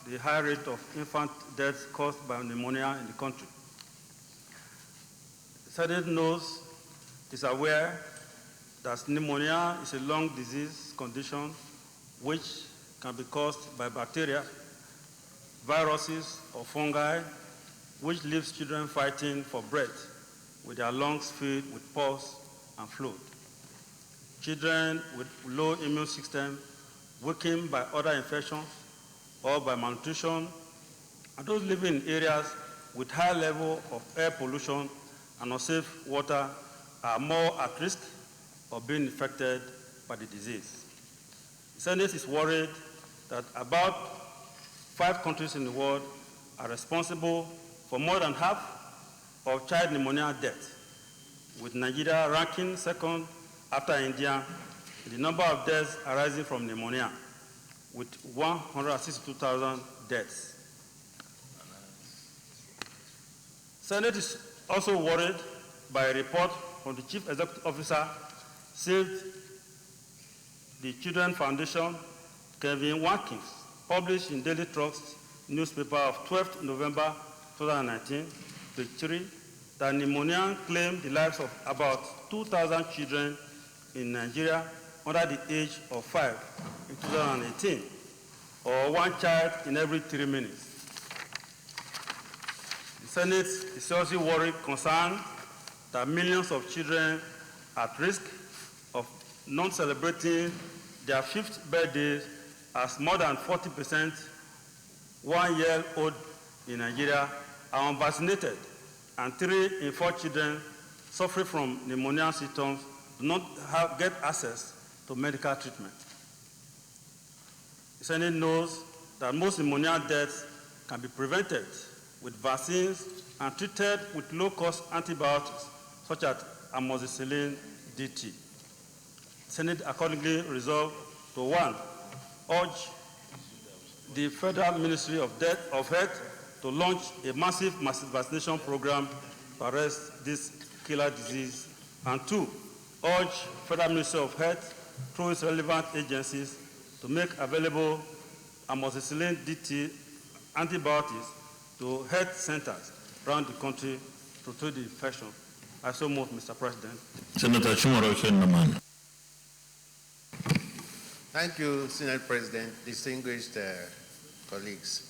the high rate of infant deaths caused by pneumonia in the country. The Senate is aware that pneumonia is a lung disease condition which can be caused by bacteria, viruses, or fungi, which leaves children fighting for breath with their lungs filled with pus and fluid. Children with low immune system, weakened by other infections or by malnutrition, and those living in areas with high level of air pollution and unsafe water are more at risk or being infected by the disease. The Senate is worried that about 5 countries in the world are responsible for more than half of child pneumonia deaths, with Nigeria ranking second after India in the number of deaths arising from pneumonia, with 162,000 deaths. Senate is also worried by a report from the Chief Executive Officer, Save the Children Foundation, Kevin Watkins, published in Daily Trust newspaper of 12th November 2019, page 3, that pneumonia claimed the lives of about 2,000 children in Nigeria under the age of 5 in 2018, or 1 child in every 3 minutes. The Senate is seriously worried, concerned that millions of children at risk of not celebrating their 5th birthdays, as more than 40% 1-year-old in Nigeria are unvaccinated, and 3 in 4 children suffering from pneumonia symptoms do not get access to medical treatment. The Senate knows that most pneumonia deaths can be prevented with vaccines and treated with low-cost antibiotics, such as amoxicillin DT. The Senate accordingly resolved to 1, urge the Federal Ministry of Health to launch a massive vaccination program to arrest this killer disease, and 2, urge Federal Ministry of Health through its relevant agencies to make available amoxicillin DT antibiotics to health centers around the country to treat the infection. I so move, Mr. President. Senator Chumaro Kennaman. Thank you, Senate President, distinguished colleagues.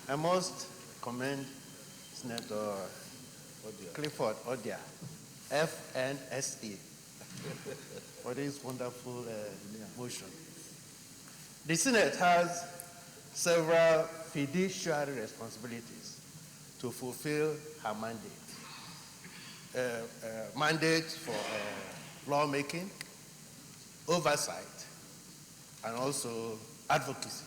I must commend Senator Clifford Odia, FNSE, for this wonderful motion. The Senate has several fiduciary responsibilities to fulfill her mandate. Mandate for lawmaking, oversight, and also advocacy,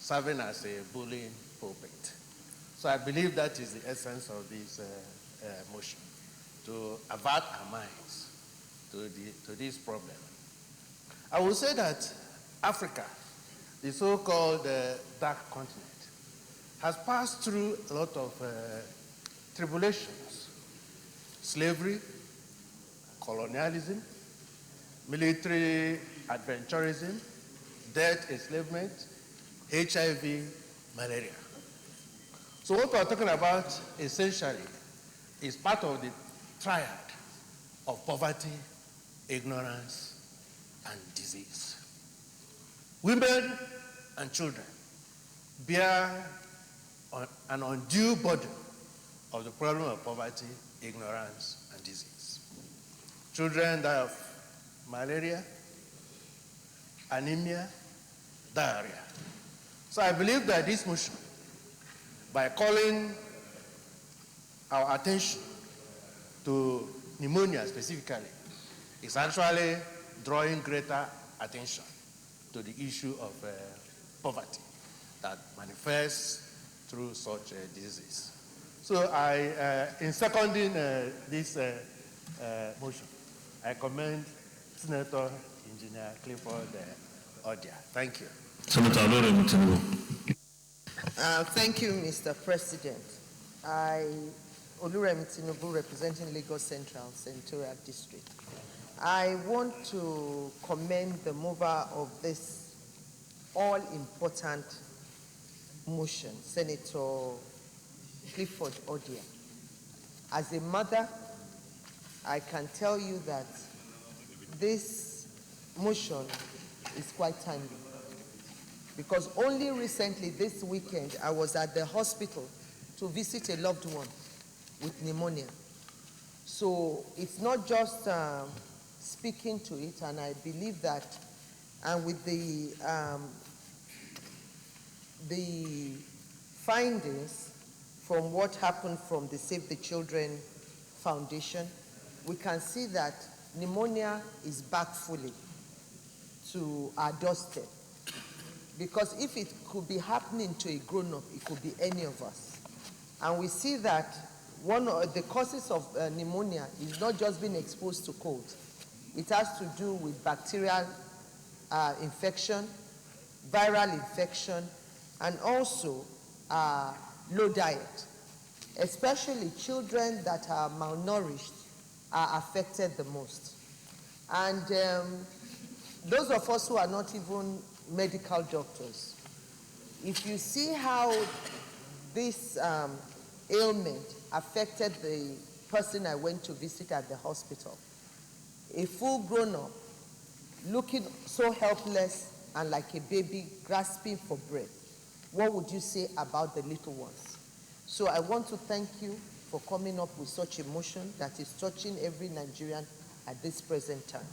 serving as a bullying pulpit. So I believe that is the essence of this motion, to avert our minds to this problem. I will say that Africa, the so-called dark continent, has passed through a lot of tribulations: slavery, colonialism, military adventurism, death, enslavement, HIV, malaria. So what we are talking about essentially is part of the triad of poverty, ignorance, and disease. Women and children bear an undue burden of the problem of poverty, ignorance, and disease. Children die of malaria, anemia, diarrhea. So I believe that this motion, by calling our attention to pneumonia specifically, is actually drawing greater attention to the issue of poverty that manifests through such diseases. So in seconding this motion, I commend Senator Engineer Clifford Odia. Thank you. Senator Oluremi Tinubu. Thank you, Mr. President. Oluremi Tinubu, representing Lagos Central Senatorial District. I want to commend the mover of this all-important motion, Senator Clifford Odia. As a mother, I can tell you that this motion is quite timely, because only recently this weekend I was at the hospital to visit a loved one with pneumonia. So it's not just speaking to it, and I believe that, and with the findings from what happened from the Save the Children Foundation, we can see that pneumonia is back fully to our doorstep. Because if it could be happening to a grown-up, it could be any of us. And we see that one of the causes of pneumonia is not just being exposed to cold. It has to do with bacterial infection, viral infection, and also low diet. Especially children that are malnourished are affected the most. And those of us who are not even medical doctors, if you see how this ailment affected the person I went to visit at the hospital, a full grown-up looking so helpless and like a baby grasping for breath, what would you say about the little ones? So I want to thank you for coming up with such emotion that is touching every Nigerian at this present time.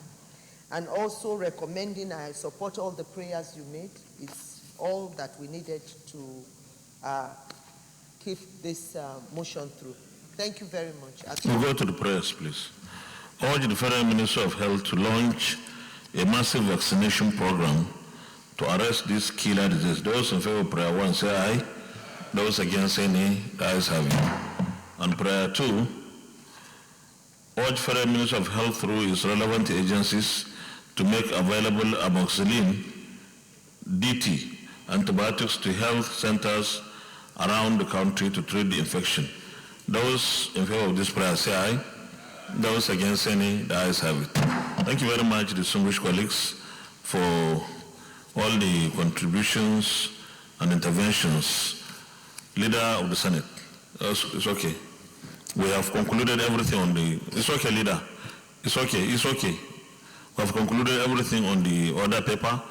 And also recommending, I support all the prayers you made. It's all that we needed to keep this motion through. Thank you very much. We'll go to the prayers, please. Urge the Federal Minister of Health to launch a massive vaccination program to arrest this killer disease. Those in favor of prayer 1 say aye. Those against say nay. The ayes have it. And prayer 2, urge Federal Minister of Health through its relevant agencies to make available amoxicillin, DT, antibiotics to health centers around the country to treat the infection. Those in favor of this prayer say aye. Those against any, the ayes have it. Thank you very much, distinguished colleagues, for all the contributions and interventions. Leader of the Senate, it's okay. We have concluded everything on the, it's okay, Leader. It's okay, it's okay. We have concluded everything on the order paper.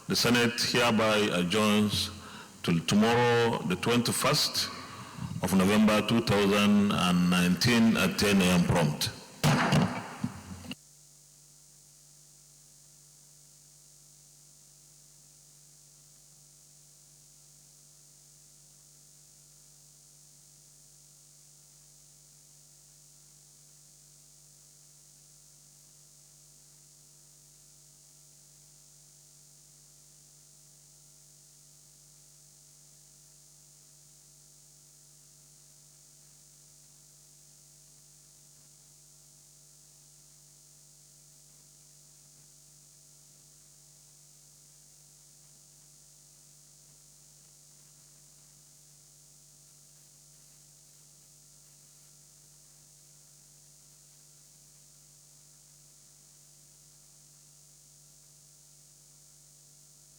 The Senate hereby adjourns till tomorrow, the 21st of November 2019 at 10 a.m. prompt.